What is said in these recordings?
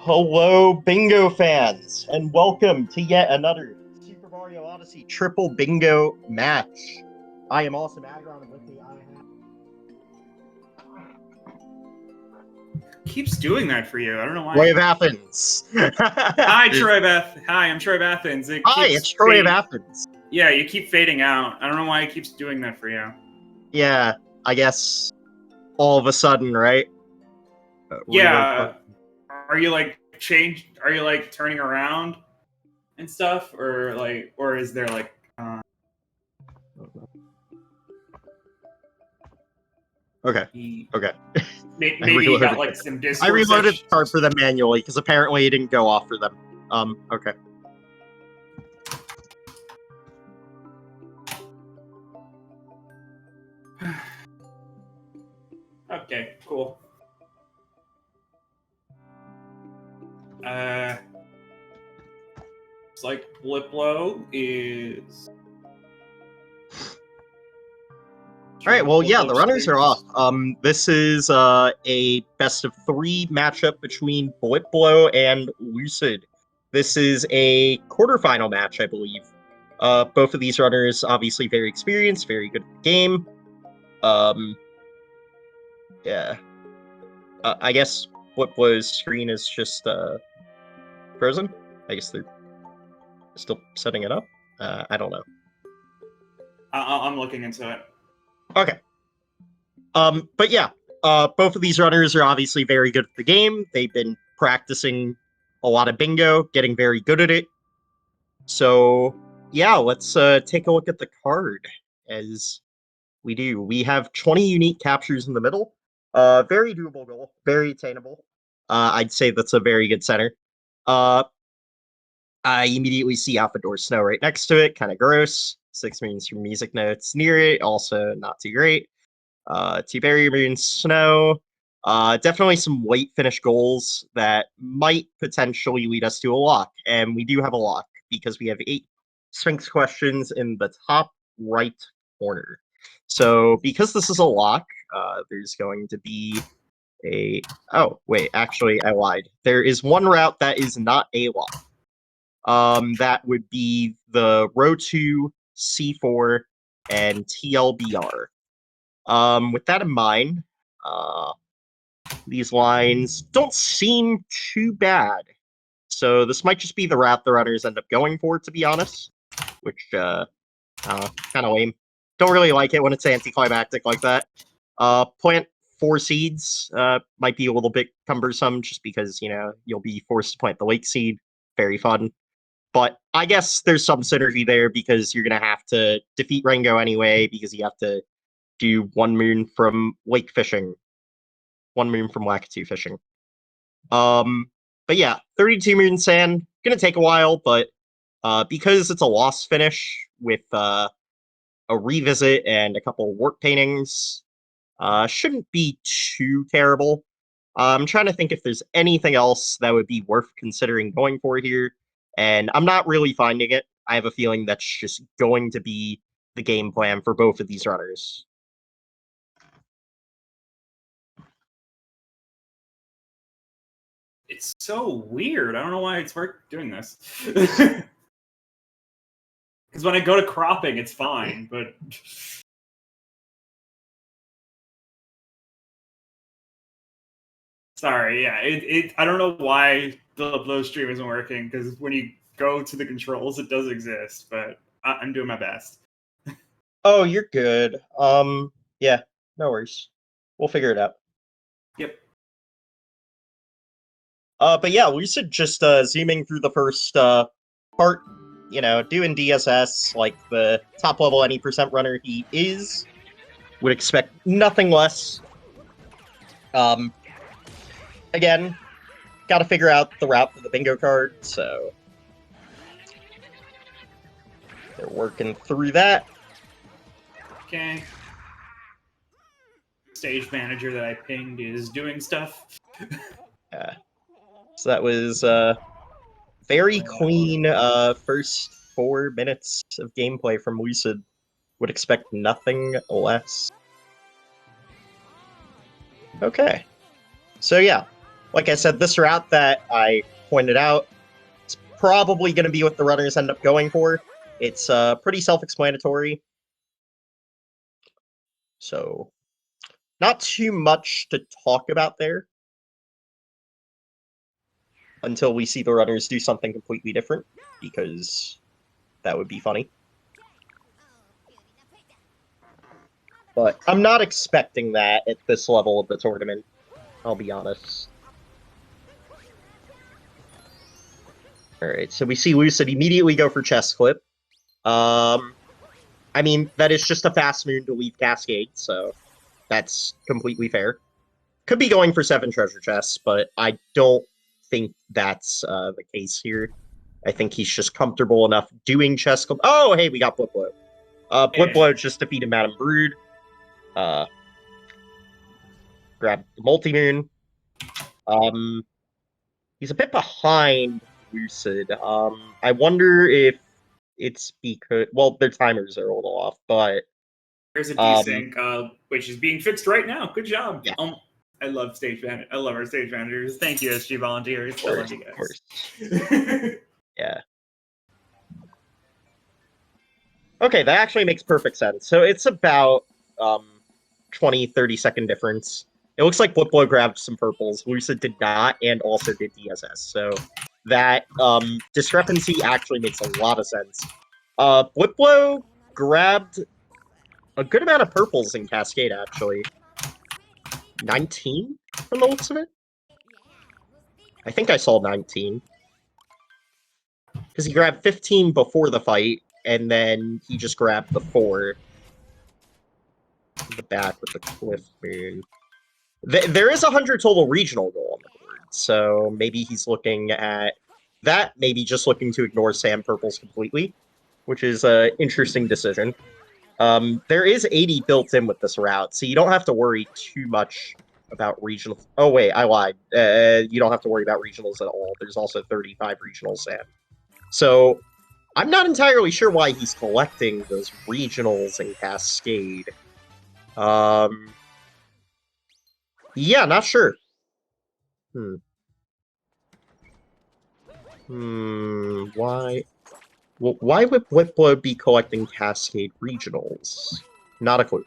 Hello, bingo fans, and welcome to yet another Super Mario Odyssey triple bingo match. I am Awesome Agron, and with me I have... Keeps doing that for you. I don't know why. Troy of Athens. Hi, Troy of Athens. Hi, I'm Troy of Athens. Hi, it's Troy of Athens. Yeah, you keep fading out. I don't know why it keeps doing that for you. Yeah, I guess all of a sudden, right? Yeah. Are you like changed? Are you like turning around and stuff, or is there like? Okay. Okay. Maybe you got like some Discord. I reloaded the card for them manually because apparently it didn't go off for them. Okay. Okay, cool. It's like BlipBlo is. All right, well, yeah, the runners are off. This is a best-of-3 matchup between BlipBlo and Lucid. This is a quarterfinal match, I believe. Both of these runners, obviously very experienced, very good at the game. Yeah. I guess BlipBlo's screen is just frozen. I guess they're still setting it up. I don't know. I'm looking into it. Okay. But yeah, both of these runners are obviously very good at the game. They've been practicing a lot of bingo, getting very good at it. So yeah, let's take a look at the card as we do. We have 20 unique captures in the middle. Very doable goal, very attainable. I'd say that's a very good center. I immediately see Outdoor Snow right next to it, kind of gross. 6 means from music notes near it, also not too great. Two barrier moon snow. Definitely some late finish goals that might potentially lead us to a lock. And we do have a lock because we have 8 Sphinx questions in the top right corner. So because this is a lock, there's going to be a... Oh, wait, actually, I lied. There is one route that is not a lock. That would be the row 2, C4, and TLBR. With that in mind, these lines don't seem too bad. So this might just be the route the runners end up going for, to be honest. Which, kind of lame. Don't really like it when it's anticlimactic like that. Plant 4 seeds might be a little bit cumbersome, just because, you know, you'll be forced to plant the lake seed. Very fun. But I guess there's some synergy there, because you're going to have to defeat Rengo anyway, because you have to do 1 moon from lake fishing, 1 moon from Wakatu fishing. But yeah, 32 moon sand, gonna take a while, but because it's a lost finish with a revisit and a couple work paintings, shouldn't be too terrible. I'm trying to think if there's anything else that would be worth considering going for here, and I'm not really finding it. I have a feeling that's just going to be the game plan for both of these runners. It's so weird. I don't know why it's doing this. Because when I go to cropping, it's fine, but... Sorry, yeah. I don't know why the BlipBlo stream isn't working, because when you go to the controls, it does exist, but I'm doing my best. Oh, you're good. Yeah, no worries. We'll figure it out. Yep. But yeah, Lucid just zooming through the first part, you know, doing DSS like the top level any percent runner he is. Would expect nothing less. Again, gotta figure out the route for the bingo card, so they're working through that. Okay. Stage manager that I pinged is doing stuff. Yeah. So that was very clean first 4 minutes of gameplay from Lucid. Would expect nothing less. Okay. So yeah, like I said, this route that I pointed out, it's probably going to be what the runners end up going for. It's pretty self-explanatory. So, not too much to talk about there until we see the runners do something completely different, because that would be funny. But I'm not expecting that at this level of the tournament, I'll be honest. Alright, so we see Lucid immediately go for chest clip. I mean, that is just a fast moon to leave Cascade, so that's completely fair. Could be going for 7 treasure chests, but I don't think that's the case here. I think he's just comfortable enough doing chest clip. Oh, hey, we got BlipBlo. BlipBlo just defeated Madame Brood. Grab the multi-moon. He's a bit behind Lucid. I wonder if it's because, well, their timers are a little off, but there's a desync, which is being fixed right now. Good job. Yeah. I love stage manager. I love our stage managers. Thank you, SG volunteers. I love you guys. Of course. Yeah. Okay, that actually makes perfect sense. So it's about 20-30 second difference. It looks like BlipBlo grabbed some purples. Lucid did not, and also did DSS. So that discrepancy actually makes a lot of sense. BlipBlo grabbed a good amount of purples in Cascade, actually. 19 from the looks of it? I think I saw 19. Because he grabbed 15 before the fight, and then he just grabbed the 4. The back with the cliff moon. There is 100 total regional goal on the board, so maybe he's looking at that, maybe just looking to ignore Sand Purples completely, which is an interesting decision. There is 80 built in with this route, so you don't have to worry too much about regionals. Oh, wait, I lied. You don't have to worry about regionals at all. There's also 35 regional sand. So, I'm not entirely sure why he's collecting those regionals in Cascade. Yeah, not sure. Why? Well, why would BlipBlo be collecting Cascade regionals? Not a clue.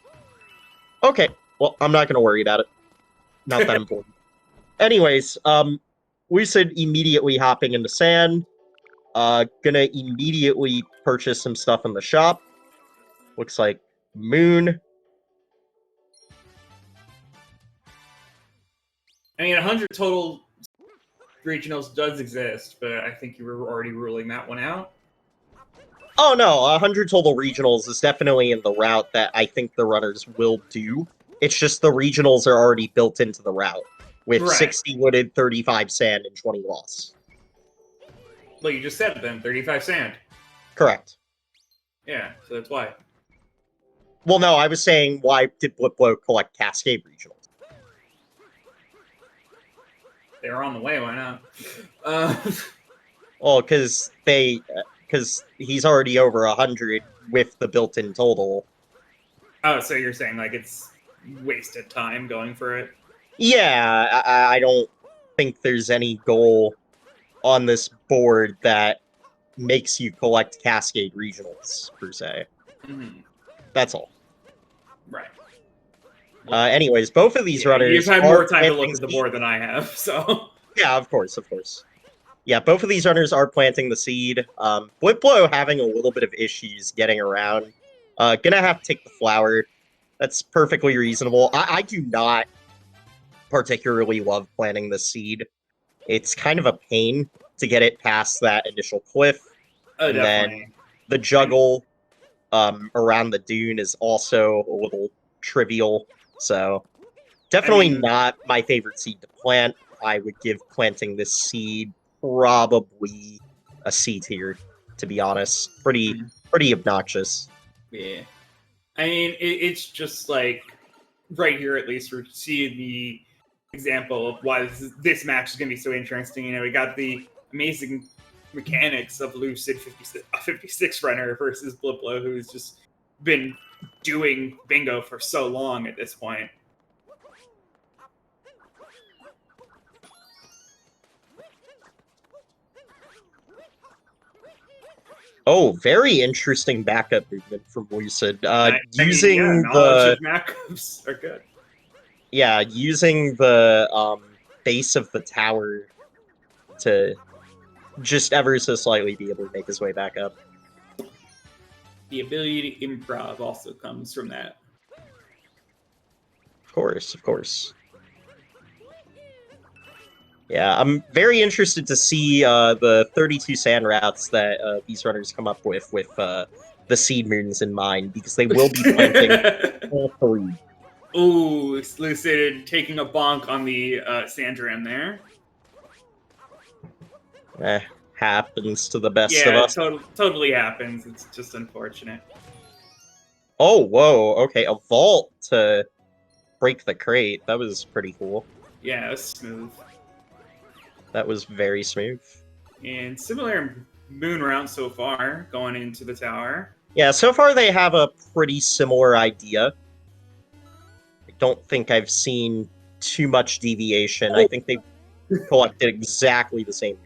Okay, well, I'm not going to worry about it. Not that important. Anyways, Lucid immediately hopping into sand. Gonna immediately purchase some stuff in the shop. Looks like moon. I mean, 100 total regionals does exist, but I think you were already ruling that one out. Oh no, 100 total regionals is definitely in the route that I think the runners will do. It's just the regionals are already built into the route, with 60 wooded, 35 sand, and 20 loss. Well, you just said it then, 35 sand. Correct. Yeah, so that's why. Well, no, I was saying, why did BlipBlo collect Cascade regionals? They were on the way, why not? Well, because he's already over 100 with the built-in total. Oh, so you're saying, like, it's wasted time going for it? Yeah, I don't think there's any goal on this board that makes you collect Cascade regionals, per se. Mm-hmm. That's all. Right. Anyways, both of these runners... You've had more time to look at the board than I have, so... Yeah, of course, of course. Yeah, both of these runners are planting the seed. BlipBlo having a little bit of issues getting around. Gonna have to take the flower. That's perfectly reasonable. I do not particularly love planting the seed. It's kind of a pain to get it past that initial cliff. Oh, and definitely. Then the juggle around the dune is also a little trivial. So definitely not my favorite seed to plant. I would give planting this seed probably a C tier, to be honest. Pretty obnoxious. Yeah. I mean, it's just like, right here at least, we're seeing the example of why this match is going to be so interesting. You know, we got the amazing mechanics of Lucid 56 runner versus BlipBlo, who's just been doing bingo for so long at this point. Oh, very interesting backup movement from Lucid. Yeah, Using knowledge the of macros are good. using the base of the tower to just ever so slightly be able to make his way back up. The ability to improv also comes from that. Of course, of course. Yeah, I'm very interested to see the 32 sand routes that these runners come up with the seed moons in mind, because they will be planting all three. Ooh, Lucid taking a bonk on the Sandram there. Eh, happens to the best of Yeah, it us. totally happens. It's just unfortunate. Oh, whoa, okay, a vault to break the crate. That was pretty cool. Yeah, it was smooth. That was very smooth. And similar moon route so far, going into the tower. Yeah, so far they have a pretty similar idea. I don't think I've seen too much deviation. I think they collected exactly the same.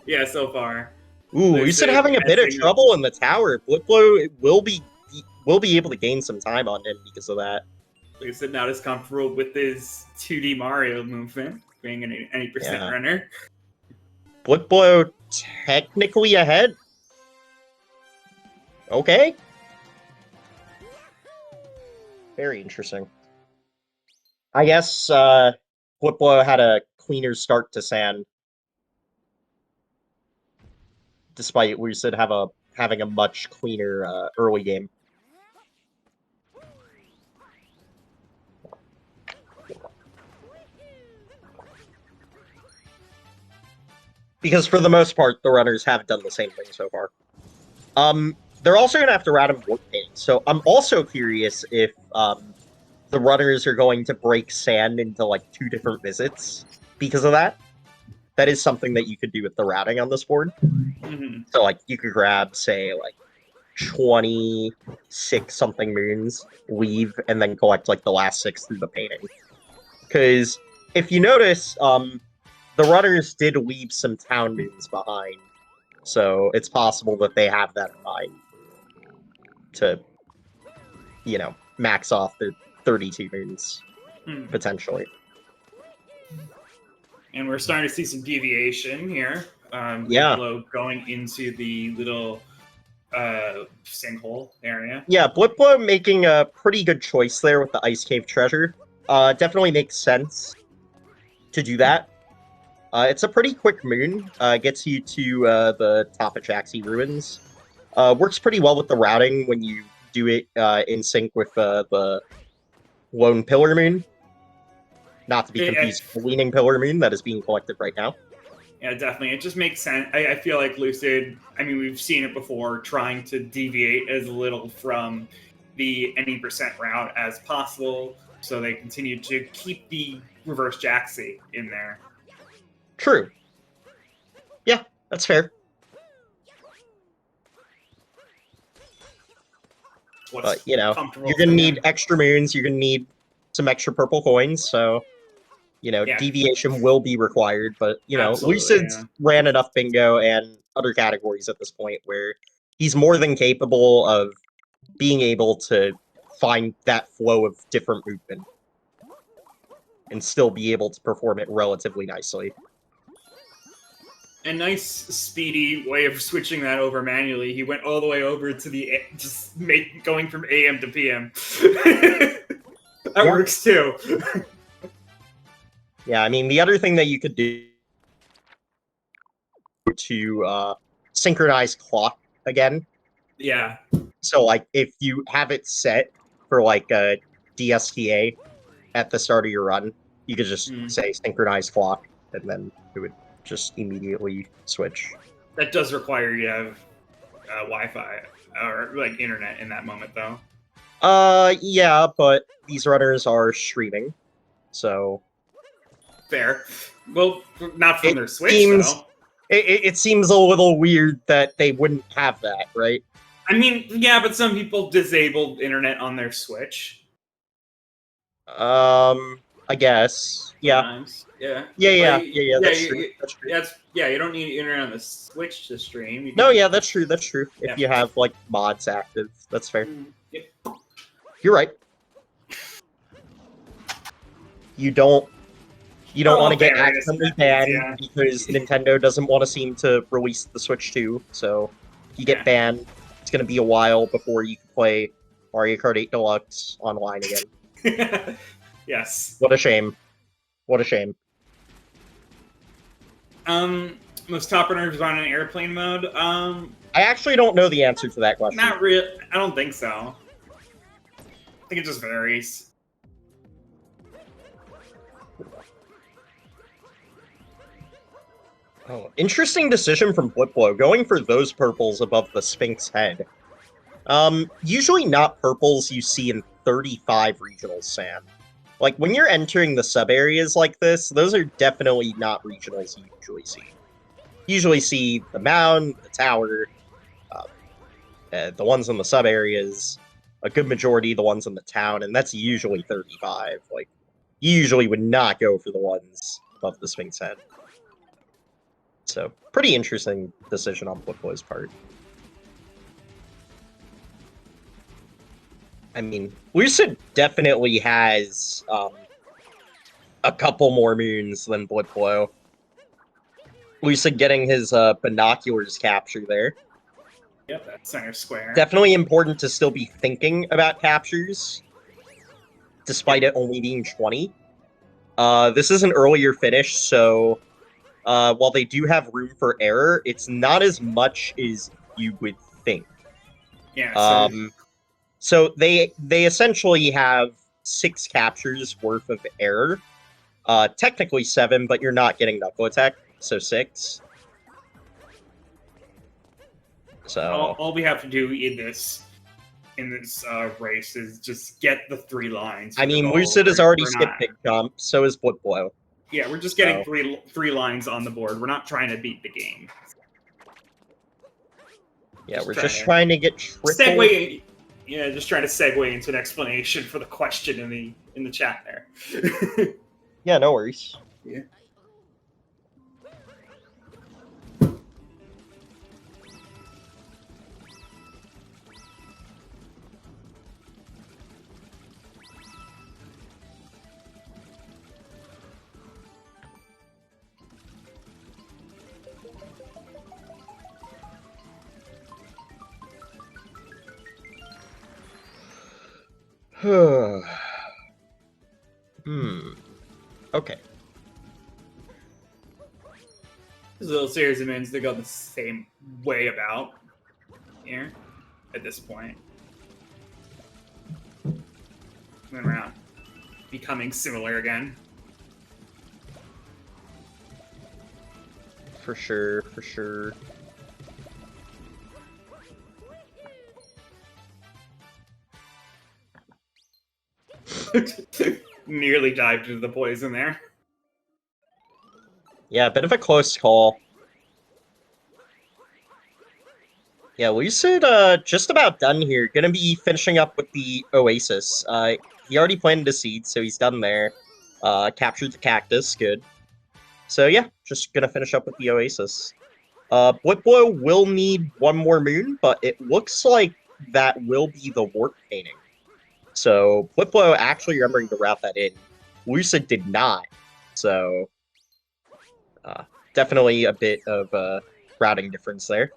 Yeah, so far. Ooh, Lucid Lucid having a bit of messing up. trouble in the tower. BlipBlo will be able to gain some time on him because of that. Lucid not as comfortable with his 2D Mario movement, being an 80% Yeah. runner. BlipBlo technically ahead. Okay. Very interesting. I guess BlipBlo had a cleaner start to sand, despite Lucid having a much cleaner early game. Because for the most part, the runners have done the same thing so far. They're also going to have to random warp painting. So I'm also curious if the runners are going to break sand into like 2 different visits because of that. That is something that you could do with the routing on this board. Mm-hmm. So like you could grab, say, like 26 something moons, leave, and then collect like the last 6 through the painting. Because if you notice, the runners did leave some town moons behind. So it's possible that they have that in mind to, max off their 32 moons, potentially. And we're starting to see some deviation here. Yeah. BlipBlo going into the little sinkhole area. Yeah, BlipBlo making a pretty good choice there with the Ice Cave treasure. Definitely makes sense to do that. It's a pretty quick moon. Gets you to the top of Jaxi Ruins. Works pretty well with the routing when you do it in sync with the Lone Pillar Moon. Not to be confused with the Leaning Pillar Moon that is being collected right now. Yeah, definitely. It just makes sense. I feel like Lucid, I mean, we've seen it before, trying to deviate as little from the any percent route as possible, so they continue to keep the reverse Jaxi in there. True. Yeah, that's fair. But, you're going to need extra moons, you're going to need some extra purple coins, so, deviation will be required, but, Lucid's ran enough bingo and other categories at this point where he's more than capable of being able to find that flow of different movement and still be able to perform it relatively nicely. A nice, speedy way of switching that over manually. He went all the way over to the going from AM to PM. That works too. Yeah, I mean, the other thing that you could do to synchronize clock again. Yeah. So, like, if you have it set for, like, a DSTA at the start of your run, you could just say synchronize clock, and then it would just immediately switch. That does require you to have Wi-Fi or, like, internet in that moment, though. Yeah, but these runners are streaming, so... Fair. Well, not from their Switch, though. It seems a little weird that they wouldn't have that, right? I mean, yeah, but some people disabled internet on their Switch. I guess. Yeah. Sometimes. Yeah. Yeah. Like, That's true. That's true. You don't need internet on the Switch to stream. You No, can, yeah, that's true. That's true. If yeah. you have like mods active, that's fair. Yep. You're right. You don't want to get Various accidentally methods, banned yeah. because Nintendo doesn't want to seem to release the Switch 2. So if you get Yeah. banned, it's going to be a while before you can play Mario Kart 8 Deluxe online again. Yes. What a shame. What a shame. Most top runners on an airplane mode. I actually don't know the answer to that question. Not real. I don't think so. I think it just varies. Oh, interesting decision from BlipBlo, going for those purples above the Sphinx head. Usually not purples you see in 35 regionals, Sam. Like, when you're entering the sub-areas like this, those are definitely not regionals you usually see. You usually see the mound, the tower, the ones in the sub-areas, a good majority the ones in the town, and that's usually 35. Like, you usually would not go for the ones above the Sphinx head. So, pretty interesting decision on BlipBlo's part. I mean, Lucid definitely has a couple more moons than BlipBlo. Lucid getting his binoculars capture there. Yep, that's center square. Definitely important to still be thinking about captures, despite it only being 20. This is an earlier finish, so while they do have room for error, it's not as much as you would think. Yeah. So they essentially have 6 captures worth of error. Technically 7, but you're not getting knuckle attack, so 6. So all we have to do in this race is just get the 3 lines. I mean, Lucid has already skipped pick jump, so is BlipBlo. Yeah, we're just getting three lines on the board. We're not trying to beat the game. Yeah, we're just trying to get triple. Segue. Yeah, just trying to segue into an explanation for the question in the chat there. Yeah, no worries. Yeah. Okay. There's a little series of moons that go the same way about here at this point. Then around, becoming similar again. For sure, for sure. Nearly dived into the poison there. Yeah, a bit of a close call. Yeah, Lucid, just about done here. Gonna be finishing up with the Oasis. He already planted a seed, so he's done there. Captured the cactus, good. So yeah, just gonna finish up with the Oasis. BlipBlo will need one more moon, but it looks like that will be the warp painting. So BlipBlo actually remembering to route that in. Lucid did not. So definitely a bit of a routing difference there.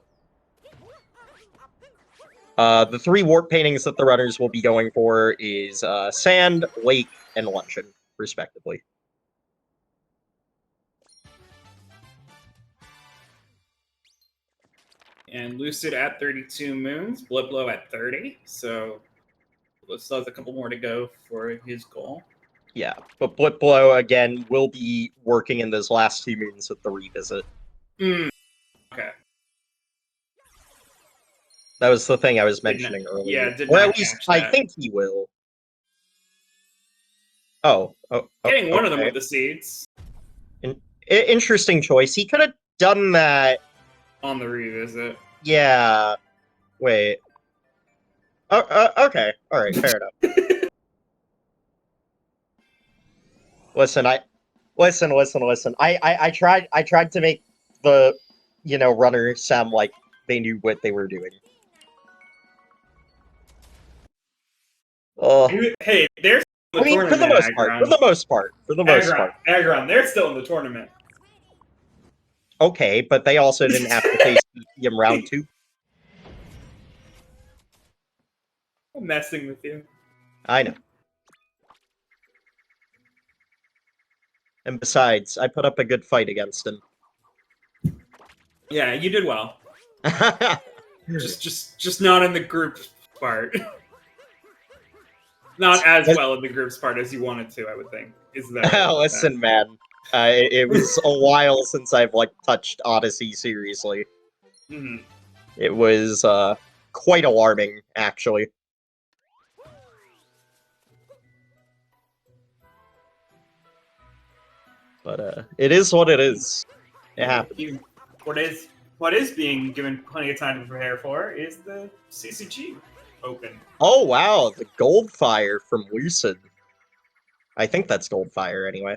The 3 warp paintings that the runners will be going for is Sand, Lake, and Luncheon, respectively. And Lucid at 32 moons, BlipBlo at 30. So still has a couple more to go for his goal. Yeah, but BlipBlo, again, will be working in those last 2 moons with the revisit. Okay. That was the thing I was mentioning earlier. Yeah, or at least I think he will. Getting one of them with the seeds. Interesting choice. He could have done that on the revisit. Yeah. Wait. Okay. All right. Fair enough. Listen, listen. I tried to make the, runner sound like they knew what they were doing. Hey, they're still in the tournament, for the most part, Agron, they're still in the tournament. Okay, but they also didn't have to face EPM round 2. I'm messing with you. I know. And besides, I put up a good fight against him. Yeah, you did well. just not in the group part. Not as well in the group's part as you wanted to, I would think. Is that? Listen, man. It was a while since I've touched Odyssey seriously. Mm-hmm. It was quite alarming, actually. But it is what it is. It happened. What is being given plenty of time to prepare for is the CCG Open. Oh wow, the Goldfire from Lucid. I think that's Goldfire anyway.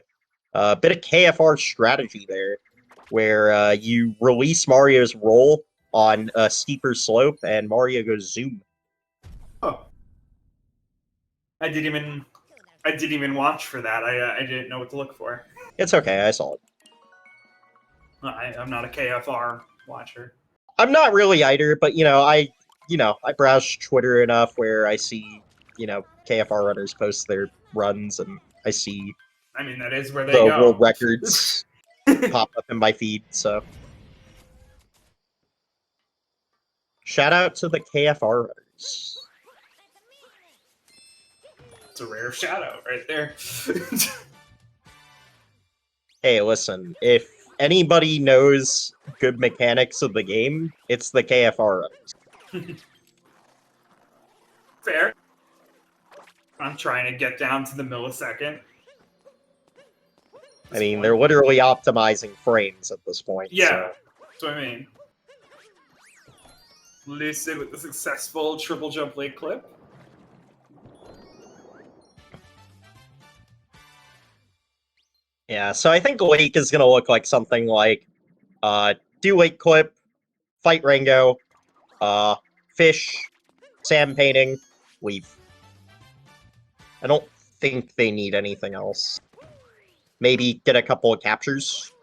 A bit of KFR strategy there, where you release Mario's roll on a steeper slope, and Mario goes zoom. Oh, I didn't even watch for that. I didn't know what to look for. It's okay, I saw it. I'm not a KFR watcher. I'm not really either, but I browse Twitter enough where I see KFR runners post their runs, and I see. I mean, that is where they the go. world records pop up in my feed. So, shout out to the KFR runners. It's a rare shout out right there. Hey, listen, if anybody knows good mechanics of the game, it's the KFR runners. Fair. I'm trying to get down to the millisecond. I mean, they're literally optimizing frames at this point. Yeah, so. that's what I mean. Lucid with the successful triple jump late clip. Yeah, so I think Lake is going to look like something like do lake clip, fight Rango, fish, sand painting, leave. I don't think they need anything else. Maybe get a couple of captures.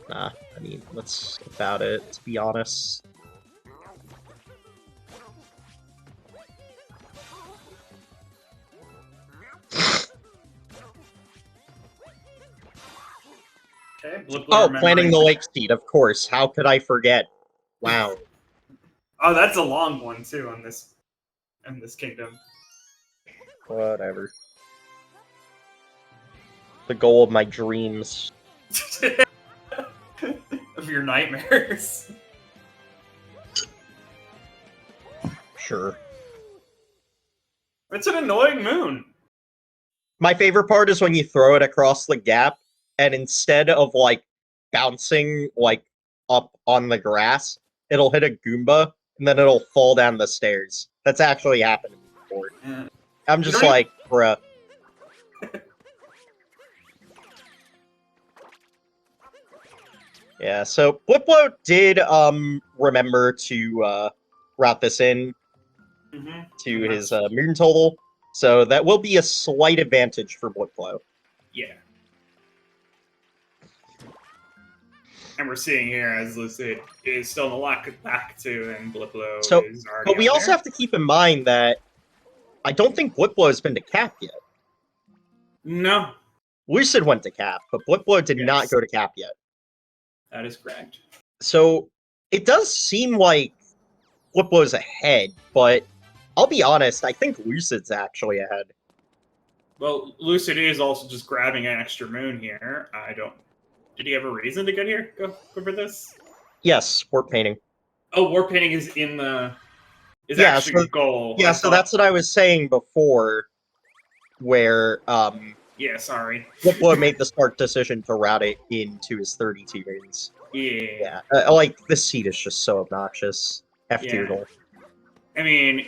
Nah, I mean, that's about it, to be honest. Okay, planting the lake seed, of course. How could I forget? Wow. Oh, that's a long one too on this kingdom. Whatever. The goal of my dreams. Of your nightmares. Sure. It's an annoying moon. My favorite part is when you throw it across the gap, and instead of bouncing up on the grass, it'll hit a Goomba, and then it'll fall down the stairs. That's actually happened to me before. Yeah. I'm just bruh. Yeah, so BlipBlo did remember to route this in to his moon total, so that will be a slight advantage for BlipBlo. Yeah. And we're seeing here as Lucid is still in the lock back to, and BlipBlo is already. But we also have to keep in mind that I don't think BlipBlo has been to cap yet. No. Lucid went to cap, but BlipBlo did not go to cap yet. That is correct. So it does seem like BlipBlo's ahead, but I'll be honest, I think Lucid's actually ahead. Well, Lucid is also just grabbing an extra moon here. Did he have a reason to get here? Go for this? Yes, warp painting. Oh, warp painting is in the actually the goal. Yeah, so that's what I was saying before, where yeah, sorry. BlipBlo made the smart decision to route it into his 32 moons. Yeah. This seed is just so obnoxious. F tier goal. I mean,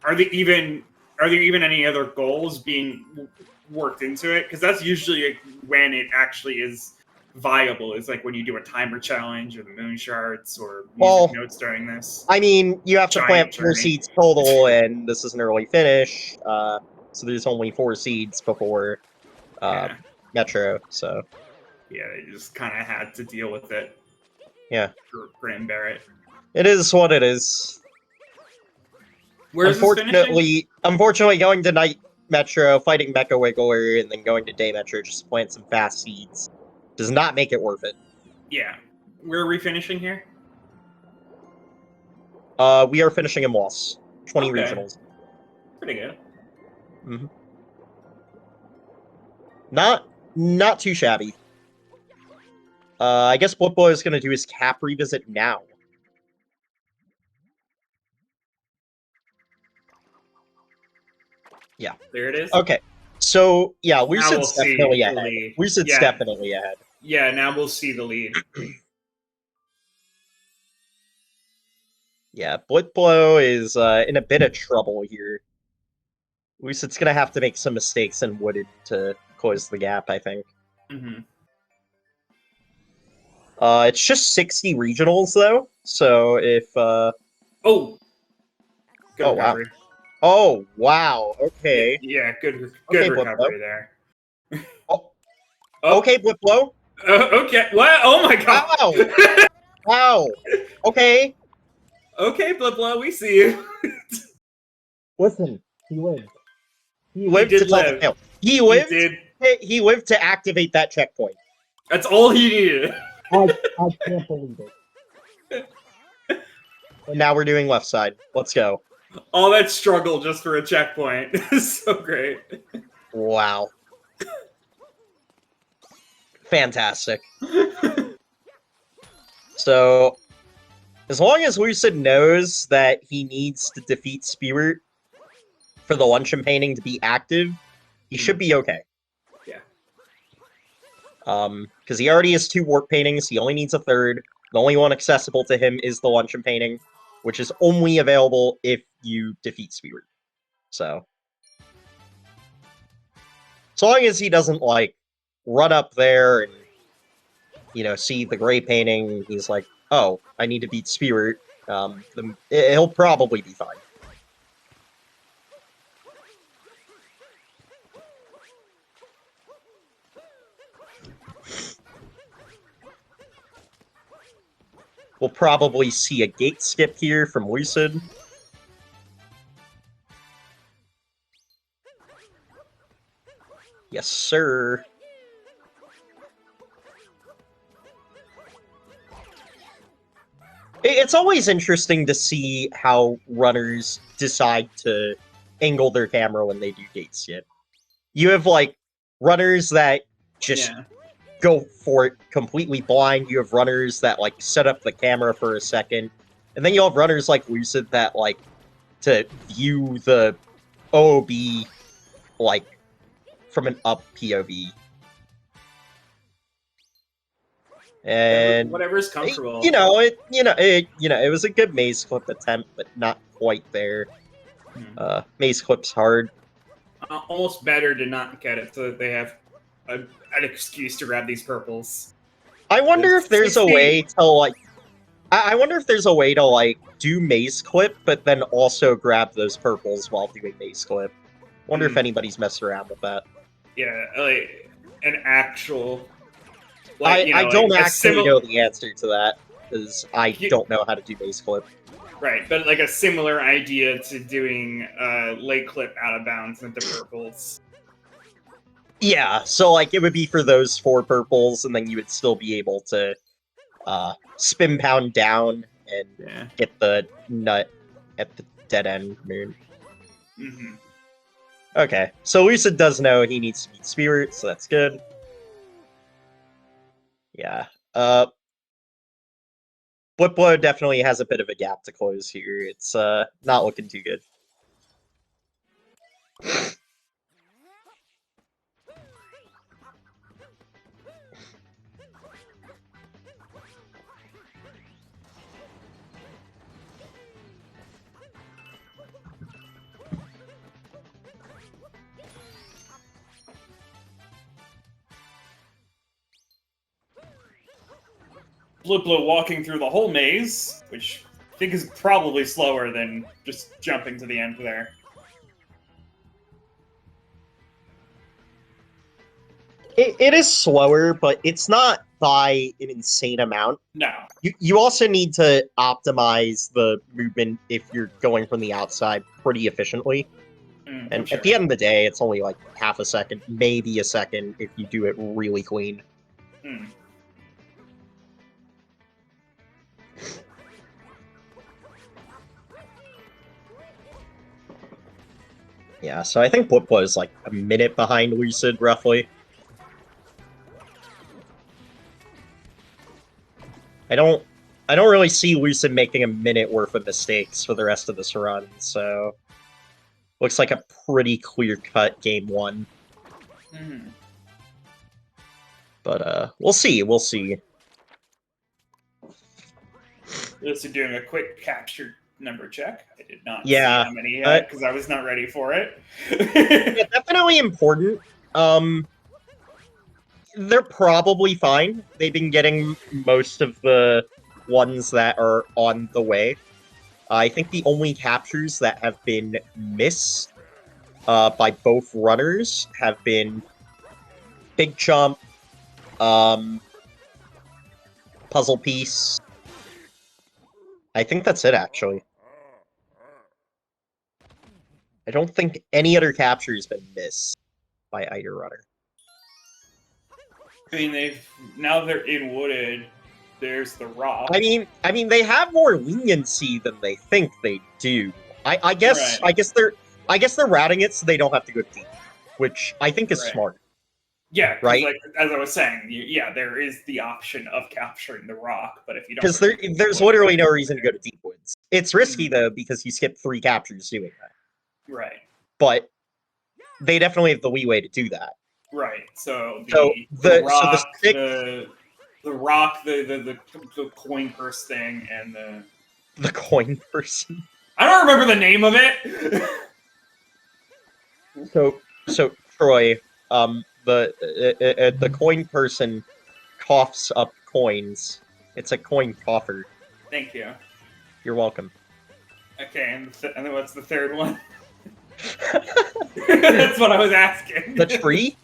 are they even are there even any other goals being worked into it? Because that's usually when it actually is viable. Is like when you do a timer challenge or the moon shards or music notes during this. I mean, you have to plant 4 journey. seeds total, and this is an early finish, so there's only 4 seeds before Metro, so... Yeah, they just kind of had to deal with it. Yeah. Grit and bear it. It is what it is. Where's this finishing? Unfortunately, going to Night Metro, fighting Mecha Wiggler, and then going to Day Metro just to plant some fast seeds does not make it worth it. Yeah. Where are we finishing here? We are finishing in Moss. 20 regionals. Pretty good. Mm-hmm. Not too shabby. I guess BlipBlo is going to do his cap revisit now. Yeah. There it is. Okay. So, yeah, Lucid's definitely ahead. Lucid's yeah. definitely ahead. Yeah, now we'll see the lead. Yeah, BlipBlo is in a bit of trouble here. Lucid's going to have to make some mistakes in Wooded to close the gap, I think. Mm-hmm. It's just 60 regionals, though, so if... Oh! Good recovery. Wow. Oh, wow, okay. Yeah, good recovery there. Oh. Okay, BlipBlo. Okay, what? Oh my god! Wow! Wow! Okay. Okay, BlipBlo, we see you. Listen, he lived. He lived to tell the tale. He lived. He lived to activate that checkpoint. That's all he needed. I can't believe it. And now we're doing left side. Let's go. All that struggle just for a checkpoint. So great. Wow. Fantastic. So, as long as Lucid knows that he needs to defeat Spirit for the luncheon painting to be active, he should be okay. Yeah. Because he already has 2 warp paintings, he only needs a 3rd. The only one accessible to him is the luncheon painting, which is only available if you defeat Spirit. So long as he doesn't, like, run up there and, you know, see the gray painting, he's like, oh, I need to beat Spirit, he'll probably be fine. We'll probably see a gate skip here from Lucid. Yes, sir. It's always interesting to see how runners decide to angle their camera when they do gate skip. You have, like, runners that just go for it completely blind. You have runners that, like, set up the camera for a second. And then you have runners like Lucid that, like, to view the OOB, like, from an up POV. And whatever's comfortable. It was a good maze clip attempt, but not quite there. Maze clip's hard. Almost better to not get it so that they have an excuse to grab these purples. I wonder if there's a way to, like... I wonder if there's a way to, like, do maze clip, but then also grab those purples while doing maze clip. Wonder if anybody's messed around with that. Yeah, like, an actual... Like, I don't actually know the answer to that, because I don't know how to do maze clip. Right, but like a similar idea to doing late clip out of bounds into purples. Yeah, so like it would be for those 4 purples, and then you would still be able to spin pound down and get the nut at the dead end moon. Mm-hmm. Okay, so Lucid does know he needs to beat Spirit, so that's good. Yeah. BlipBlo definitely has a bit of a gap to close here. It's not looking too good. BlipBlo walking through the whole maze, which I think is probably slower than just jumping to the end there. It is slower, but it's not by an insane amount. No. You also need to optimize the movement if you're going from the outside pretty efficiently. And Sure. at the end of the day, it's only like half a second, maybe a second, if you do it really clean. Yeah, so I think BlipBlo is like a minute behind Lucid, roughly. I don't really see Lucid making a minute worth of mistakes for the rest of this run, so looks like a pretty clear-cut game one. But we'll see. Lucid doing a quick capture number check. I did not see Yeah, how many he had because I was not ready for it. yeah, definitely important. They're probably fine. They've been getting most of the ones that are on the way. I think the only captures that have been missed by both runners have been Big Chump, Puzzle Piece. I think that's it, actually. I don't think any other capture has been missed by either runner. I mean, now they're in Wooded. There's the rock. I mean, they have more leniency than they think they do. I guess they're routing it so they don't have to go deep, which I think is smart. Yeah, right. Like, as I was saying, yeah, there is the option of capturing the rock, but if you don't, because there's literally no reason to go to deep woods. It's risky though because you skip 3 captures doing that. Right. But they definitely have the leeway to do that. Right. So the coin purse thing and the coin person. I don't remember the name of it. So Troy, the coin person coughs up coins. It's a coin coffer. Thank you. You're welcome. Okay, and then what's the third one? That's what I was asking. The tree?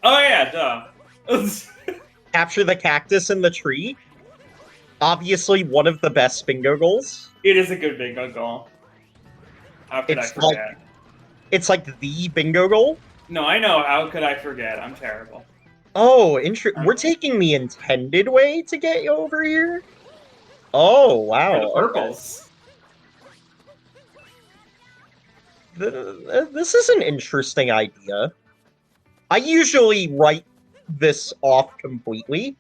Oh yeah, duh. Capture the cactus in the tree? Obviously one of the best bingo goals. It is a good bingo goal. How could I forget? It's like the bingo goal? No, I know. How could I forget? I'm terrible. Oh, we're taking the intended way to get you over here? Oh, wow. For the purples. This is an interesting idea. I usually write this off completely,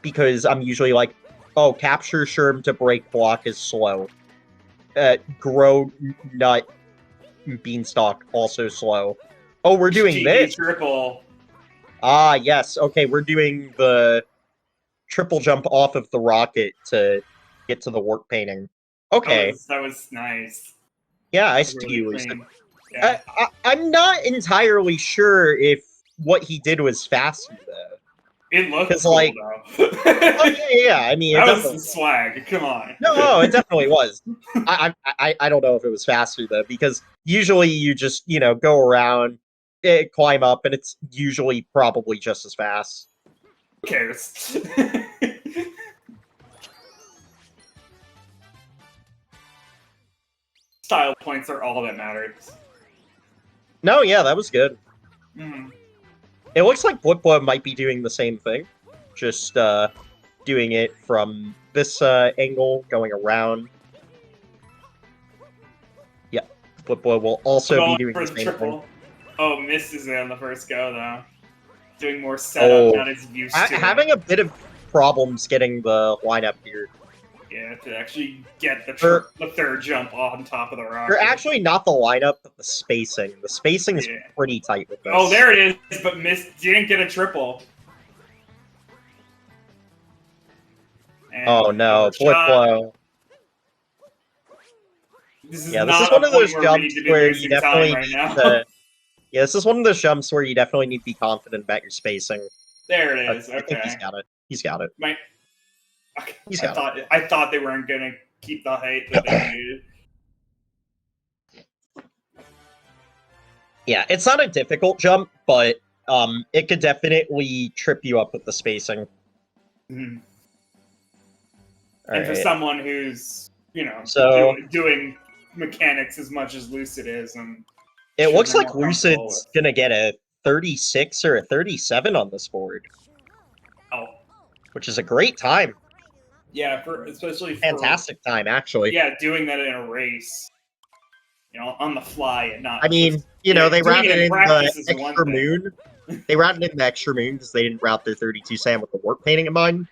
because I'm usually like, oh, capture Sherm to break block is slow. Grow Nut Beanstalk, also slow. Oh, we're doing this? Triple. Ah, yes. Okay, we're doing the triple jump off of the rocket to get to the work painting. Okay. That was nice. Yeah, I see you. Yeah. I'm not entirely sure if what he did was faster, though. It looked cool, like, though. Oh, yeah, I mean... That was some swag, come on. No, it definitely was. I don't know if it was faster, though, because usually you just, go around, climb up, and it's usually probably just as fast. Who cares? Style points are all that matters. No, yeah, that was good. Mm. It looks like BlipBlo might be doing the same thing. Just doing it from this angle, going around. Yeah, BlipBlo will also be doing the same thing. Oh, misses it on the first go, though. Doing more setup than is used to. Having a bit of problems getting the lineup here. Yeah, to actually get the third jump on top of the rock. You're actually not the lineup, but the spacing. The spacing is pretty tight with this. Oh, there it is, but didn't get a triple. And oh no, BlipBlo. This is one of those jumps where you definitely need to... Yeah, this is one of those jumps where you definitely need to be confident about your spacing. There it is, I think he's got it. He's got it. He's got it. I thought they weren't gonna keep the height that they needed. Yeah, it's not a difficult jump, but it could definitely trip you up with the spacing. Mm-hmm. And for someone who's, so doing mechanics as much as Lucid is, it looks like Lucid's gonna get a 36 or a 37 on this board. Oh, which is a great time. Yeah, especially fantastic time, actually. Yeah, doing that in a race, on the fly and not. I mean, they routed in the extra moon. They routed in the extra moon because they didn't route their 32 Sam with the warp painting in mind.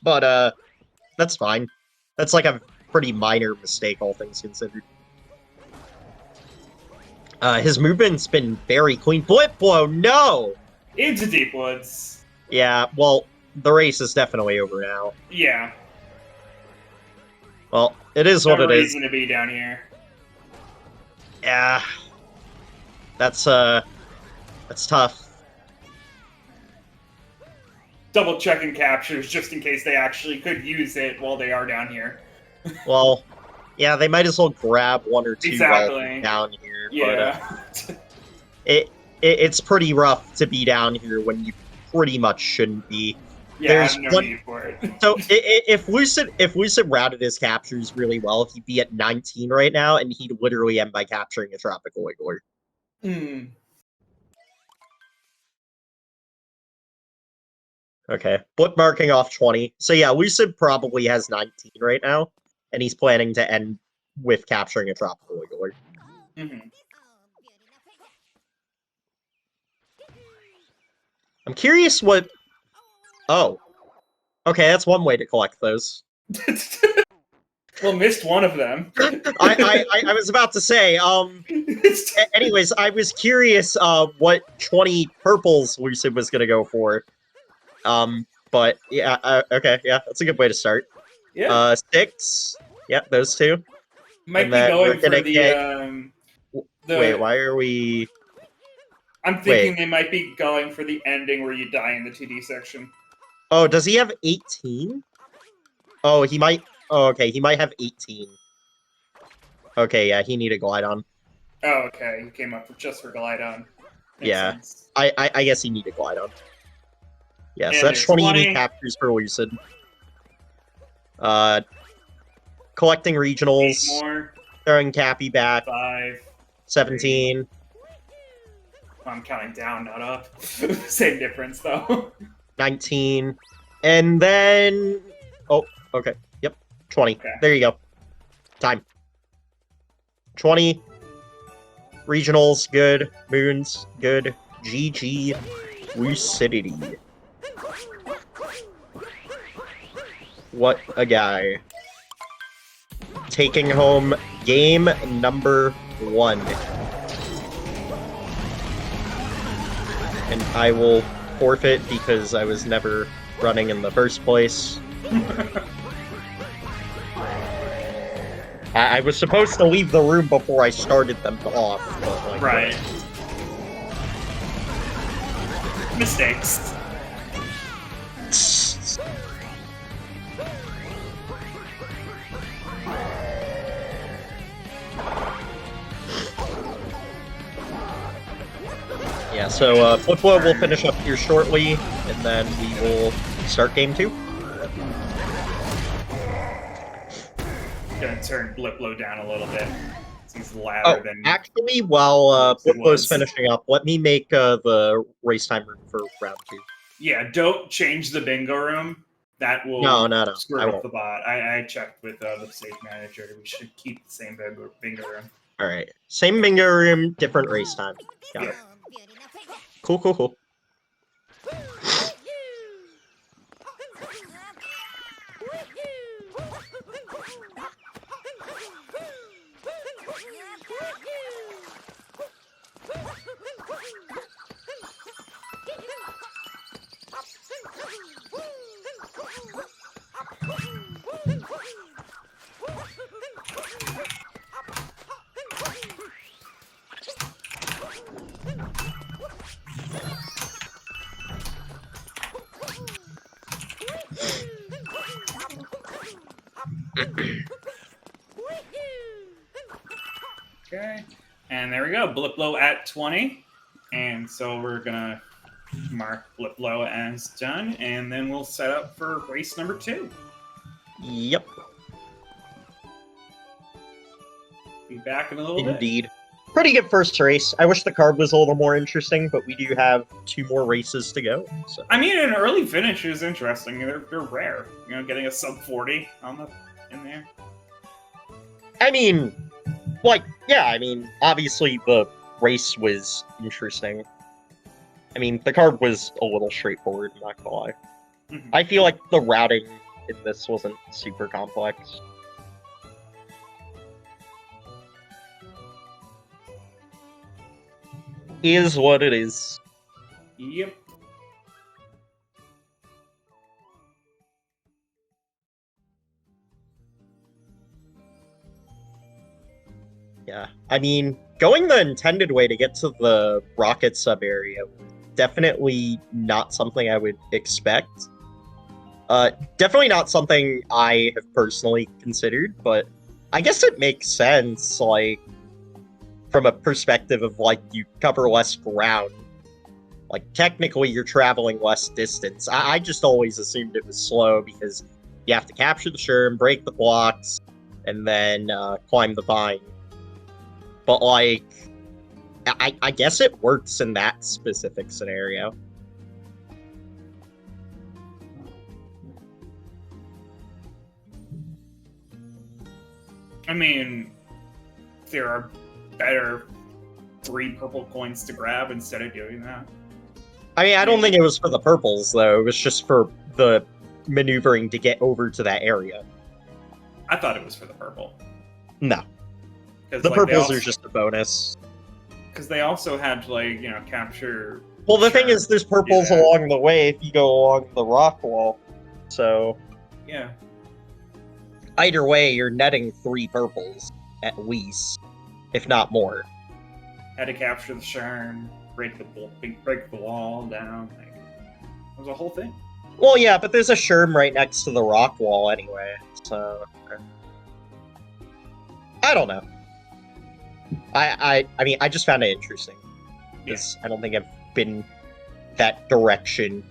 But that's fine. That's like a pretty minor mistake, all things considered. His movement's been very clean. BlipBlo, no! Into Deep Woods. Yeah, well, the race is definitely over now. Yeah. Well, it is what it is. No reason to be down here. Yeah. That's tough. Double checking captures just in case they actually could use it while they are down here. Well, yeah, they might as well grab one or two while down here. Yeah. But, it's pretty rough to be down here when you pretty much shouldn't be. Yeah, there's no need for it. So if Lucid routed his captures really well, he'd be at 19 right now, and he'd literally end by capturing a Tropical Wiggler. Hmm. Okay, Blip marking off 20. So yeah, Lucid probably has 19 right now, and he's planning to end with capturing a Tropical Wiggler. Mm-hmm. I'm curious what... Oh. Okay, that's one way to collect those. Well, missed one of them. I was about to say, anyways, I was curious what 20 purples Lucid was gonna go for. But yeah, okay, yeah, that's a good way to start. Yeah. 6. Yep, those two. Might be going for the Wait, why are we... I'm thinking they might be going for the ending where you die in the 2D section. Oh, does he have 18? Oh, he might... Oh, okay, he might have 18. Okay, yeah, he needed Glide-On. Oh, okay, he came up just for Glide-On. Yeah, sense. I guess he needed Glide-On. Yeah, so that's 20 unique captures for Lucid. Collecting regionals. 8 more. Throwing Cappy back. 5. 17. 3. I'm counting down, not up. Same difference, though. 19. And then... Oh, okay. Yep. 20. Okay. There you go. Time. 20. Regionals, good. Moons, good. GG. Lucidity. What a guy. Taking home game number 1. And I will forfeit because I was never running in the first place. I was supposed to leave the room before I started them off. But like, right. Mistakes. Yeah, so BlipBlo will finish up here shortly, and then we will start game 2. Gonna turn BlipBlo down a little bit. He's louder than... Actually, while BlipBlo's finishing up, let me make the race time room for round 2. Yeah, don't change the bingo room. That will screw up the bot. I checked with the stage manager. We should keep the same bingo room. Alright. Same bingo room, different race time. Got it. Cool, cool, cool. Okay, and there we go. BlipBlo at 20, and so we're gonna mark BlipBlo as done, and then we'll set up for race number 2. Yep. Be back in a little bit. Indeed. Pretty good first race. I wish the card was a little more interesting, but we do have 2 more races to go. So. I mean, an early finish is interesting. They're rare. You know, getting a sub 40 in there. I mean, like, yeah, I mean, obviously the race was interesting. I mean, the card was a little straightforward, I'm not gonna lie. Mm-hmm. I feel like the routing in this wasn't super complex. Is what it is. Yep. Yeah, I mean, going the intended way to get to the rocket sub area, definitely not something I would expect. Definitely not something I have personally considered, but I guess it makes sense, like, from a perspective of, like, you cover less ground. Like, technically, you're traveling less distance. I just always assumed it was slow because you have to capture the Sherm, break the blocks, and then climb the vine. But, like, I guess it works in that specific scenario. I mean, there are better 3 purple coins to grab instead of doing that. I mean, I don't think it was for the purples, though. It was just for the maneuvering to get over to that area. I thought it was for the purple. No. The like, purples are just a bonus. Because they also had to, like, you know, capture... Well, the thing is, there's purples along the way if you go along the rock wall. So... Yeah. Either way, you're netting 3 purples, at least. If not more. Had to capture the Sherm, break the wall down. Like, it was a whole thing. Well, yeah, but there's a Sherm right next to the rock wall anyway, so... I don't know. I mean, I just found it interesting. Because I don't think I've been that direction,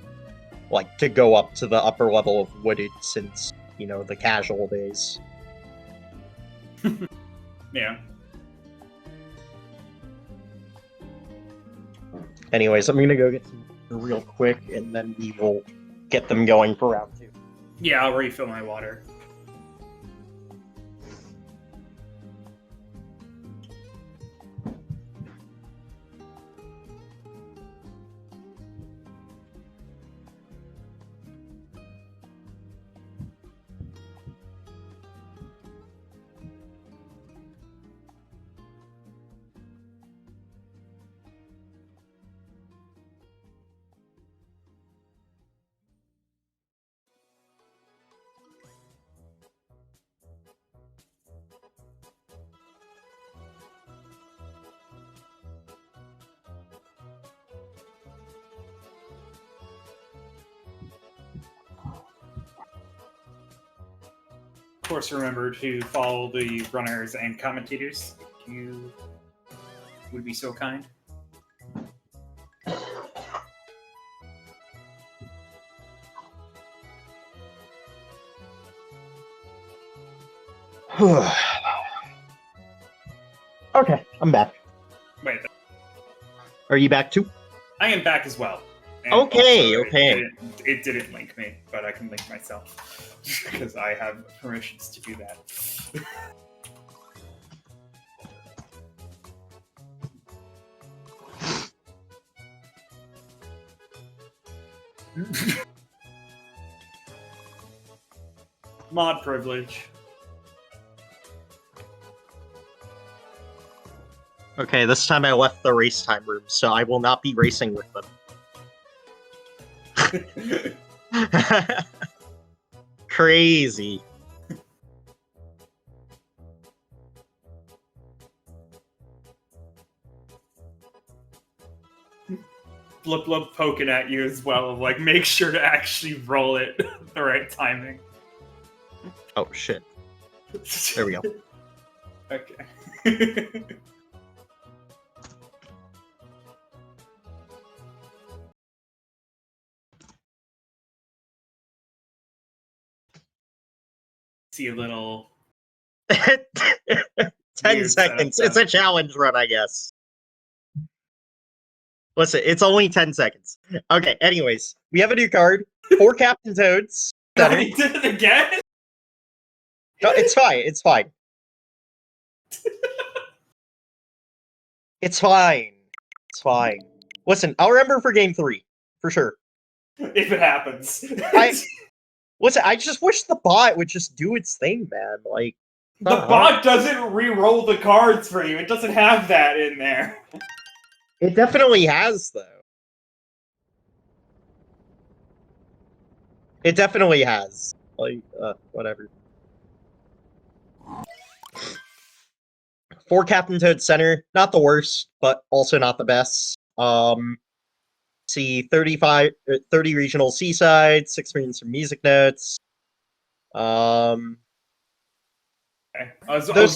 like, to go up to the upper level of Wooded since, you know, the casual days. Yeah. Anyways, I'm gonna go get some real quick, and then we will get them going for round 2. Yeah, I'll refill my water. Of course, remember to follow the runners and commentators if you would be so kind. Okay, I'm back. Wait, Are you back too? I am back as well. And Okay, also, okay. It didn't link me, but I can link myself because I have permissions to do that. Mod privilege. Okay, this time I left the race time room, so I will not be racing with them. Crazy. BlipBlo poking at you as well, like, make sure to actually roll it the right timing. Oh, shit. There we go. Okay. See a little 10 weird seconds. setup, It's a challenge run, I guess. Listen, it's only 10 seconds. Okay, anyways, we have a new card. 4 Captain Toads. God, he did it again? No, it's fine. It's fine. It's fine. It's fine. Listen, I'll remember for game 3. For sure. If it happens. Listen, I just wish the bot would just do its thing, man. Like, the bot doesn't re-roll the cards for you. It doesn't have that in there. It definitely has, though. It definitely has. Like, whatever. 4 Captain Toad Center. Not the worst, but also not the best. See 30 regional seaside, 6 marines from music notes. Those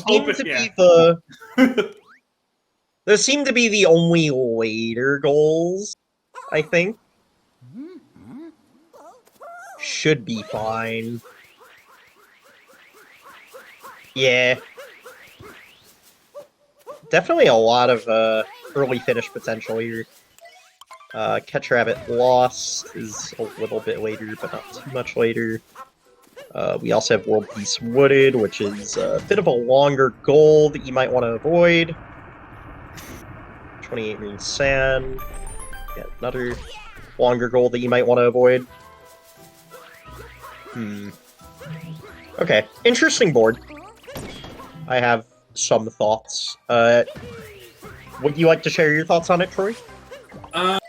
seem to be the those seem to be the only later goals, I think. Should be fine. Yeah. Definitely a lot of early finish potential here. Catch Rabbit Lost is a little bit later, but not too much later. We also have World Peace Wooded, which is a bit of a longer goal that you might want to avoid. 28 Marine Sand. Yeah, another longer goal that you might want to avoid. Okay, interesting board. I have some thoughts. Would you like to share your thoughts on it, Troy? I'm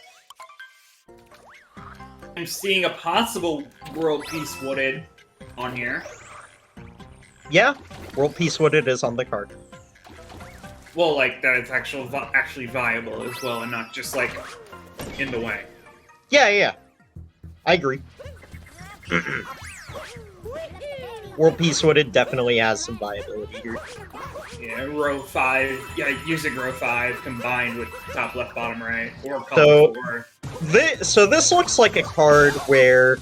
seeing a possible World Peace Wooded on here. Yeah, World Peace Wooded is on the card. Well, like, that it's actually viable as well, and not just, like, in the way. Yeah. I agree. World Peace Wooded definitely has some viability here. Yeah, row 5. Yeah, using row 5 combined with top left, bottom right, or So, column 4. So this looks like a card where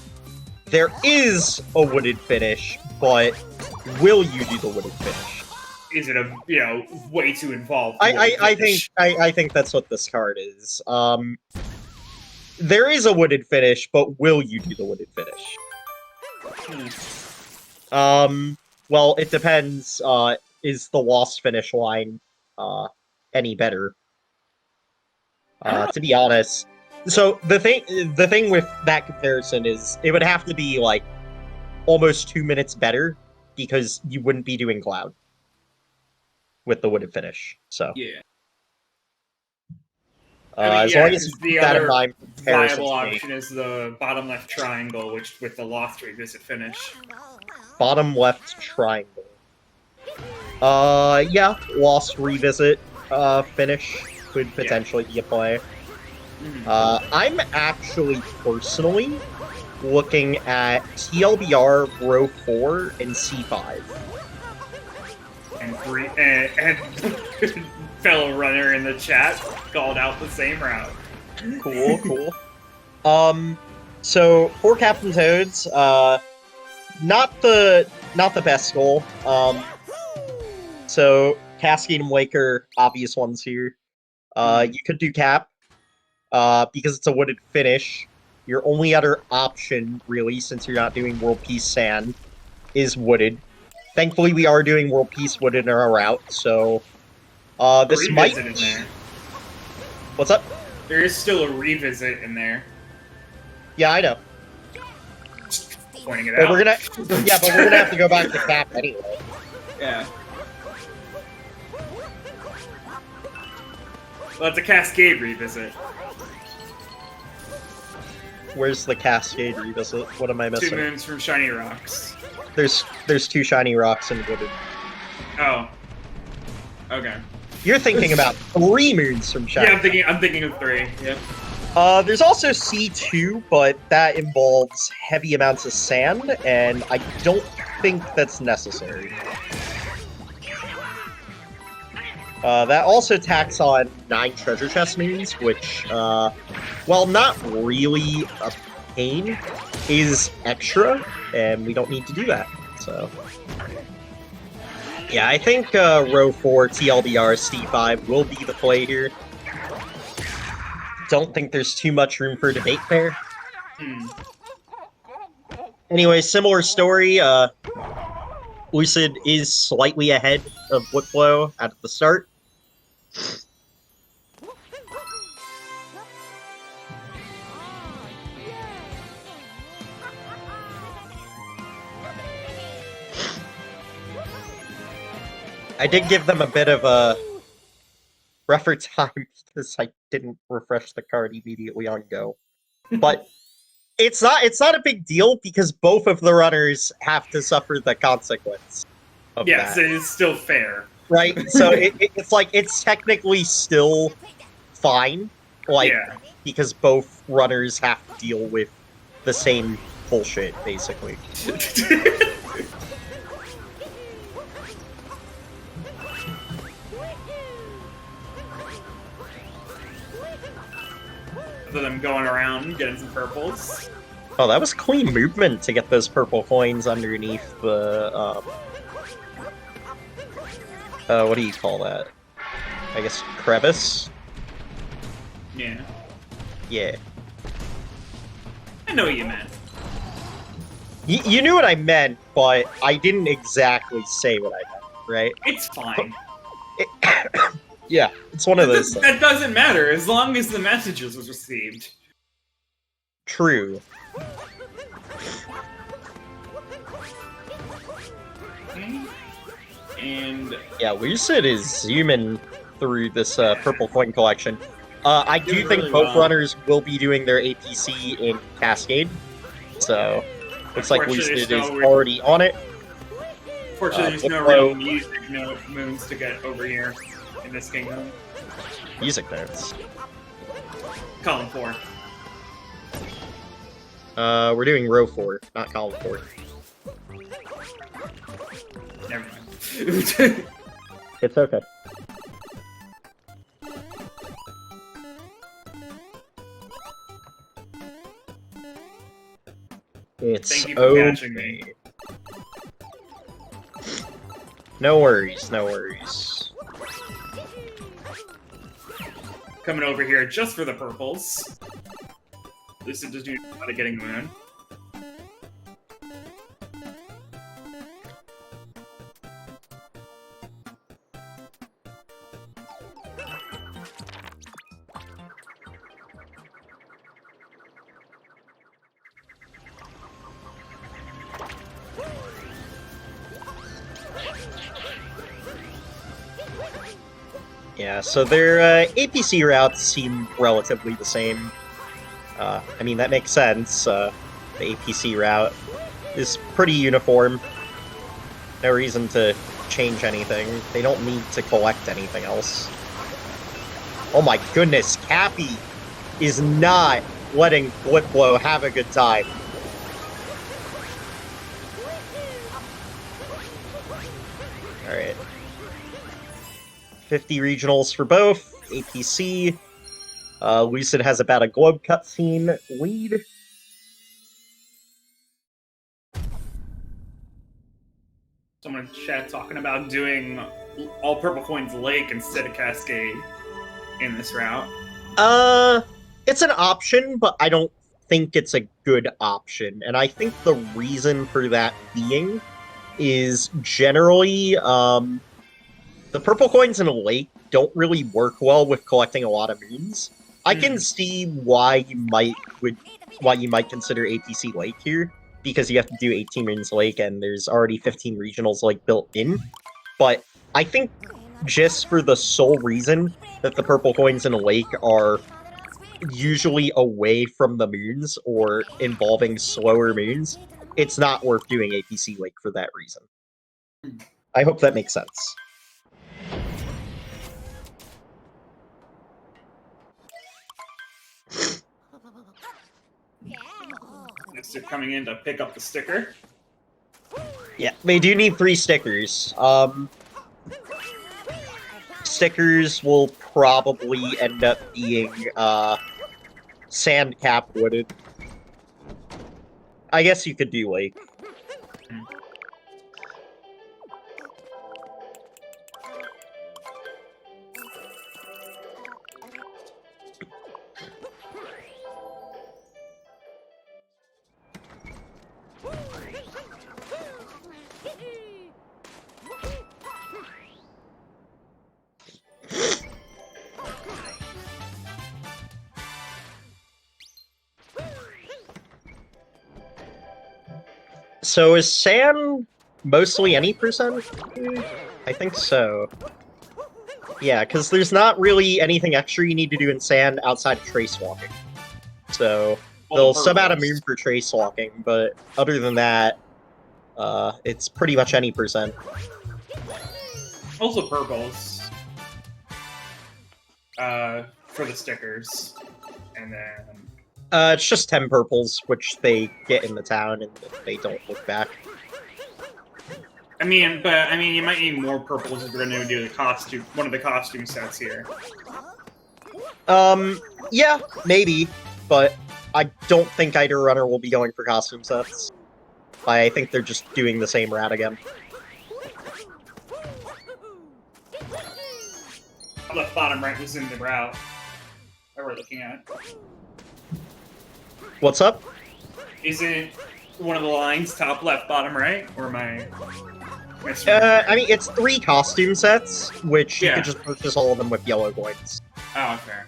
there is a wooded finish, but will you do the wooded finish? Is it a way too involved? I think that's what this card is. There is a wooded finish, but will you do the wooded finish? Well, it depends. Is the lost finish line any better? To be honest. So the thing with that comparison is it would have to be like almost 2 minutes better because you wouldn't be doing Cloud with the wooded finish. So yeah. as long as you keep that in mind, viable option is the bottom left triangle, which with the lost revisit finish. Bottom left triangle. Yeah, lost revisit finish could potentially be a play. I'm actually personally looking at TLBR row 4 and C5. And fellow runner in the chat called out the same route. Cool. So 4 Captain Toads, not the best goal. So Cascade and Waker, obvious ones here. You could do Cap, because it's a wooded finish. Your only other option, really, since you're not doing World Peace Sand, is wooded. Thankfully, we are doing World Peace Wooded in our route, so this might be... in there. What's up? There is still a revisit in there. Yeah, I know. Pointing it But out. we're gonna have to go back to Cap anyway. Yeah. Well, it's a Cascade revisit. Where's the Cascade revisit? What am I missing? 2 moons from Shiny Rocks. There's 2 shiny rocks in wooded. Oh. Okay. You're thinking about 3 moons from shiny. Yeah, I'm thinking of 3. Yep. There's also C2, but that involves heavy amounts of sand, and I don't think that's necessary. That also tacks on 9 treasure chest moons, which, while not really a pain, is extra, and we don't need to do that, so... Yeah, I think row 4 TLDR C5 will be the play here. Don't think there's too much room for debate there. Anyway, similar story. Lucid is slightly ahead of BlipBlo at the start. I did give them a bit of a rougher time because I didn't refresh the card immediately on go. But it's not a big deal because both of the runners have to suffer the consequence of yes, that. it is still fair. Right? So it's like it's technically still fine, like because both runners have to deal with the same bullshit, basically. Them going around getting some purples. Oh, that was clean movement to get those purple coins underneath the what do you call that? I guess crevice? Yeah. Yeah. I know what you meant. You knew what I meant, but I didn't exactly say what I meant, right? It's fine. Yeah, it's one of those things. That doesn't matter, as long as the messages was received. True. Okay. And... yeah, Lucid is zooming through this purple coin collection. I do think really both well. runners will be doing their APC in Cascade, so looks like Lucid is already on it. Fortunately, there's no BlipBlo- real music moons to get over here in this kingdom. Music notes. Column 4. We're doing row 4, not column 4. Never mind. It's okay. It's Thank you for catching me. No worries, no worries. Coming over here just for the purples. Lucid does do a lot of getting moon. Yeah, so their APC routes seem relatively the same. I mean, that makes sense. The APC route is pretty uniform. No reason to change anything. They don't need to collect anything else. Oh my goodness, Cappy is not letting BlipBlo have a good time. Alright. 50 regionals for both. APC. Lucid has about a globe cutscene lead. Someone in chat talking about doing all purple coins lake instead of cascade in this route. It's an option, but I don't think it's a good option. And I think the reason for that being is generally, the purple coins in a lake don't really work well with collecting a lot of moons. I can see why you might consider APC Lake here, because you have to do 18 moons lake and there's already 15 regionals like built in. But I think just for the sole reason that the purple coins in a lake are usually away from the moons or involving slower moons, it's not worth doing APC Lake for that reason. I hope that makes sense. Next, they're coming in to pick up the sticker. Yeah, they do need 3 stickers. stickers will probably end up being sand cap wooded. I guess you could do lake. So is sand mostly any percent? I think so. Yeah, because there's not really anything extra you need to do in sand outside of trace walking. So they'll sub out a moon for trace walking, but other than that, it's pretty much any percent. Also purples. For the stickers. And then... It's just 10 purples, which they get in the town, and they don't look back. I mean, you might need more purples if you're gonna do the costume, one of the costume sets here. Yeah, maybe, but I don't think either runner will be going for costume sets. I think they're just doing the same route again. Left bottom right was in the route that we're looking at. What's up? Isn't one of the lines top left bottom right, or am I I mean, it's 3 costume sets, which you Yeah. could just purchase all of them with yellow coins. Oh, okay.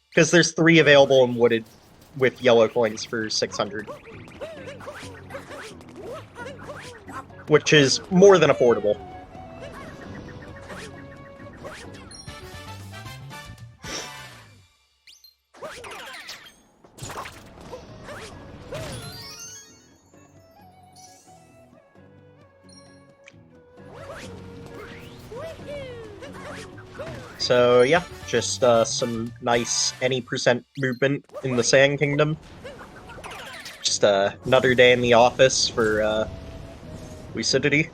Because there's 3 available in wooded with yellow coins for 600. Which is more than affordable. So yeah, just some nice any percent movement in the Sand Kingdom. Just another day in the office for Lucidity.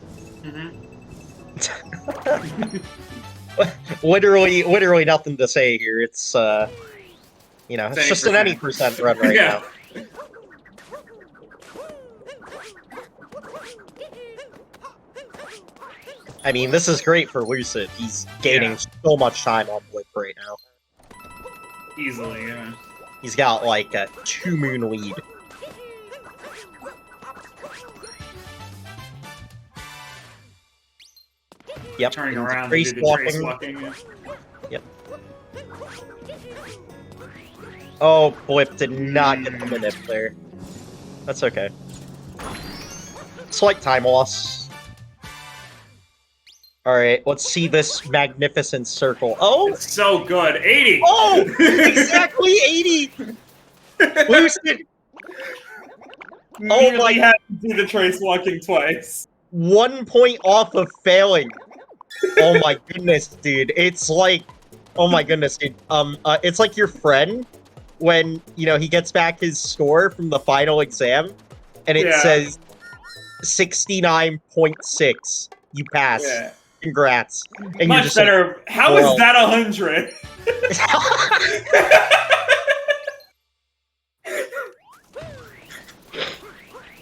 literally nothing to say here. It's you know, it's just an any percent run right Yeah. now. I mean, this is great for Lucid. He's gaining so much time on Blip right now. Easily, yeah. He's got like a 2-moon lead. Yep. Turning into around trace to do the trace walking. walking. Yep. Oh, Blip did not get the nip there. That's okay. Slight time loss. Alright, let's see this magnificent circle. Oh! It's so good. 80! Oh! Exactly 80! Lucid! Oh my- had to do the trace walking twice. 1 point off of failing. Oh my goodness, dude. It's like... Oh my goodness, dude. It's like your friend when, you know, he gets back his score from the final exam, and it says 69.6. You passed. Yeah. Congrats. And Much you're just better. How is Whoa. that 100?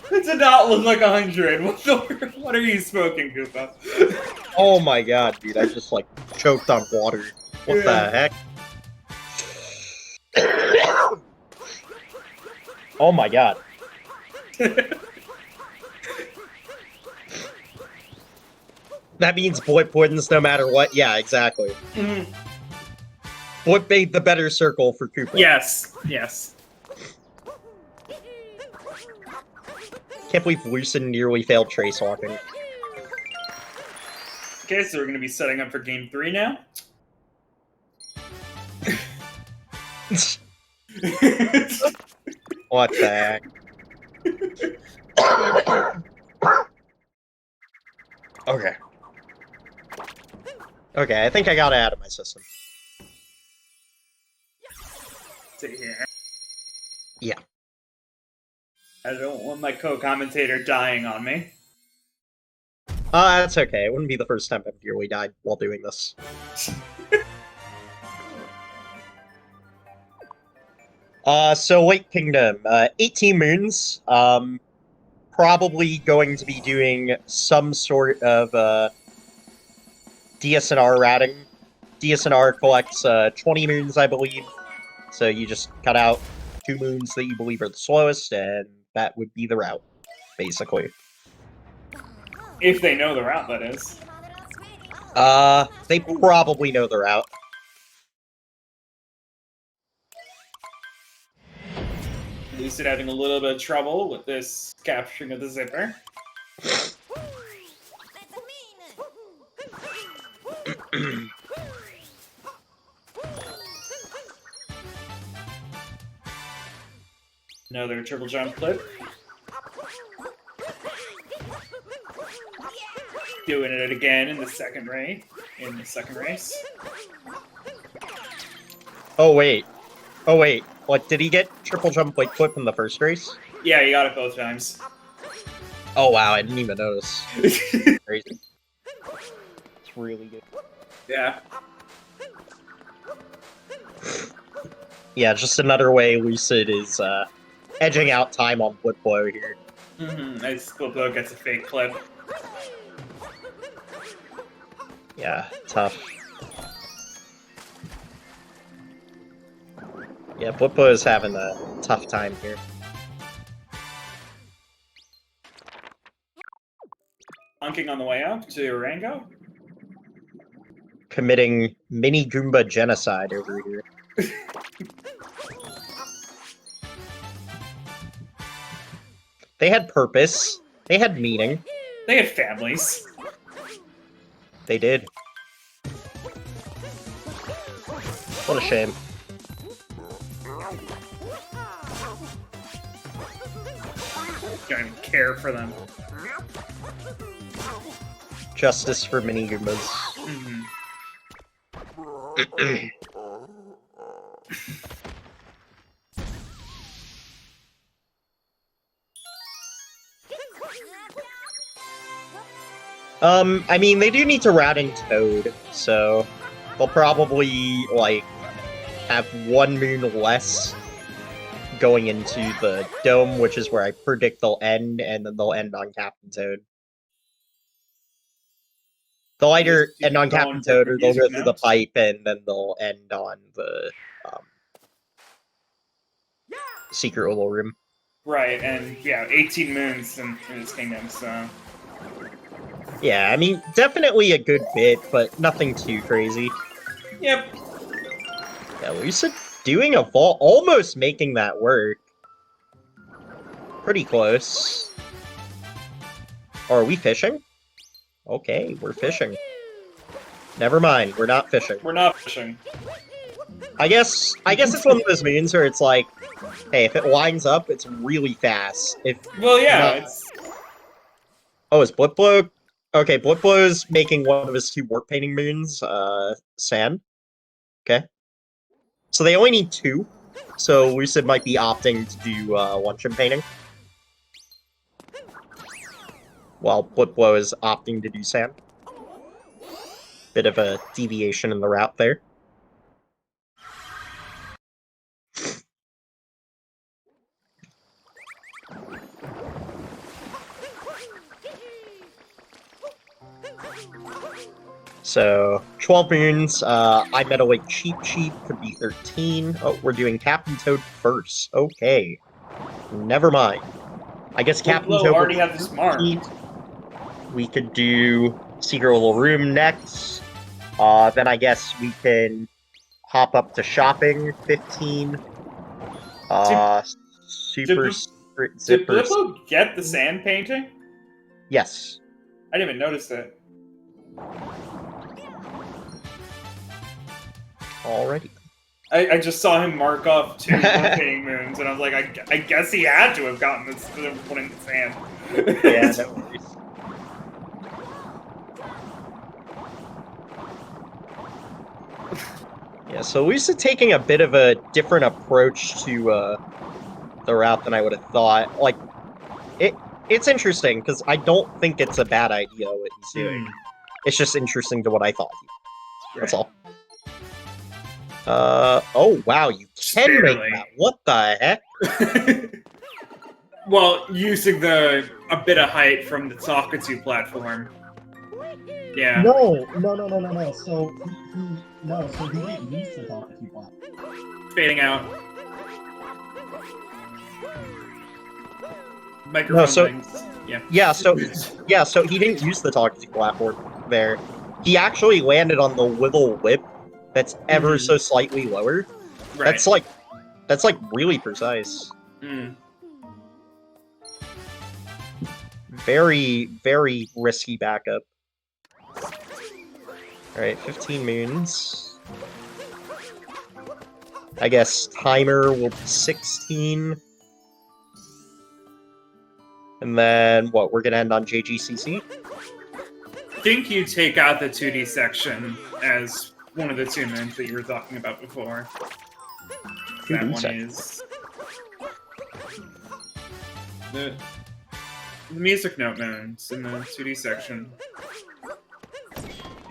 It did not look like 100. What are you smoking, Koopa? Oh my god, dude. I just, like, choked on water. What the heck? Oh my god. That means Blip wins no matter what? Yeah, exactly. Blip made the better circle for Koopa. Yes, yes. Can't believe Lucid nearly failed trace walking. Okay, so we're going to be setting up for game 3 now. What the heck? Okay. Okay, I think I got it out of my system. See here. Yeah. I don't want my co-commentator dying on me. That's okay. It wouldn't be the first time I've nearly died while doing this. So Lake Kingdom, 18 moons. Probably going to be doing some sort of DSNR routing. DSNR collects 20 moons, I believe. So you just cut out 2 moons that you believe are the slowest, and that would be the route, basically. If they know the route, that is. They probably know the route. Lucid having a little bit of trouble with this capturing of the zipper. Another triple jump clip. Doing it again in the second race. Oh wait. What, did he get triple jump like flip in the first race? Yeah, you got it both times. Oh wow, I didn't even notice. Crazy. It's really good. Yeah. Yeah, just another way Lucid is edging out time on BlipBlo here. As BlipBlo gets a fake clip. Yeah, tough. Yeah, BlipBlo is having a tough time here. Hunking on the way up to Rango. Committing mini Goomba genocide over here. They had purpose. They had meaning. They had families. They did. What a shame. Don't even care for them. Justice for mini Goombas. I mean, they do need to route in Toad, so they'll probably, like, have 1 moon less going into the Dome, which is where I predict they'll end, and then they'll end on Captain Toad. They'll either end on Captain Toad, or they'll go through the pipe, and then they'll end on the secret little room. Right, and yeah, 18 moons in this kingdom, so... Yeah, I mean, definitely a good bit, but nothing too crazy. Yep. Yeah, Lucid doing a vault, almost making that work. Pretty close. Oh, are we fishing? Okay, we're fishing. Never mind, we're not fishing. We're not fishing. I guess it's one of those moons where it's like, hey, if it lines up, it's really fast. Well, yeah, not... it's... Oh, is BlipBlo... Okay, BlipBlo's making one of his 2 warp painting moons, sand. Okay. So they only need 2, so Lucid might be opting to do luncheon painting. While BlipBlo is opting to do sand. Bit of a deviation in the route there. So, 12 moons, I met a like cheap, could be 13. Oh, we're doing Captain Toad first. Okay. Never mind. I guess Captain Toad already have the smart. We could do Secret Little Room next. Then I guess we can hop up to shopping, 15. Super Secret Did Zippers. BlipBlo get the sand painting? Yes. I didn't even notice it. Alrighty. I just saw him mark off 2 painting moons, and I was like, I guess he had to have gotten this one in the sand. Yeah, no worries. Yeah, so Lucid taking a bit of a different approach to the route than I would have thought. Like, it's interesting, because I don't think it's a bad idea what he's doing. It's just interesting to what I thought. That's all. Oh wow, you can make Barely. that. What the heck? Well, using a bit of height from the Talkatoo platform. Yeah. No. So he didn't use the Talkatoo platform. Fading out. Microphone No, so- things. Yeah. Yeah, so he didn't use the Talkatoo platform there. He actually landed on the little whip that's ever so slightly lower. Right. That's like really precise. Mm. Very, very risky backup. Alright, 15 moons. I guess timer will be 16. And then, what, we're gonna end on JGCC? I think you take out the 2D section as one of the 2 moons that you were talking about before. That 2D one section. is the music note moons in the 2D section.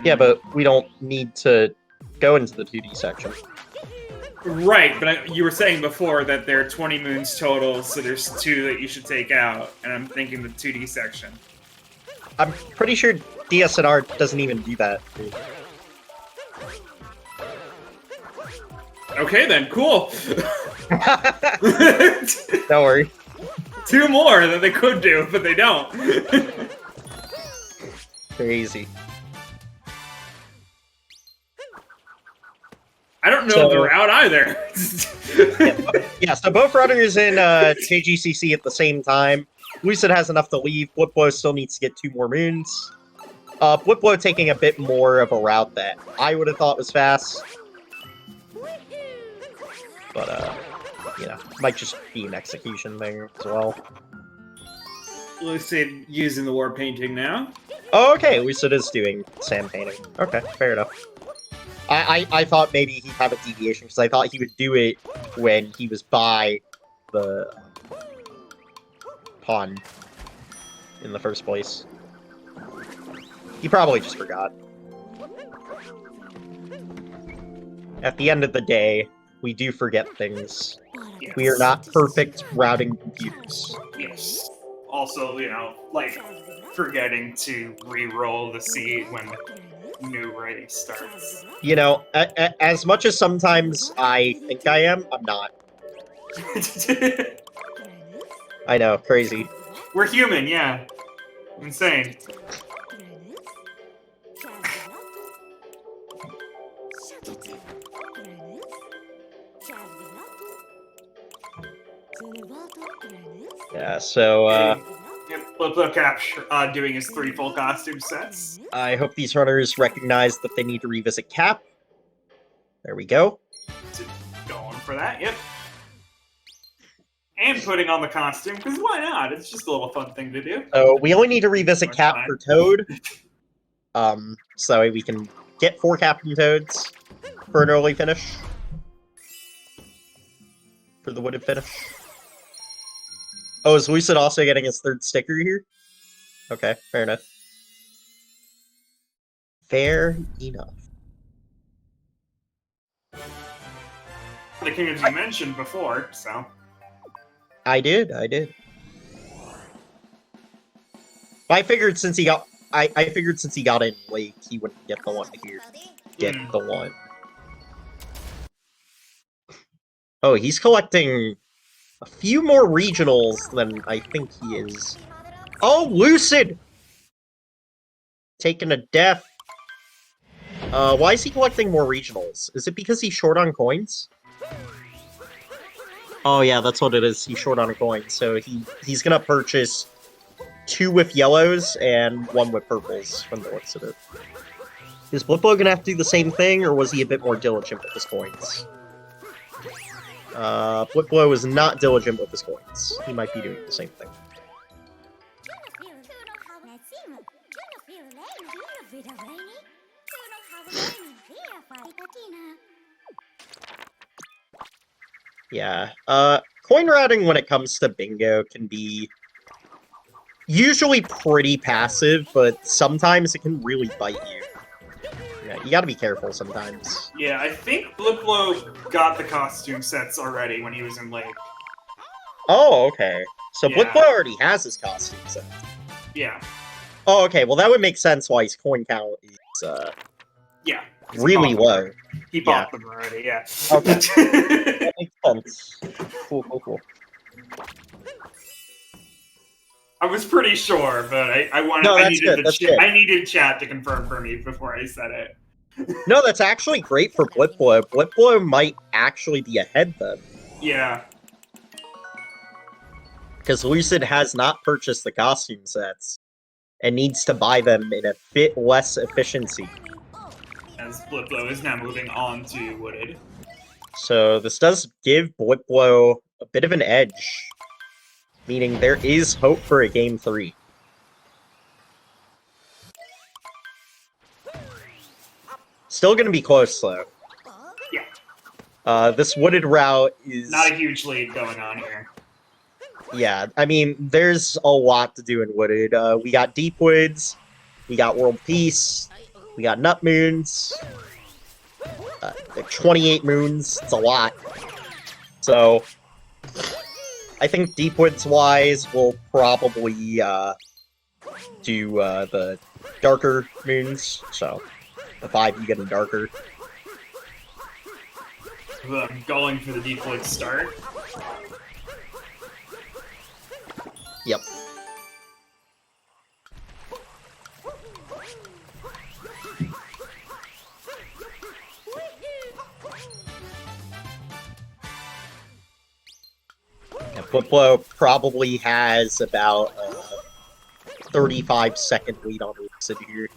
Yeah, but we don't need to go into the 2D section. Right, but you were saying before that there are 20 moons total, so there's 2 that you should take out, and I'm thinking the 2D section. I'm pretty sure DSNR doesn't even do that. Okay then, cool. Don't worry. 2 more that they could do, but they don't. Crazy. I don't know So- the route either. Yeah, so both runners in JGCC at the same time. Lucid has enough to leave. BlipBlo still needs to get 2 more moons. BlipBlo taking a bit more of a route that I would have thought was fast. But, you know, might just be an execution thing as well. Lucid using the war painting now. Oh, okay, Lucid is doing sand painting. Okay, fair enough. I thought maybe he'd have a deviation, because I thought he would do it when he was by the pond in the first place. He probably just forgot. At the end of the day, we do forget things. Yes. We are not perfect routing computers. Yes. Also, you know, like forgetting to re-roll the seed when new ready starts. You know, as much as sometimes I think I am, I'm not. I know, crazy. We're human, yeah. Insane. Yeah, so, Yep, BlipBlo capture doing his 3 full costume sets. I hope these runners recognize that they need to revisit Cap. There we go. Going for that, yep. And putting on the costume, because why not? It's just a little fun thing to do. So we only need to revisit That's Cap fine. for Toad. So we can get 4 Captain Toads for an early finish. For the wooded finish. Oh, is Lucid also getting his 3rd sticker here? Okay, fair enough. Fair enough. The king as you mentioned before, so. I did. I figured since he got I figured since he got in late, he wouldn't get the one here. Get the one. Oh, he's collecting a few more regionals than I think he is. Oh, Lucid! Taking a death. Why is he collecting more regionals? Is it because he's short on coins? Oh yeah, that's what it is. He's short on coins, so he's gonna purchase 2 with yellows and 1 with purples from the looks of it. Is BlipBlo gonna have to do the same thing, or was he a bit more diligent with his coins? BlipBlo is not diligent with his coins. He might be doing the same thing. Yeah, coin routing when it comes to bingo can be usually pretty passive, but sometimes it can really bite you. Yeah, You gotta be careful sometimes. Yeah, I think BlipBlo got the costume sets already when he was in Lake. Oh, okay. So Yeah. BlipBlo already has his costume set. Yeah. Oh, okay. Well, that would make sense why his coin count is Yeah. 'cause really low. He bought them already, yeah. Okay. That makes sense. Cool, cool, cool. I was pretty sure, but I wanted. No, I that's needed good, that's good. I needed chat to confirm for me before I said it. No, that's actually great for BlipBlo. BlipBlo might actually be ahead then. Yeah. Because Lucid has not purchased the costume sets and needs to buy them in a bit less efficiency. As BlipBlo is now moving on to Wooded. So this does give BlipBlo a bit of an edge, meaning there is hope for a Game 3. Still going to be close, though. Yeah. This Wooded route is... Not a huge lead going on here. Yeah, I mean, there's a lot to do in Wooded. We got Deep Woods, we got World Peace, we got Nut Moons, 28 moons, it's a lot. So, I think Deep Woods-wise, we'll probably do the darker moons, so the 5 you get a darker. I'm going for the Deep Woods start. Yep. Yeah, BlipBlo probably has about a 35-second lead on Lucid here.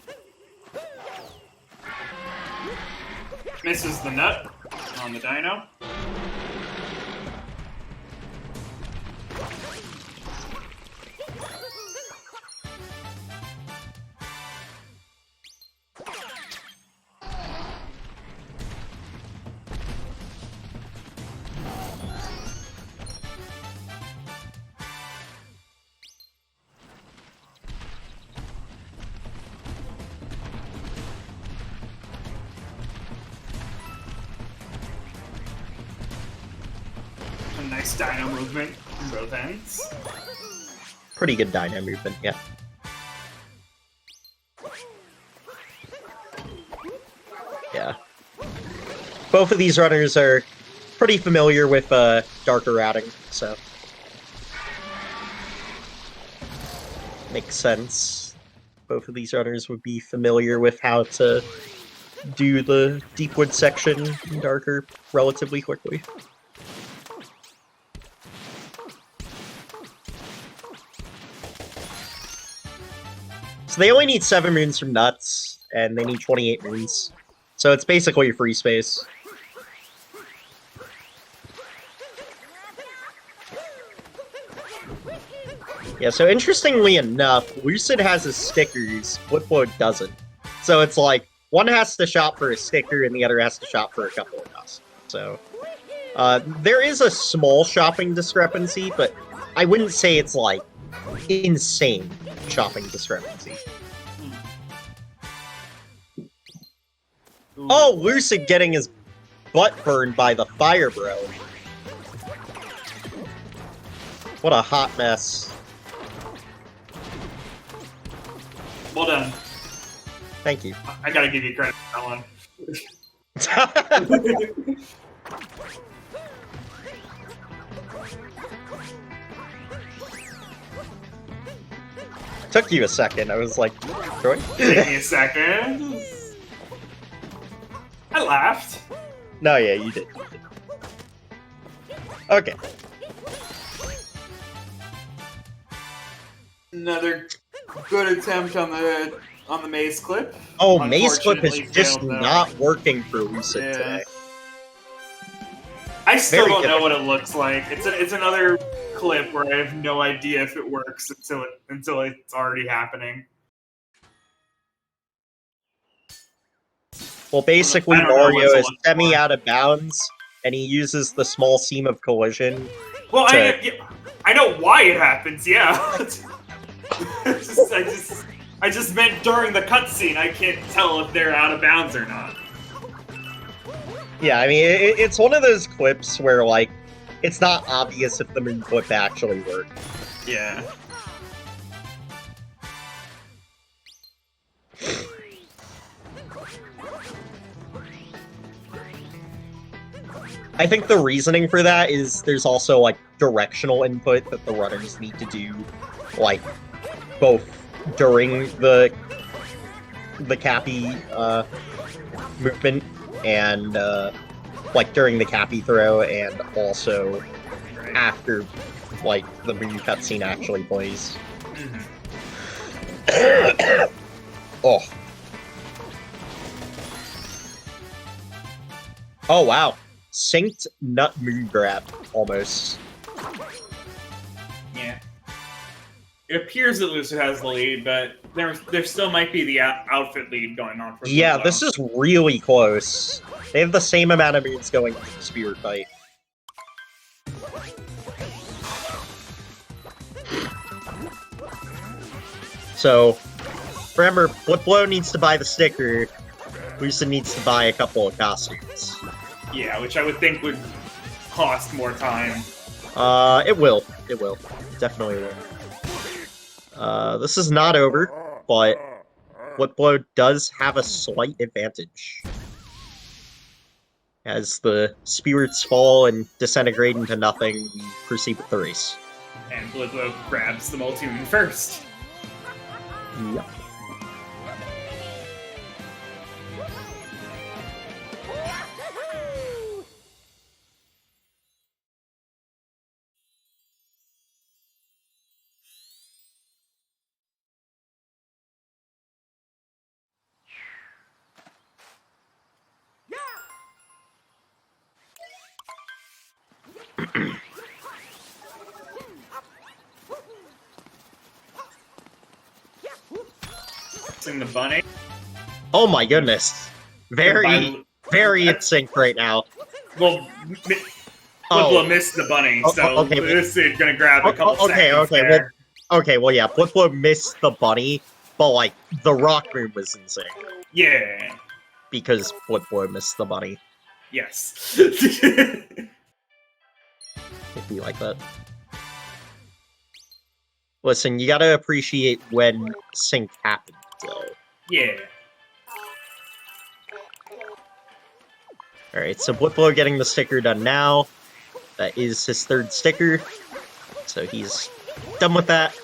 Misses the nut on the dino. A nice dino movement from both ends. Pretty good dino movement, yeah. Yeah. Both of these runners are pretty familiar with darker routing, so... Makes sense. Both of these runners would be familiar with how to do the Deepwood section in darker relatively quickly. So they only need 7 moons from Nuts, and they need 28 moons. So it's basically a free space. Yeah, so interestingly enough, Lucid has his stickers, BlipBlo doesn't. So it's like, one has to shop for a sticker, and the other has to shop for a couple of costumes. So, there is a small shopping discrepancy, but I wouldn't say it's, like, insane shopping discrepancy. Oh, Lucid getting his butt burned by the fire bro. What a hot mess. Well done. Thank you. I gotta give you credit for that one. Took you a second. I was like, Troy? Give me a second. I laughed. No, yeah, you did. Okay. Another good attempt on the maze clip. Oh, maze clip is Unfortunately just failed, though. not working for Lucid Yeah. today. I still Very don't know what it looks like. It's another clip where I have no idea if it works until it's already happening. Well, basically, I don't know Mario what to is look semi for. out of bounds, and he uses the small seam of collision. Well, to- I know why it happens. Yeah. I I just meant during the cutscene. I can't tell if they're out of bounds or not. Yeah, I mean, it's one of those clips where, like, it's not obvious if the moon flip actually worked. Yeah. I think the reasoning for that is there's also, like, directional input that the runners need to do, like, both during the Cappy, movement and, like, during the Cappy throw, and also after, like, the moon cutscene actually plays. Oh. Oh, wow. Synced nut moon grab, almost. Yeah. It appears that Lucid has the lead, but there still might be the outfit lead going on for Yeah, BlipBlo. this is really close. They have the same amount of moons going into the spirit fight. So, remember, BlipBlo needs to buy the sticker, Lucid needs to buy a couple of costumes. Yeah, which I would think would cost more time. It will. It will. It definitely will. This is not over, but BlipBlo does have a slight advantage. As the spirits fall and disintegrate into nothing, we proceed with the race. And BlipBlo grabs the multi-moon first. Yep. Sing the bunny. Oh my goodness. Very in sync right now. Well, BlipBlo missed the bunny, so okay, Lucid gonna grab a couple seconds well, yeah, BlipBlo missed the bunny, but, like, the rock moon was in sync. Yeah. Because BlipBlo missed the bunny. Yes. It'd be like that. Listen, you gotta appreciate when sync happens, though. Yeah. Alright, so BlipBlo getting the sticker done now. That is his third sticker. So he's done with that.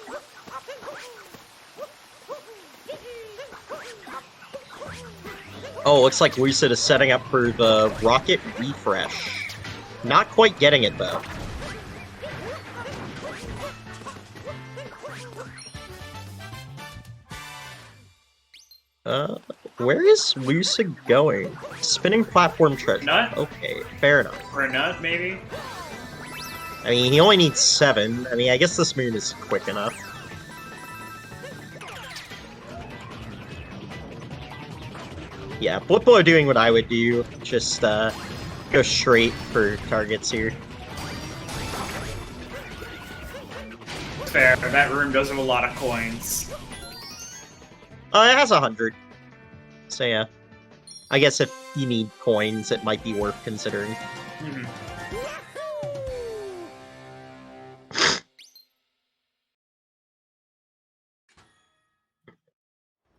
Oh, looks like Lucid is setting up for the rocket refresh. Not quite getting it, though. Where is Lucid going? Spinning platform treasure. Nut? Okay, fair enough. Or a nut, maybe? I mean, he only needs 7. I mean, I guess this moon is quick enough. Yeah, BlipBlo doing what I would do. Just, go straight for targets here. Fair. That room does have a lot of coins. It has 100. So yeah. I guess if you need coins, it might be worth considering. Mm-hmm.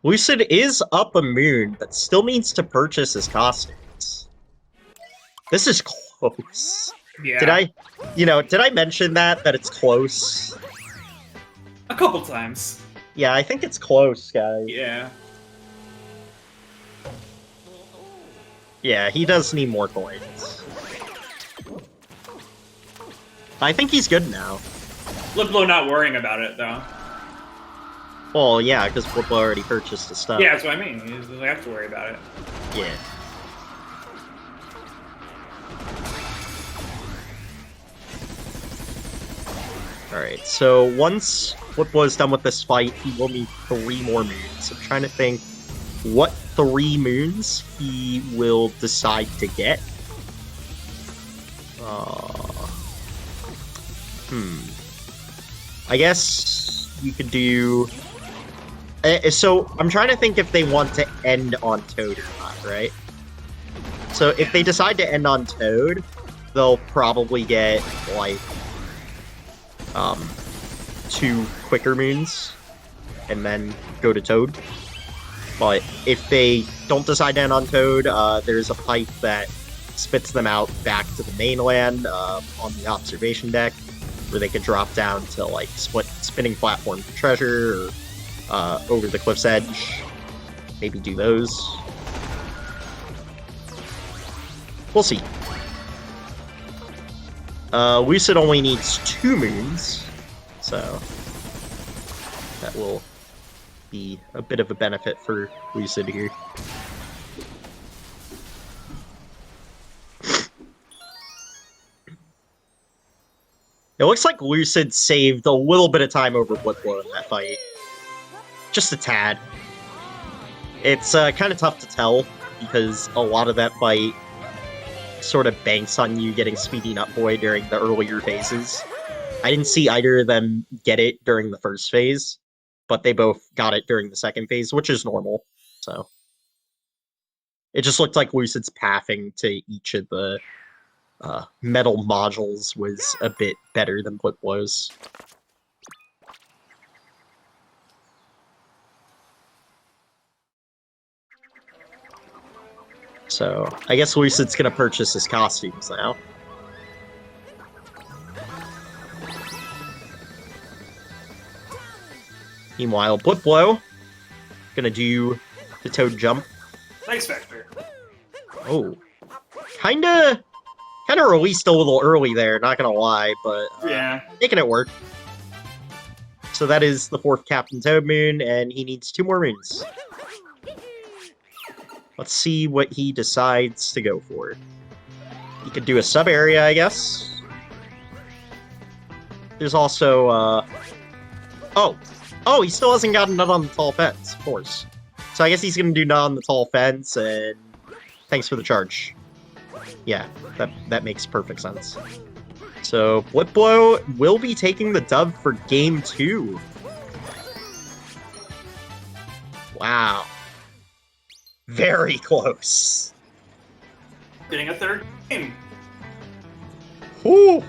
Lucid is up a moon, but still needs to purchase his costumes. This is close. Yeah. Did I mention that it's close? A couple times. Yeah, I think it's close, guys. Yeah. Yeah, he does need more coins. I think he's good now. BlipBlo not worrying about it, though. Well, yeah, because BlipBlo already purchased his stuff. Yeah, that's what I mean. He doesn't have to worry about it. Yeah. Alright, so once BlipBlo is done with this fight, he will need 3 more moons. I'm trying to think what 3 moons he will decide to get. I guess you could do So I'm trying to think if they want to end on Toad or not, right? So if they decide to end on Toad, they'll probably get like 2 quicker moons and then go to Toad. But if they don't decide to end on Toad, there's a pipe that spits them out back to the mainland on the observation deck, where they could drop down to like spinning platform for treasure, or over the cliff's edge. Maybe do those. We'll see. Lucid only needs 2 moons, so that will be a bit of a benefit for Lucid here. It looks like Lucid saved a little bit of time over BlipBlo in that fight. Just a tad. It's kind of tough to tell, because a lot of that fight sort of banks on you getting Speedy Nut Boy during the earlier phases. I didn't see either of them get it during the first phase, but they both got it during the second phase, which is normal. So it just looked like Lucid's pathing to each of the metal modules was a bit better than BlipBlo's. So I guess Lucid's gonna purchase his costumes now. Meanwhile, BlipBlo gonna do the Toad jump. Nice Vector. Oh, kinda released a little early there, not gonna lie, but Yeah. making it work. So that is the 4th Captain Toad moon, and he needs 2 more moons. Let's see what he decides to go for. He could do a sub-area, I guess. There's also, Oh, he still hasn't gotten Nut on the Tall Fence, of course. So I guess he's gonna do Nut on the Tall Fence, and thanks for the charge. Yeah, that makes perfect sense. So BlipBlo will be taking the dub for Game 2. Wow. Very close. Getting a 3rd game. Whew.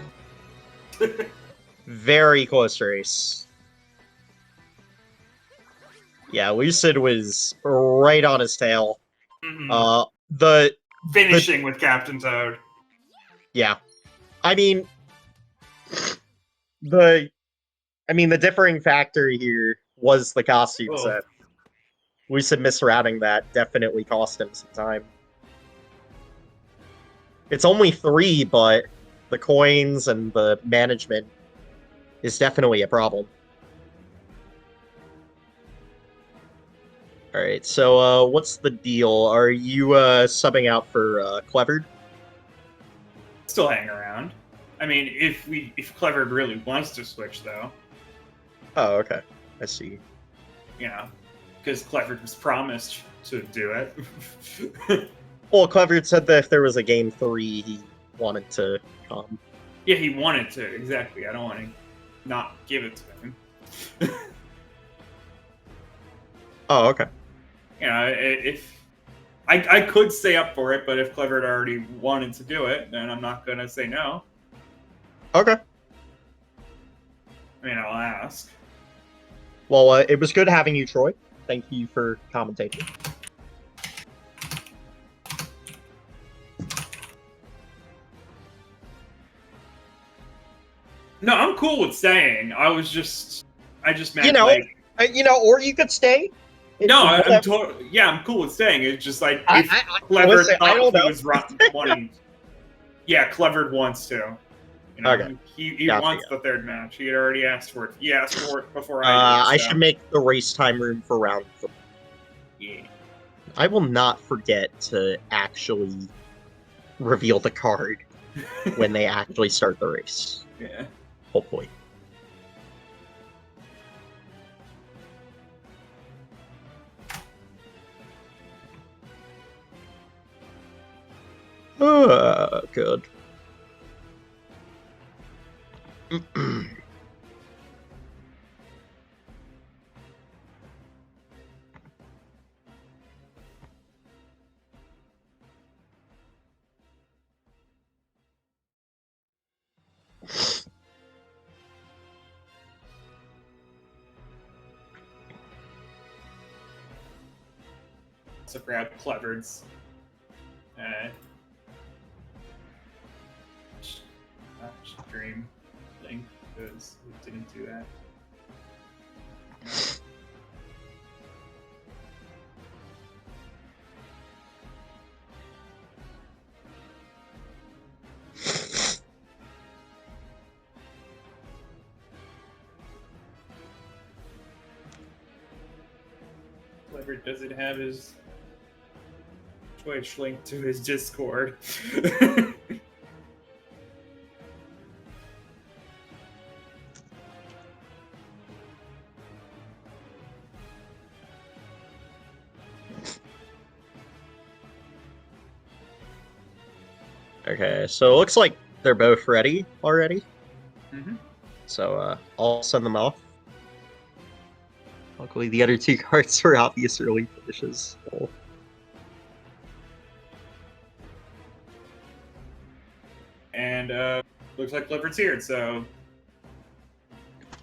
Very close race. Yeah, Lucid was right on his tail. Mm-hmm. Finishing with Captain Toad. Yeah. I mean, the differing factor here was the costume set. Lucid misrouting that definitely cost him some time. It's only 3, but the coins and the management is definitely a problem. Alright, so what's the deal? Are you subbing out for Clevered? Still hang around. I mean, if Clevered really wants to switch, though. Oh, okay. I see. You know, because Clevered was promised to do it. Well, Clevered said that if there was a Game 3, he wanted to come. Yeah, he wanted to, exactly. I don't want to not give it to him. Oh, okay. You know, if I could stay up for it, but if Clevered already wanted to do it, then I'm not going to say no. Okay. I mean, I'll ask. Well, it was good having you, Troy. Thank you for commentating. No, I'm cool with staying. I just meant, You know, like... or you could stay. No, I'm cool with staying. It's just like, if Clevered listen, I don't know. was wanting... Yeah, Clevered wants to. You know, Okay. He wants the 3rd match. He had already asked for it. He asked for it before I did. I should make the race time room for round 4. Yeah. I will not forget to actually reveal the card when they actually start the race. Yeah. Hopefully. Good. also grab Clevered's dream thing, because it didn't do that. Clevered doesn't have his Twitch link to his Discord. Okay, so it looks like they're both ready already. Mm-hmm. So I'll send them off. Luckily, the other two cards were obvious early finishes. So. And looks like Clifford's here, so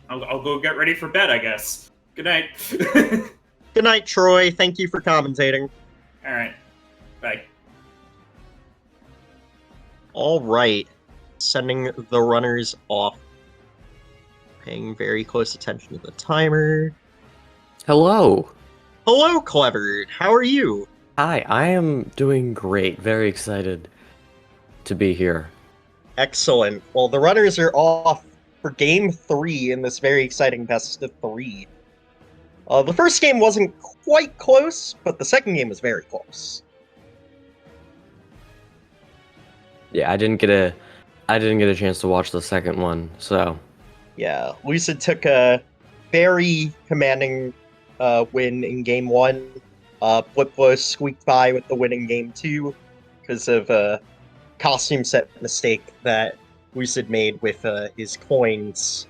I'll go get ready for bed, I guess. Good night. Good night, Troy. Thank you for commentating. All right, bye. All right, sending the runners off. Paying very close attention to the timer. Hello. Hello, Clever. How are you? Hi, I am doing great. Very excited to be here. Excellent. Well, the runners are off for Game 3 in this very exciting best of 3. The first game wasn't quite close, but the second game was very close. Yeah, I didn't get a chance to watch the second one, so Yeah, Lucid took a very commanding win in Game 1. BlipBlo squeaked by with the win in Game 2 because of a costume set mistake that Lucid made with his coins.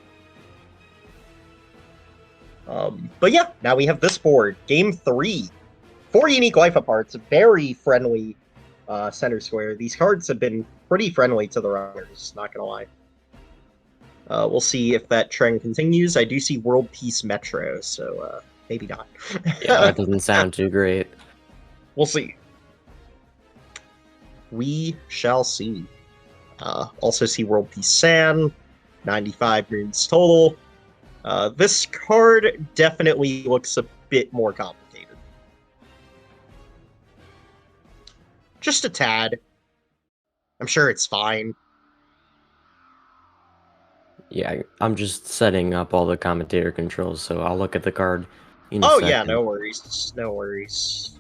But yeah, now we have this board. Game 3. 4 unique life parts, very friendly center square. These cards have been pretty friendly to the runners, not gonna lie. We'll see if that trend continues. I do see World Peace Metro, so maybe not. yeah, that doesn't sound too great. We'll see. We shall see. Also see World Peace San, 95 moons total. This card definitely looks a bit more complicated. Just a tad. I'm sure it's fine. Yeah, I'm just setting up all the commentator controls, so I'll look at the card in a Oh second. yeah, no worries. No worries.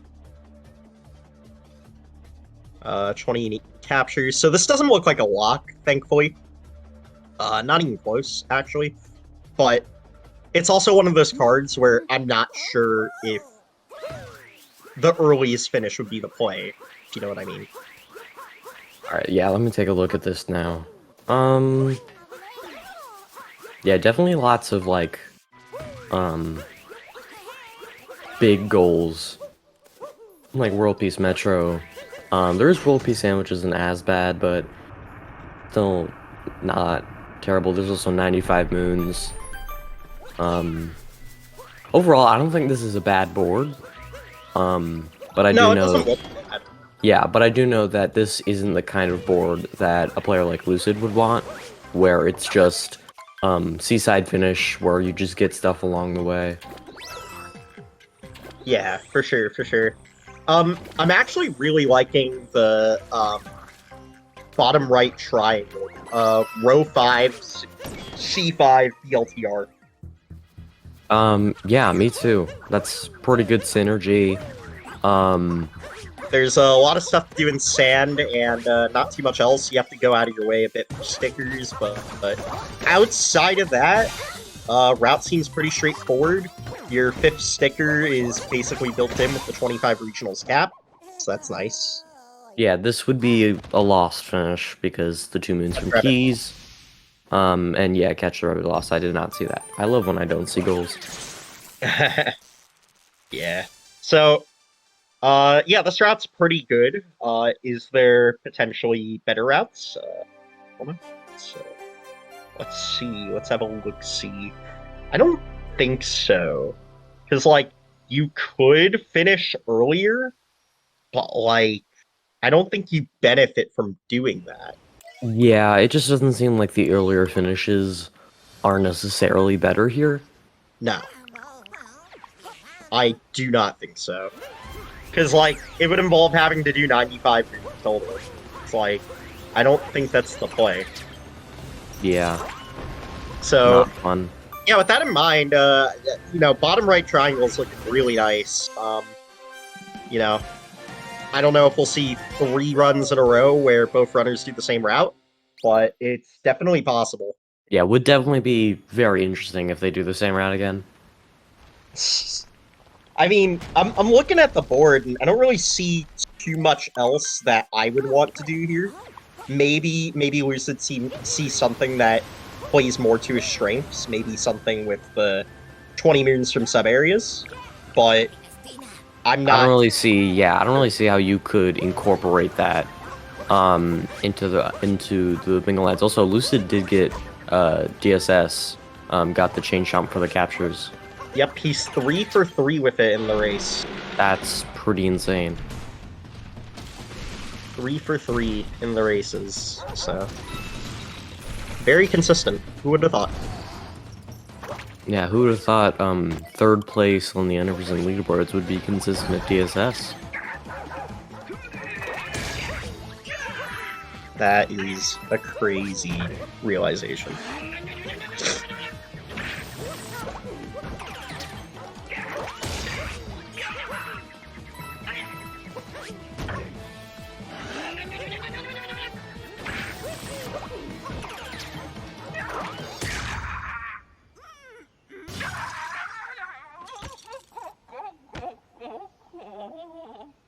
20 unique captures. So this doesn't look like a lock, thankfully. Not even close, actually. But it's also one of those cards where I'm not sure if the earliest finish would be the play, if you know what I mean. Alright, yeah, let me take a look at this now. Yeah, definitely lots of, like, big goals. Like World Peace Metro. There is World Peace San, which isn't as bad, but still not terrible. There's also 95 moons. Overall, I don't think this is a bad board. But I do know... it doesn't look bad. Yeah, but I do know that this isn't the kind of board that a player like Lucid would want, where it's just seaside finish, where you just get stuff along the way. Yeah, for sure, for sure. I'm actually really liking the bottom right triangle. Row 5, C5, BLTR. Yeah, me too. That's pretty good synergy. There's a lot of stuff to do in sand and not too much else. You have to go out of your way a bit for stickers, but outside of that, route seems pretty straightforward. Your 5th sticker is basically built in with the 25 regionals cap, so that's nice. Yeah, this would be a lost finish because the 2 moons from keys. And yeah, catch the rabbit lost. I did not see that. I love when I don't see goals. Yeah. So, yeah, this route's pretty good. Is there potentially better routes? Hold on. So, let's see. Let's have a look-see. I don't think so. Because, like, you could finish earlier, but like, I don't think you benefit from doing that. Yeah, it just doesn't seem like the earlier finishes are necessarily better here. No, I do not think so. Because, like, it would involve having to do 95 moves total. It's like, I don't think that's the play. Yeah, So, not fun. yeah, with that in mind, bottom right triangle is looking really nice. You know, I don't know if we'll see 3 runs in a row where both runners do the same route, but it's definitely possible. Yeah, would definitely be very interesting if they do the same route again. I mean, I'm looking at the board, and I don't really see too much else that I would want to do here. Maybe Lucid see something that plays more to his strengths. Maybe something with the 20 moons from sub areas, but I'm I not. don't really see how you could incorporate that into the bingo lines. Also, Lucid did get DSS, got the chain chomp for the captures. Yep, he's 3 for 3 with it in the race. That's pretty insane. 3 for 3 in the races, so very consistent. Who would have thought? Yeah, who would have thought third place on the 100% leaderboards would be consistent at DSS? That is a crazy realization.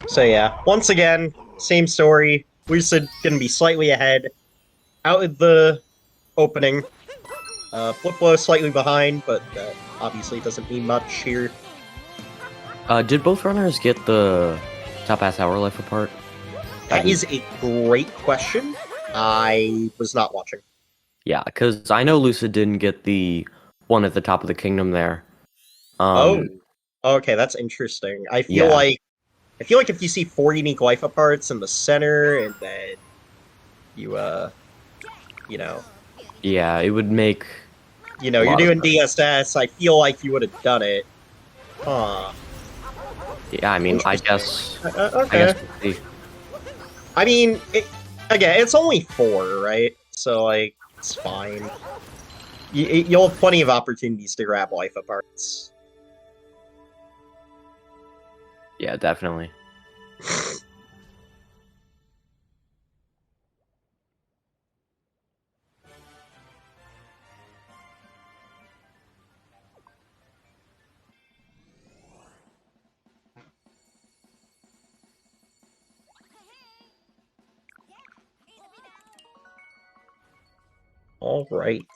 So yeah, once again, same story. Lucid gonna be slightly ahead. Out of the opening. BlipBlo slightly behind, but that obviously doesn't mean much here. Did both runners get the top ass hour life apart? That is a great question. I was not watching. Yeah, because I know Lucid didn't get the one at the top of the kingdom there. Okay, that's interesting. I feel Yeah. like if you see 4 unique life aparts in the center, and then you Yeah, it would make. you're lot of doing sense. DSS, I feel like you would have done it. Huh. Yeah, I mean, I Interesting. guess. Okay. I guess we'll see. I mean, again, it's only 4, right? So, like, it's fine. You'll have plenty of opportunities to grab life aparts. Yeah, definitely. All right.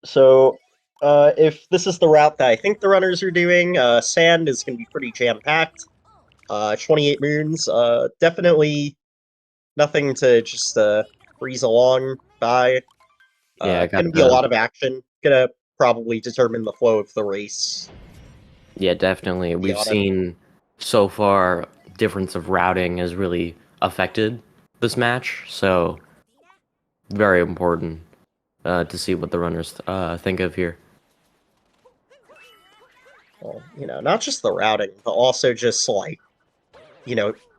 So, if this is the route that I think the runners are doing, sand is going to be pretty jam-packed. 28 moons, definitely nothing to just breeze along by. Yeah, I got Gonna be a the. lot of action. Gonna probably determine the flow of the race. Yeah, definitely. To be We've honest. seen so far difference of routing has really affected this match, so very important to see what the runners think of here. Well, not just the routing, but also just like,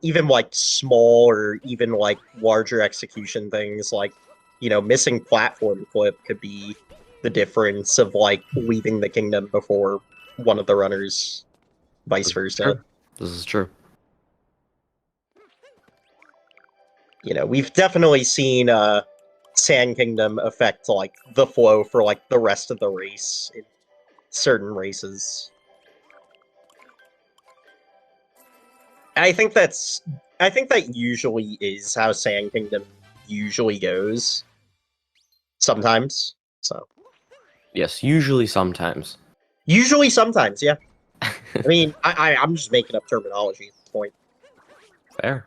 even like small or even like larger execution things like, missing platform flip could be the difference of like leaving the kingdom before one of the runners, vice versa. True. This is true. We've definitely seen Sand Kingdom affect like the flow for like the rest of the race in certain races. I think that usually is how Sand Kingdom usually goes. Sometimes. So Yes, usually sometimes. usually sometimes, yeah. I mean, I'm just making up terminology at this point. Fair.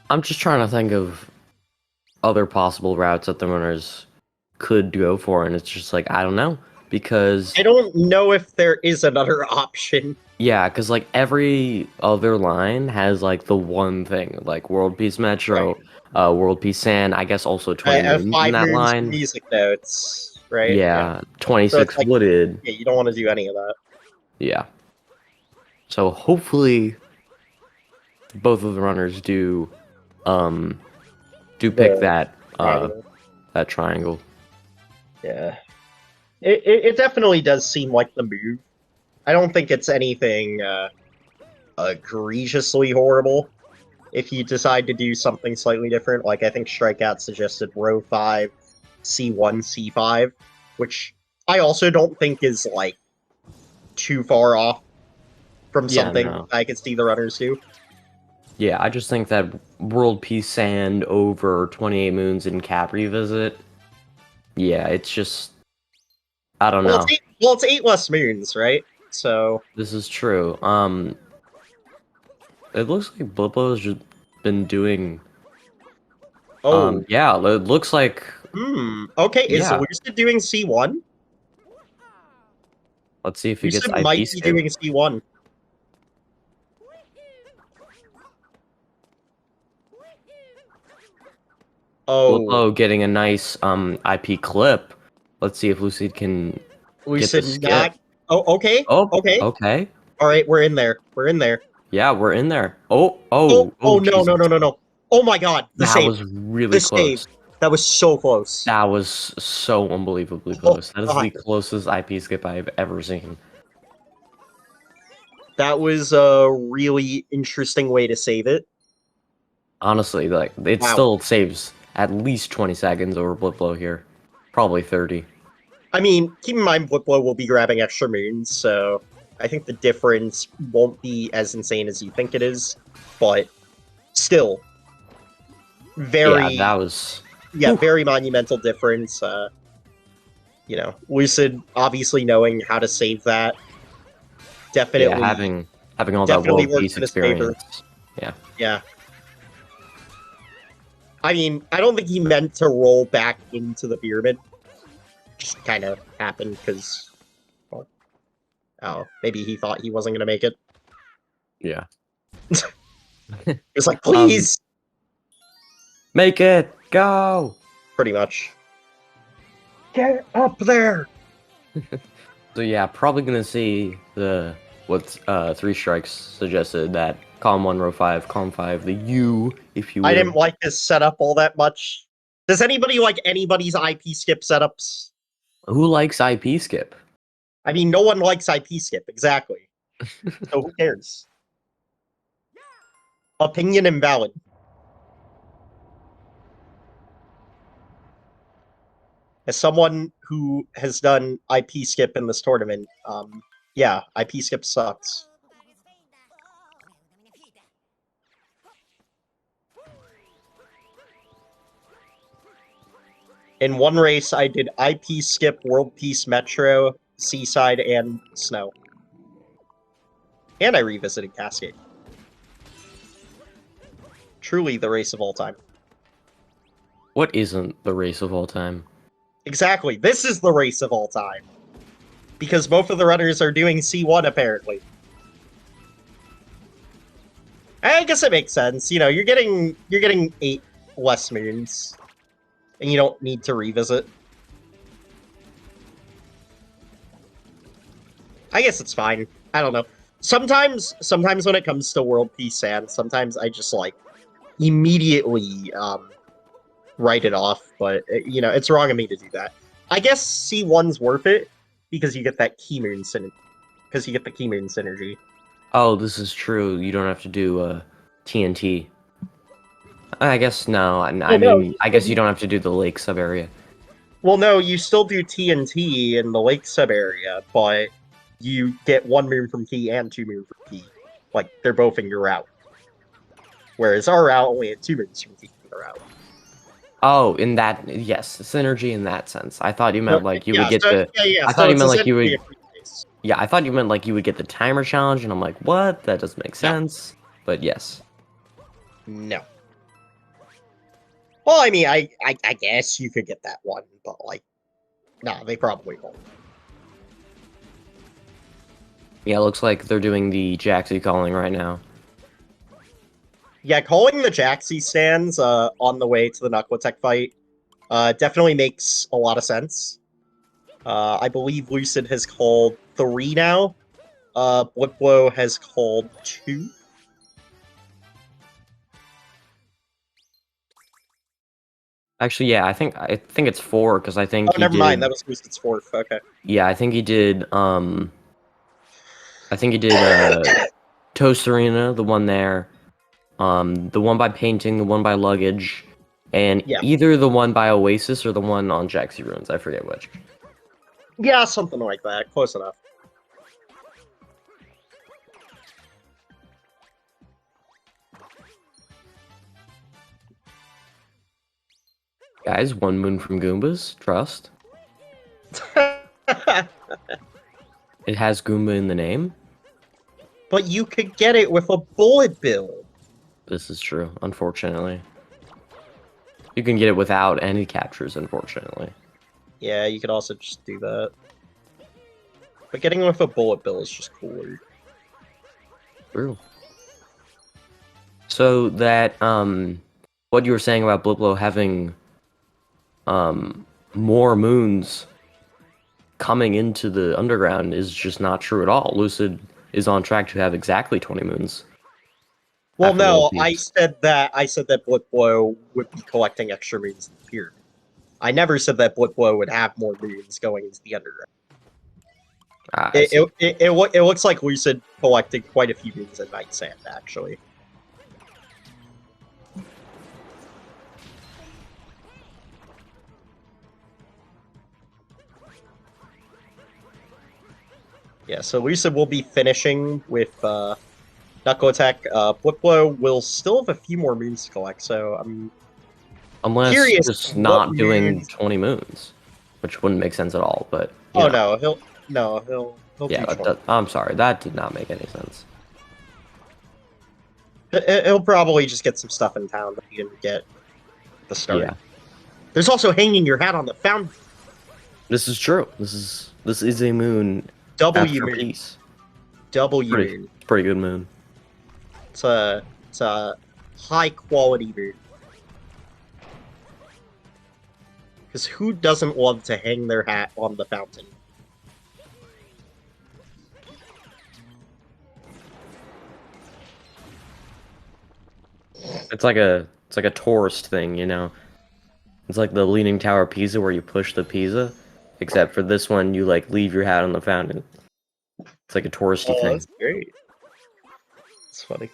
I'm just trying to think of other possible routes that the runners could go for, and it's just like, I don't know, because I don't know if there is another option. yeah, because like every other line has like the one thing, like World Peace Metro, World Peace Sand, I guess also 20 I have Moons in 5 that moons for line. music notes, right? Yeah, So it's 26 like, Wooded. yeah, you don't want to do any of that. Yeah. So hopefully both of the runners do pick The that triangle. that triangle. Yeah. It definitely does seem like the move. I don't think it's anything egregiously horrible. If you decide to do something slightly different, like I think Strikeout suggested row 5, C1, C5, which I also don't think is like too far off from Yeah, something no. I could see the runners do. Yeah, I just think that World Peace Sand over 28 Moons and Cap Revisit. Yeah, it's just I don't know. It's 8 less moons, right? So This is true. It looks like BlipBlo has just been doing. oh, Yeah, it looks like. okay. Is Yeah, Lucid doing C1? let's see if he gets Lucid IP might be skip. doing C1. Oh, BlipBlo getting a nice IP clip. Let's see if Lucid can get the Lucid skip. not. Oh, okay. Oh, Okay. okay. All right, we're in there. We're in there. Yeah, we're in there. Oh, Oh, no, no, Jesus. no, no, no. Oh my God, the That save. was really The save. close. That was so close. That was so unbelievably Oh, close. That is God. the closest IP skip I've ever seen. That was a really interesting way to save it. Honestly, like it Wow. still saves at least 20 seconds over BlipBlo here. Probably 30. I mean, keep in mind, BlipBlo will be grabbing extra moons, so I think the difference won't be as insane as you think it is, but still, very, Yeah, that was very monumental difference. You know, Lucid obviously knowing how to save that definitely, having all that definitely world works peace in his favor. experience. Yeah. Yeah. I mean, I don't think he meant to roll back into the pyramid. Just kind of happened because, well, oh, maybe he thought he wasn't going to make it. Yeah. It was like, please! Make it! Go! Pretty much. Get up there! So yeah, probably gonna see what 3 strikes suggested, that column 1, row 5, column 5, the U, if you will. I didn't like this setup all that much. Does anybody like anybody's IP skip setups? Who likes IP skip? I mean, no one likes IP skip, exactly. So who cares? Opinion invalid. As someone who has done IP skip in this tournament, yeah, IP skip sucks. In one race, I did IP skip, World Peace Metro, Seaside, and Snow. And I revisited Cascade. Truly the race of all time. What isn't the race of all time? Exactly, this is the race of all time. Because both of the runners are doing C1, apparently. I guess it makes sense. You know, you're getting 8 less moons. And you don't need to revisit. I guess it's fine. I don't know. Sometimes when it comes to World Peace Sand, sometimes I just, like, immediately, write it off. But, you know, it's wrong of me to do that. I guess C1's worth it, because you get that key moon synergy. Because you get the key moon synergy. Oh, this is true. You don't have to do TNT. I guess no. I guess you don't have to do the lake sub area. Well, no, you still do TNT in the lake sub area, but you get 1 moon from T and 2 moon from T. Like, they're both in your route. Whereas our route only had 2 moons from T in the route. Oh, in that, yes, synergy in that sense. I thought you meant like you would get the. Yeah. I thought you meant like you would. essentially a free base. Yeah, I thought you meant like you would get the timer challenge, and I'm like, what? That doesn't make sense. But yes. No. Well, I mean, I guess you could get that one, but like, nah, they probably won't. Yeah, it looks like they're doing the Jaxi calling right now. Yeah, calling the Jaxi stands on the way to the Knuckletech fight definitely makes a lot of sense. I believe Lucid has called 3 now. BlipBlo has called 2. Actually, yeah, I think it's 4 because I think Oh, he never did. mind. That was Lucid's 4th. Okay. Yeah, I think he did. I think he did. Toast Arena, the one there. The one by Painting, the one by Luggage, and Yeah. either the one by Oasis or the one on Jaxi Ruins. I forget which. Yeah, something like that. Close enough. Guys, one moon from Goombas. Trust. It has Goomba in the name. But you could get it with a bullet bill. This is true, unfortunately. You can get it without any captures, unfortunately. Yeah, you could also just do that. But getting it with a bullet bill is just cooler. True. So that, what you were saying about BlipBlo having, more moons coming into the underground is just not true at all. Lucid is on track to have exactly 20 moons. Well, after no, World I Peace. said that BlipBlo would be collecting extra moons in the pyramid. I never said that BlipBlo would have more moons going into the underground. Ah, I see. It looks like Lucid collected quite a few moons in Night Sand, actually. Yeah, so Lucid will be finishing with Knuckle Attack. BlipBlo will still have a few more moons to collect, so I'm Unless curious just what not doing moons. 20 moons, which wouldn't make sense at all, but, you Oh know. he'll Yeah, do 20. I'm sorry, that did not make any sense. He'll probably just get some stuff in town that he didn't get at the start. Yeah. There's also hanging your hat on the fountain. This is true. This is a moon W after moon. peace. W Pretty moon. pretty good moon. It's a high quality moon. Because who doesn't love to hang their hat on the fountain? It's like a tourist thing, you know. It's like the Leaning Tower of Pisa where you push the Pisa, except for this one you like leave your hat on the fountain. It's like a touristy Oh, thing. that's great. It's funny.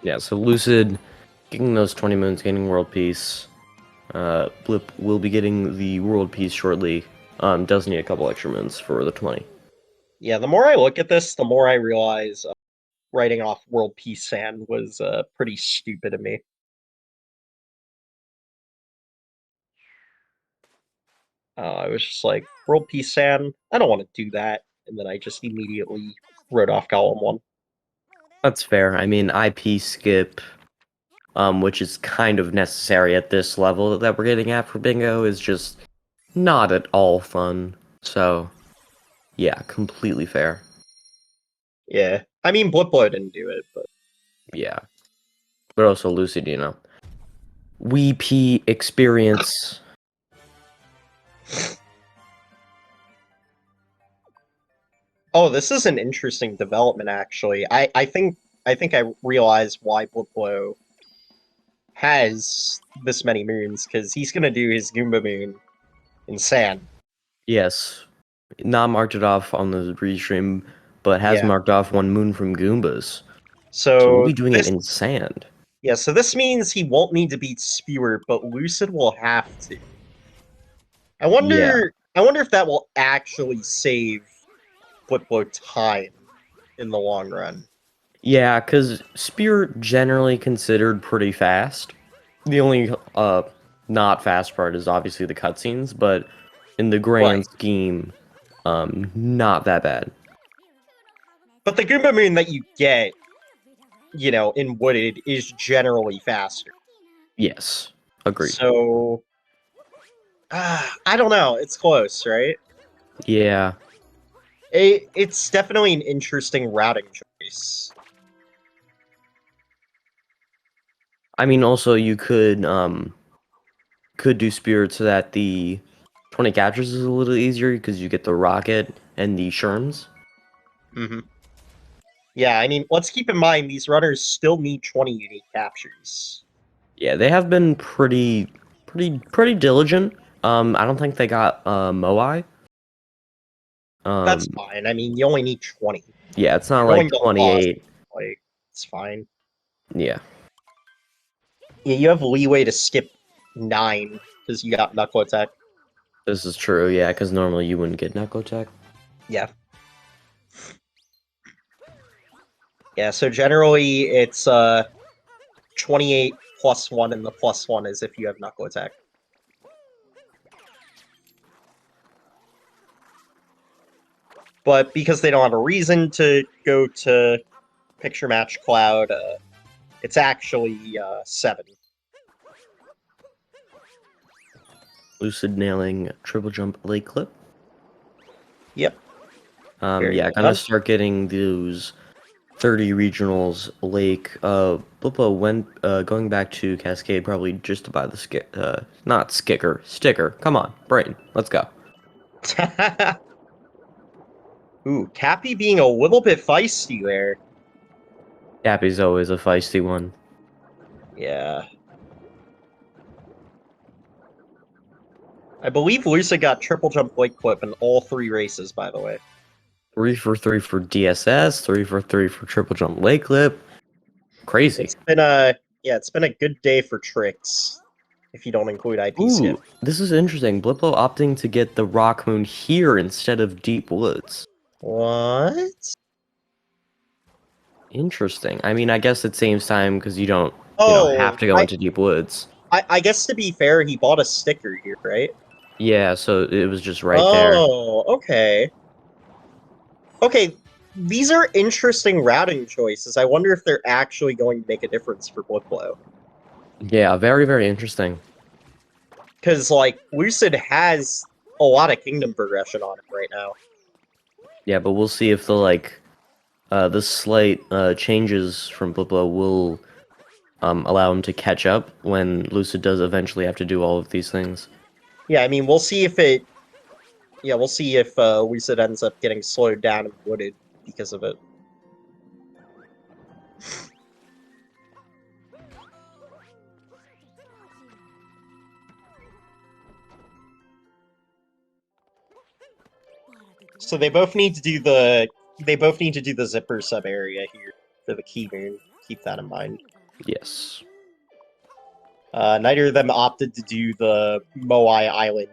Yeah, so Lucid getting those 20 moons, getting world peace. Blip will be getting the world peace shortly. Does need a couple extra moons for the 20. Yeah, the more I look at this, the more I realize writing off World Peace Sand was pretty stupid of me. I was just like, World Peace Sand, I don't want to do that. And then I just immediately wrote off Column 1. That's fair. I mean, IP skip, which is kind of necessary at this level that we're getting at for bingo, is just not at all fun. So, yeah, completely fair. Yeah. I mean, BlipBlo didn't do it, but Yeah. But also Lucid, you know. P experience. oh, this is an interesting development actually. I think I realize why BlipBlo has this many moons, because he's gonna do his Goomba moon in sand. Yes. Not marked it off on the restream, but has Yeah. marked off one moon from Goombas. So So we'll be doing this, it in sand. yeah, so this means he won't need to beat Spewer, but Lucid will have to. I wonder if that will actually save BlipBlo time in the long run. Yeah, because Spear generally considered pretty fast. The only not fast part is obviously the cutscenes, but in the grand scheme, not that bad. But the Goomba moon that you get, in Wooded is generally faster. Yes, agreed. So, I don't know. It's close, right? Yeah. It's definitely an interesting routing choice. I mean, also you could do Spirit so that the 20 captures is a little easier because you get the rocket and the Sherms. Mm-hmm. Yeah, I mean, let's keep in mind these runners still need 20 unique captures. Yeah, they have been pretty diligent. I don't think they got Moai. That's fine. I mean, you only need 20. Yeah, it's not You're like going to loss, 28. like, it's fine. Yeah. Yeah, you have leeway to skip 9 because you got Knuckle Attack. This is true, yeah, because normally you wouldn't get Knuckle Attack. Yeah. Yeah, so generally it's 28 plus 1, and the plus 1 is if you have Knuckle Attack. But because they don't have a reason to go to Picture Match Cloud, it's actually 7. Lucid nailing triple jump lake clip. Yep. Very Yeah, well gonna done. start getting those 30 regionals lake. BlipBlo went going back to Cascade probably just to buy the not sticker. Come on, brain, let's go. Ooh, Cappy being a little bit feisty there. Cappy's always a feisty one. Yeah. I believe Lucid got triple jump Blake Clip in all 3 races, by the way. 3 for 3 for DSS, 3 for 3 for triple jump lake clip. Crazy. It's been a good day for tricks, if you don't include IP skip. Ooh, this is interesting. BlipBlo opting to get the Rock Moon here instead of Deep Woods. What? Interesting. I mean, I guess it saves time because you don't Oh, have to go into Deep Woods. I guess to be fair, he bought a sticker here, right? Yeah, so it was just right there. Oh, okay. Okay, these are interesting routing choices. I wonder if they're actually going to make a difference for BlipBlo. Yeah, very, very interesting. Because, like, Lucid has a lot of kingdom progression on it right now. Yeah, but we'll see if the slight changes from BlipBlo will allow him to catch up when Lucid does eventually have to do all of these things. Yeah, I mean, we'll see if it... Yeah, we'll see if Lucid ends up getting slowed down and wooded because of it. So they both need to do the zipper sub area here for the key moon. Keep that in mind. Yes. Neither of them opted to do the Moai Island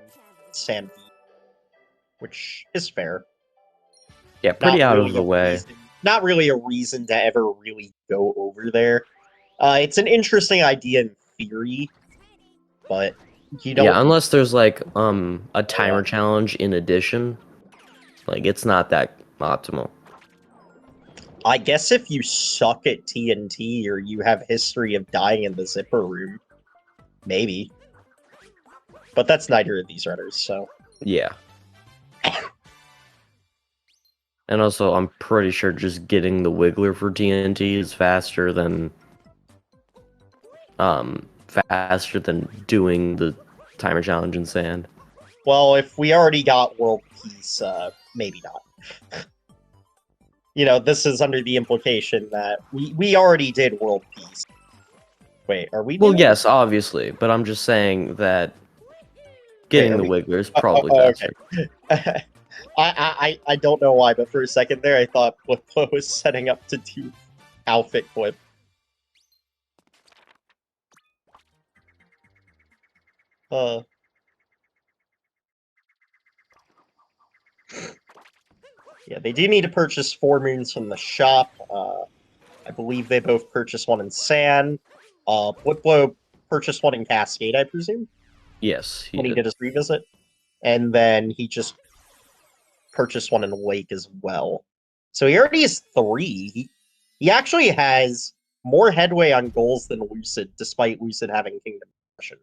sand beach, which is fair. Yeah, pretty Not out really of the a way. reason, not really a reason to ever really go over there. It's an interesting idea in theory, but you don't. Yeah, unless there's like a timer challenge in addition, like it's not that optimal. I guess if you suck at TNT or you have history of dying in the zipper room, maybe. But that's neither of these runners, so. Yeah. And also, I'm pretty sure just getting the Wiggler for TNT is faster than doing the timer challenge in sand. Well, if we already got world peace, maybe not. You know, this is under the implication that we already did world peace. Wait, are we? Well, yes, obviously, but I'm just saying that getting the Wiggler is probably faster. Okay. I don't know why, but for a second there, I thought BlipBlo was setting up to do outfit clip. Yeah, they do need to purchase 4 moons from the shop. I believe they both purchased one in Sand. BlipBlo purchased one in Cascade, I presume, Yes, when he did his revisit. And then he just purchased one in Lake as well. So he already has 3. He actually has more headway on goals than Lucid, despite Lucid having Kingdom Depression.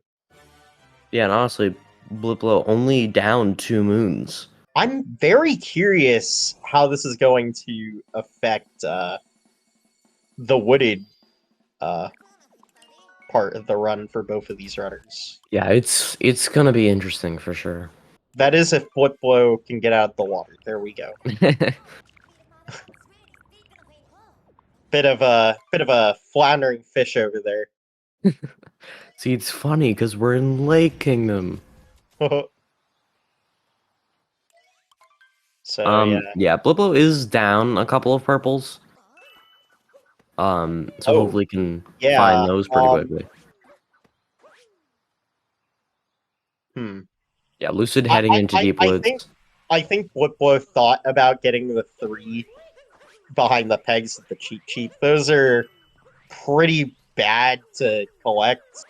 Yeah, and honestly, BlipBlo only down 2 moons. I'm very curious how this is going to affect the wooded part of the run for both of these runners. Yeah, it's gonna be interesting for sure. That is if BlipBlo can get out of the water. There we go. Bit of a floundering fish over there. See, it's funny because we're in Lake Kingdom. So Yeah, BlipBlo is down a couple of purples. So hopefully can find those pretty quickly. Yeah, Lucid heading into Deep Woods. I think BlipBlo thought about getting the 3 behind the pegs at the cheap. Those are pretty bad to collect.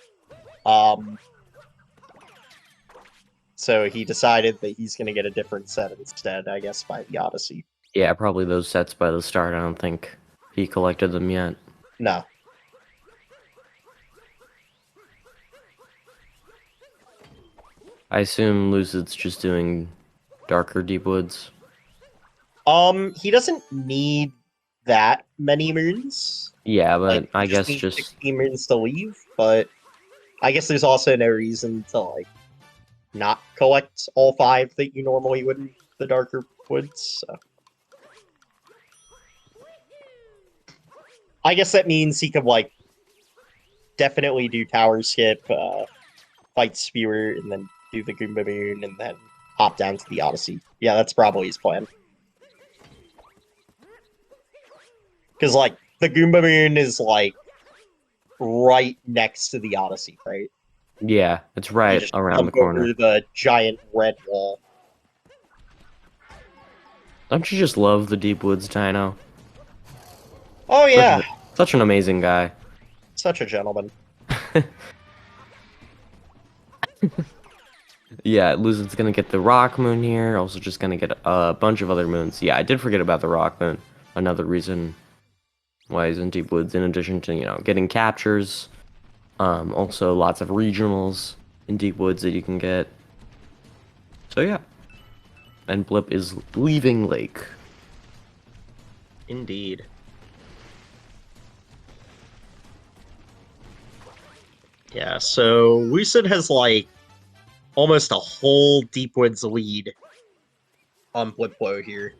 So he decided that he's going to get a different set instead, I guess, by the Odyssey. Yeah, probably those sets by the start. I don't think he collected them yet. No. I assume Lucid's just doing darker Deep Woods. He doesn't need that many moons. Yeah, but Like, I he guess needs just 16 moons to leave, but I guess there's also no reason to, like, not collect all 5 that you normally would in the darker woods, so. I guess that means he could, like, definitely do Tower Skip, fight Spewer, and then do the Goomba Moon, and then hop down to the Odyssey. Yeah, that's probably his plan. Because, like, the Goomba Moon is, like, right next to the Odyssey, right? yeah, it's right just around the jump over corner. the giant red wall. Don't you just love the Deep Woods Dino? Oh, yeah. Such an amazing guy. Such a gentleman. Yeah, Lucid's gonna get the Rock Moon here. Also, just gonna get a bunch of other moons. Yeah, I did forget about the Rock Moon. Another reason why he's in Deep Woods, in addition to, you know, getting captures. Also, lots of regionals in Deep Woods that you can get. So, yeah. And Blip is leaving Lake. Indeed. Yeah, so Lucid has, like, almost a whole Deep Woods lead on BlipBlo here.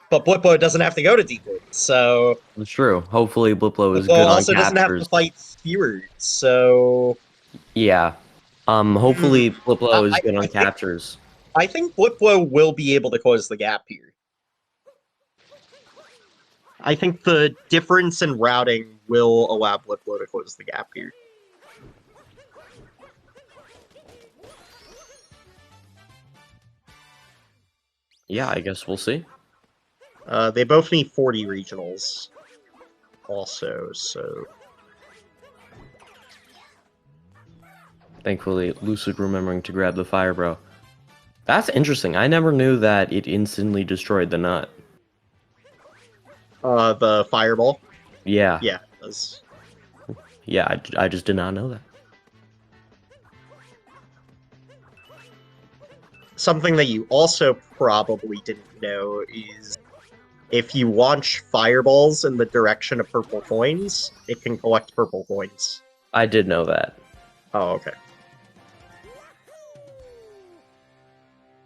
But BlipBlo doesn't have to go to Deep Woods, so... It's true. Hopefully, BlipBlo is BlipBlo good on also doesn't have to captures. fight Spewer, so... Yeah. Hopefully, BlipBlo is good on think- captures. I think BlipBlo will be able to close the gap here. I think the difference in routing will allow BlipBlo to close the gap here. Yeah, I guess we'll see. They both need 40 regionals also, so... Thankfully, Lucid remembering to grab the fire, bro. That's interesting. I never knew that it instantly destroyed the nut. The fireball? Yeah. Yeah, it does. Yeah, I just did not know that. Something that you also probably didn't know is if you launch fireballs in the direction of purple coins, it can collect purple coins. I did know that. Oh, okay.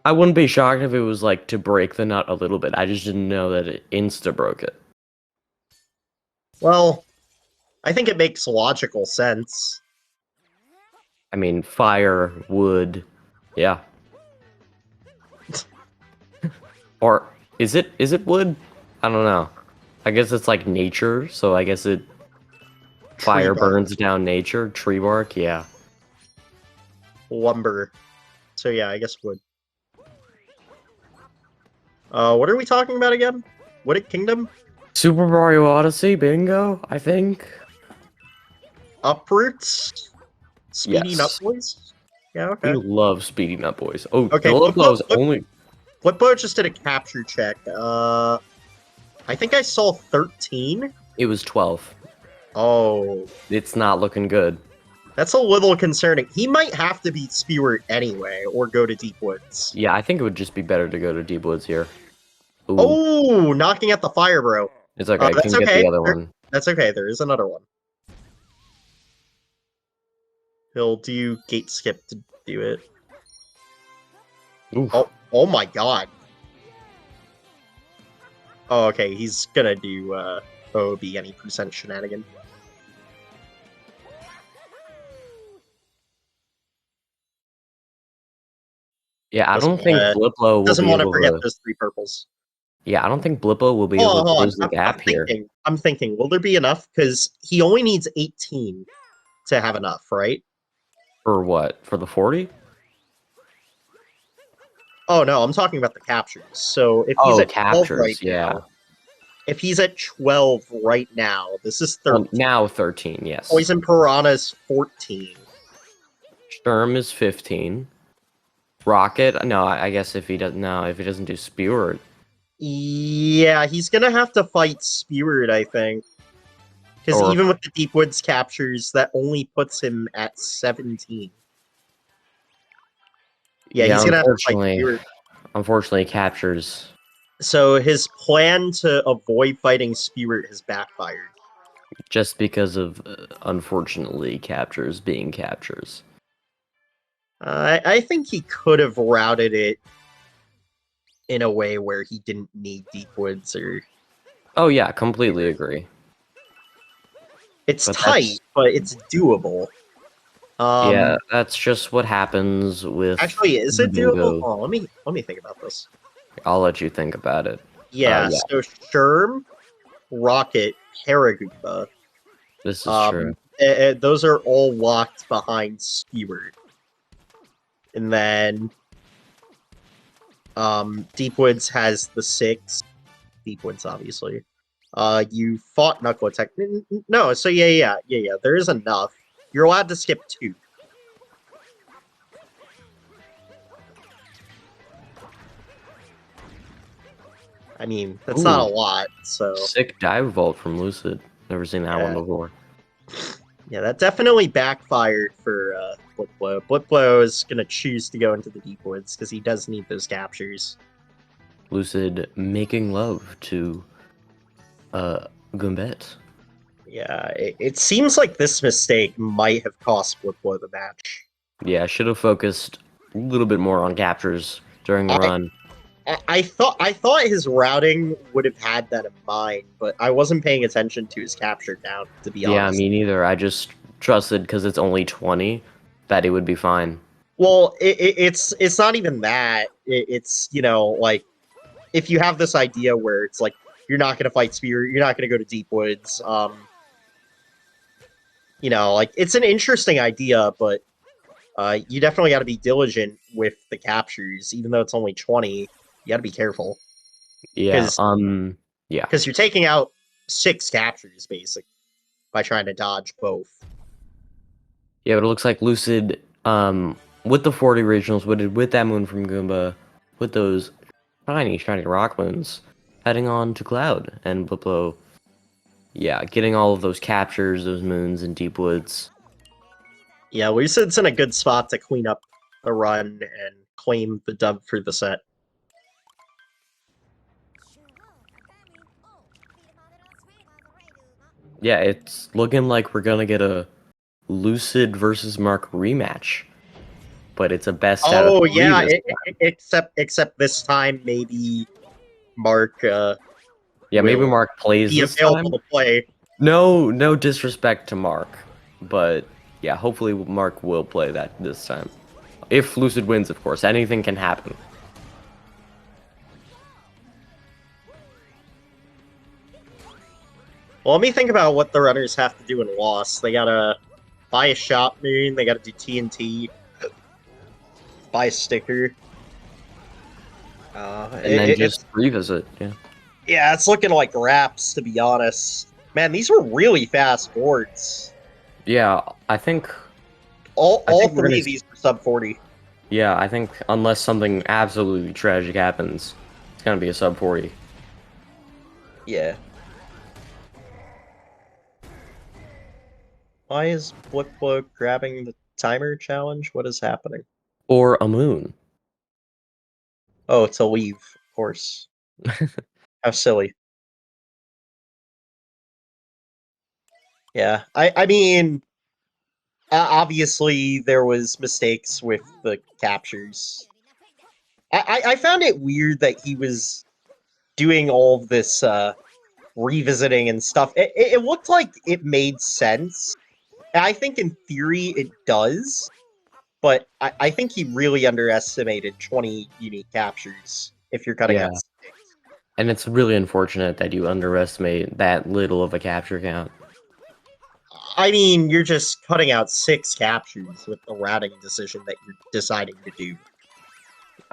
I wouldn't be shocked if it was like to break the nut a little bit. I just didn't know that it insta broke it. Well, I think it makes logical sense. I mean, fire, wood, yeah. Or is it wood? I don't know. I guess it's like nature, so I guess it fire Tree bark. burns down nature. Tree bark, yeah. Lumber. So yeah, I guess wood. What are we talking about again? Wooded Kingdom? Super Mario Odyssey, bingo, I think. Uproots? Speedy Yes. Nut Boys? Yeah, okay. We love Speedy Nut Boys. Oh, Okay, BlipBlo is Blip- only... BlipBlo just did a capture check. I think I saw 13. It was 12. Oh, It's not looking good. that's a little concerning. He might have to beat Spirit anyway, or go to Deep Woods. Yeah, I think it would just be better to go to Deep Woods here. Ooh, Oh, knocking at the fire, bro. it's okay. I That's can get okay. the other one. That's okay. There is another one. He'll do gate skip to do it. Oof. Oh my god. Oh, okay. He's gonna do OB any percent shenanigan. Yeah, I Doesn't don't think wanna- BlipBlo will Doesn't be want to able forget to. those 3 purples. Yeah, I don't think BlipBlo will be able to close the gap here. I'm thinking, will there be enough? Because he only needs 18 to have enough, right? For what? For the 40? Oh no, I'm talking about the captures. So if he's Oh, at 12 right captures, yeah. now, if he's at 12 right now, this is 13. Well, now 13, yes. Poison Piranha's 14. Sturm is 15. Rocket, no, I guess if he doesn't, no, if he doesn't do Spewer, Yeah, he's gonna have to fight Spirit, I think. Because Or- even with the Deep Woods captures, that only puts him at 17. Yeah, he's gonna have to fight Spirit. unfortunately, captures. So his plan to avoid fighting Spirit has backfired. Just because of, unfortunately, captures being captures. I think he could have routed it in a way where he didn't need Deep Woods or... Oh yeah, completely agree. It's But tight, but it's doable. Yeah, that's just what happens with. Actually, is it bingo. doable? Oh, let me think about this. I'll let you think about it. Yeah, Yeah. so Sherm, Rocket, Paragoomba, This is true. those are all locked behind Skeward. And then Deep Woods has the 6. Deep Woods, obviously. You fought Knuckle Attack. No, so yeah. There is enough. You're allowed to skip 2. I mean, that's not a Ooh. lot, so... Sick dive vault from Lucid. Never seen that one before. Yeah, that definitely backfired for BlipBlo. BlipBlo is going to choose to go into the Deep Woods because he does need those captures. Lucid making love to Gumbet. Yeah, it seems like this mistake might have cost BlipBlo the match. Yeah, I should have focused a little bit more on captures during the run. I thought his routing would have had that in mind, but I wasn't paying attention to his capture count, to be Yeah, honest. me neither. I just trusted because it's only 20 that it would be fine. Well, it's not even that. It's, you know, like, if you have this idea where it's like, you're not going to fight Spear, you're not going to go to Deep Woods, you know, like, it's an interesting idea, but you definitely got to be diligent with the captures, even though it's only 20. You got to be careful. Yeah, yeah. Because you're taking out 6 captures, basically, by trying to dodge both. Yeah, but it looks like Lucid, with the 40 regionals, with that moon from Goomba, with those shiny rock moons, heading on to Cloud, and BlipBlo, yeah, getting all of those captures, those moons in Deep Woods. Yeah, Lucid's in a good spot to clean up the run and claim the dub for the set. Yeah, it's looking like we're gonna get a Lucid versus Mark rematch, but it's a best out of 3 yeah, this time. except this time maybe Mark. Yeah, maybe Mark plays be this available time. to play. No disrespect to Mark, but yeah, hopefully Mark will play that this time. If Lucid wins, of course, anything can happen. Well, let me think about what the runners have to do in Lost. They gotta buy a shop moon, they gotta do TNT, buy a sticker. And then just revisit, yeah. Yeah, it's looking like wraps, to be honest. Man, these were really fast boards. Yeah, I think All we're 3 gonna of these were sub 40. Yeah, I think unless something absolutely tragic happens, it's gonna be a sub 40. Yeah. Why is BlipBlo grabbing the timer challenge? What is happening? Or a moon. Oh, to leave, of course. How silly. Yeah, I mean, obviously there was mistakes with the captures. I found it weird that he was doing all of this revisiting and stuff. It looked like it made sense. And I think in theory it does, but I think he really underestimated 20 unique captures if you're cutting Yeah. out. And it's really unfortunate that you underestimate that little of a capture count. I mean, you're just cutting out 6 captures with the routing decision that you're deciding to do.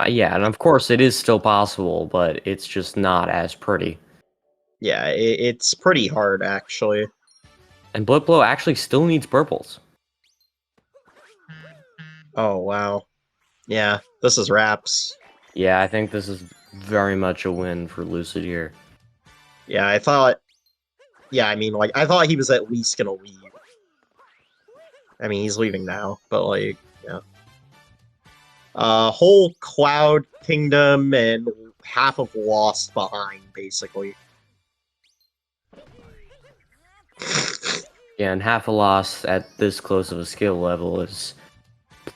Yeah, and of course it is still possible, but it's just not as pretty. Yeah, it's pretty hard, actually. And BlipBlo actually still needs purples. Oh, wow. Yeah, this is wraps. Yeah, I think this is very much a win for Lucid here. Yeah, I thought... Yeah, I mean, like, I thought he was at least gonna leave. I mean, he's leaving now, but, like, yeah. Whole Cloud Kingdom and half of Lost behind, basically. Yeah, and half a loss at this close of a skill level is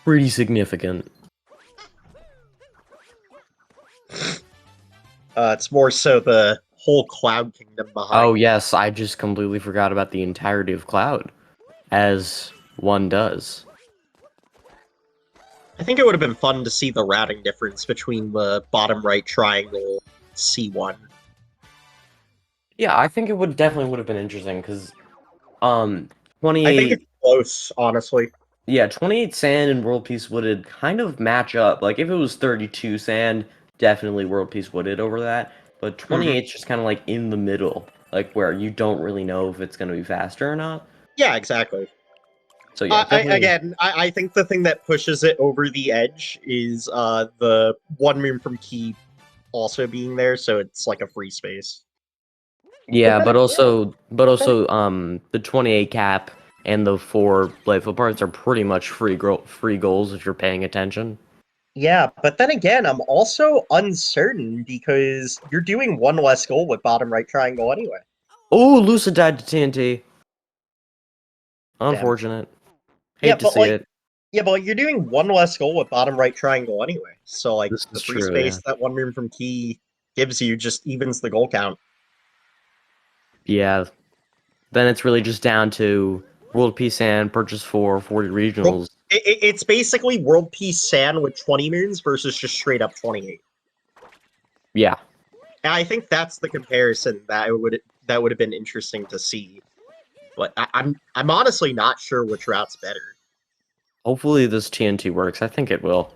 pretty significant. It's more so the whole Cloud Kingdom behind. Oh yes, I just completely forgot about the entirety of Cloud, as one does. I think it would have been fun to see the routing difference between the bottom right triangle C1. Yeah, I think it would have been interesting because, I think 28, it's close, honestly. yeah, 28 sand and world peace wooded kind of match up. Like if it was 32 sand, definitely world peace wooded over that. But 28's just kind of like in the middle, like where you don't really know if it's going to be faster or not. Yeah, exactly. So yeah, definitely. I think the thing that pushes it over the edge is the one moon from Key also being there, so it's like a free space. Yeah, But but also, the 28 cap and the 4 Bladeful parts are pretty much free goals if you're paying attention. yeah, but then again, I'm also uncertain because you're doing one less goal with bottom right triangle anyway. Oh, Lucid died to TNT. Damn. Unfortunate. Yeah, Hate to but see like, it. yeah, but you're doing one less goal with bottom right triangle anyway. So like This the is free true, space yeah. that one moon from Key gives you just evens the goal count. Yeah. Then it's really just down to World Peace and purchase 40 regionals. It's basically World Peace Sand with 20 moons versus just straight up 28. Yeah. And I think that's the comparison that would have been interesting to see. But I'm honestly not sure which route's better. Hopefully this TNT works. I think it will.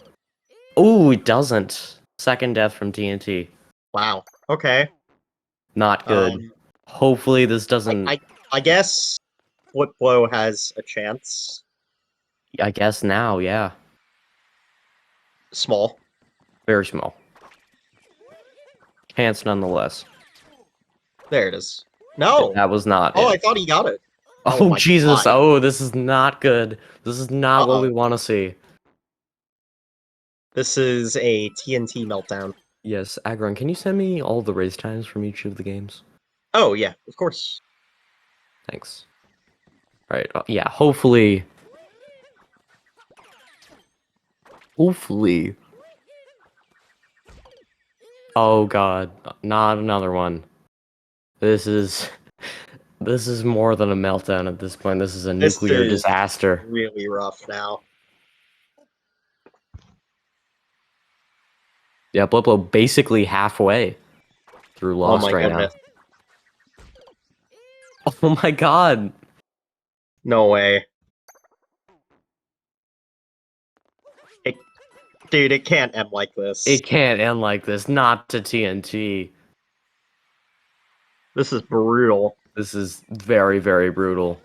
Oh, it doesn't. Second death from TNT. Wow. Okay. Not good. Hopefully this doesn't... I guess BlipBlo has a chance. I guess now, yeah. Small. Very small. Chance nonetheless. There it is. No. That was not Oh, it. I thought he got it. Oh, my Jesus. God. Oh, this is not good. This is not what we want to see. This is a TNT meltdown. Yes, Agron, can you send me all the race times from each of the games? Oh, yeah, of course. Thanks. Alright, yeah, hopefully... Hopefully... Oh god, not another one. This is... This is more than a meltdown at this point. This is a nuclear disaster. Really rough now. Yeah, BlipBlo basically halfway through Lost right now. Oh my god! No way. Dude, it can't end like this. It can't end like this, not to TNT. This is brutal. This is very, very brutal.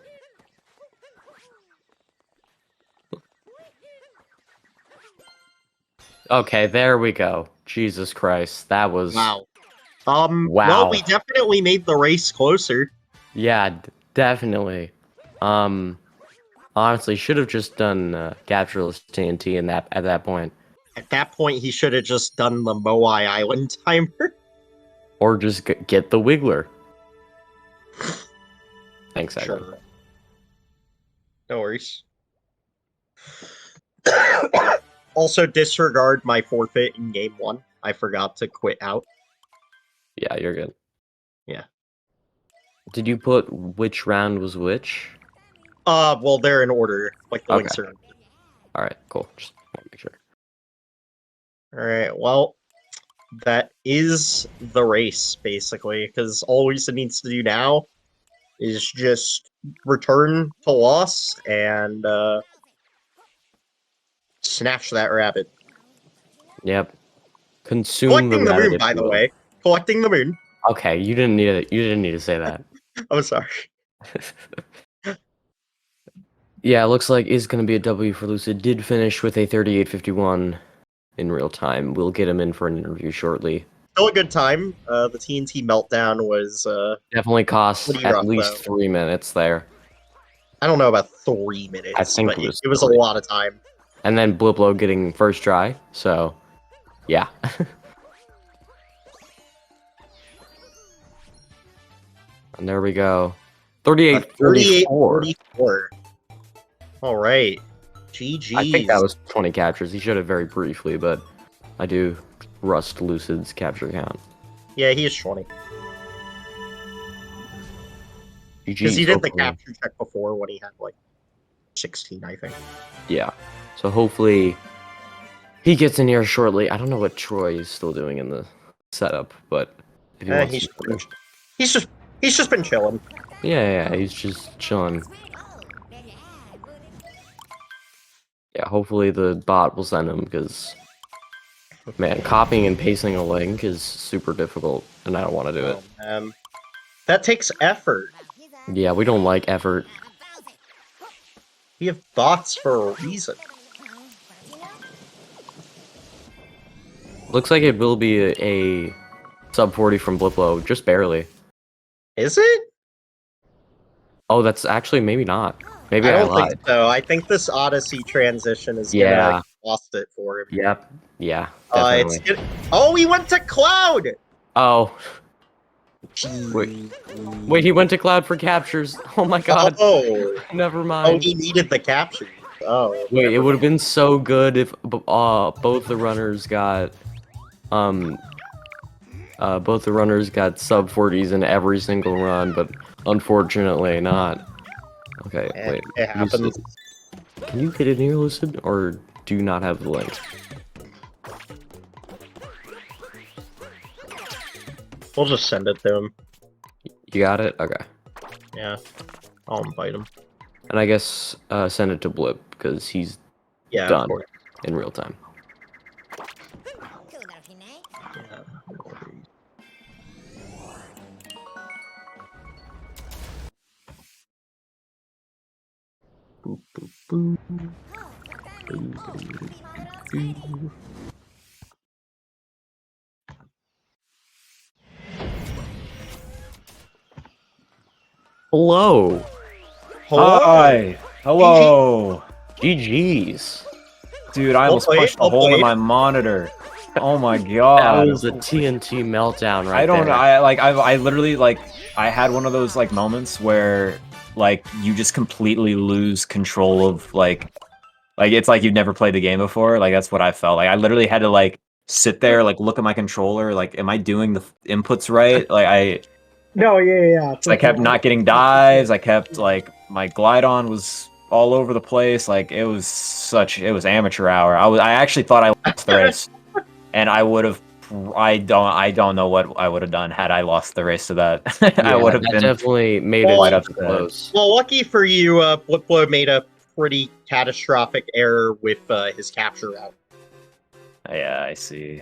Okay, there we go. Jesus Christ, that was... Wow. Wow. Well, we definitely made the race closer. Yeah, definitely. Honestly, should have just done captureless TNT in that at that point, At that point, he should have just done the Moai Island timer. or just get the Wiggler. Thanks, Edwin. Sure. No worries. Also, disregard my forfeit in game 1. I forgot to quit out. Yeah, you're good. Yeah. Did you put which round was which? Well, they're in order. Like the Okay. links are. All right, cool. Just want to make sure. All right. Well, that is the race basically, because all Lucid needs to do now is just return to loss and snatch that rabbit. Yep. Consume Collecting the rabbit, moon, if by you the will. way. Collecting the moon. Okay, you didn't need it. You didn't need to say that. I'm sorry. Yeah, it looks like it's going to be a W for Lucid. Did finish with a 38.51 in real time. We'll get him in for an interview shortly. Still a good time. The TNT meltdown was Definitely cost pretty at rough, least though. 3 minutes there. I don't know about 3 minutes. I think but it it was a 3. lot of time. And then BlipBlo getting first try, so yeah. And there we go. 38-44. 44. All right. GG. I think that was 20 captures. He showed it very briefly, but I do rust Lucid's capture count. Yeah, he is 20. GG. Because he did the capture check before when he had like 16, I think. Yeah. So hopefully he gets in here shortly. I don't know what Troy is still doing in the setup, but if he wants he's just been chilling. yeah, he's just chilling. Yeah, hopefully the bot will send him, because man, copying and pasting a link is super difficult, and I don't want to do it. That takes effort. Yeah, we don't like effort. We have bots for a reason. Looks like it will be a sub 40 from BlipBlo, just barely. Is it? Oh, that's actually maybe not. Maybe I I don't lied. think so. I think this Odyssey transition is Yeah. gonna cost it for him. Yep. Yeah, definitely. Oh, he went to Cloud! Oh. Wait, he went to Cloud for captures. Oh my god. Oh, Never oh, mind. he needed the capture. Oh. Wait, it would have been so good if both the runners got sub 40s in every single run, but unfortunately not. Okay, wait. It happens. Lucid, can you get in here, Lucid, or do you not have the link? We'll just send it to him. You got it? Okay. Yeah. I'll invite him. And I guess send it to Blip, because he's Yeah, of done course. in real time. Yeah. Boop, boop, boop. Boop, boop, boop. Hello! Hi. Hello. GG's. Dude, I almost played, punched a well hole in played. my monitor. Oh my That god. was a TNT meltdown right I don't there. I literally like I had one of those like moments where like you just completely lose control of like it's like you've never played the game before. Like that's what I felt. Like I literally had to like sit there, like look at my controller, like am I doing the inputs right? No, yeah. I kept not getting dives. I kept like my glide on was all over the place. Like it was amateur hour. I actually thought I lost the race, and I would have. I don't know what I would have done had I lost the race to that. I would have that been definitely made Well, it up super there. close. Well, lucky for you, BlipBlo made a pretty catastrophic error with his capture route. Yeah, I see.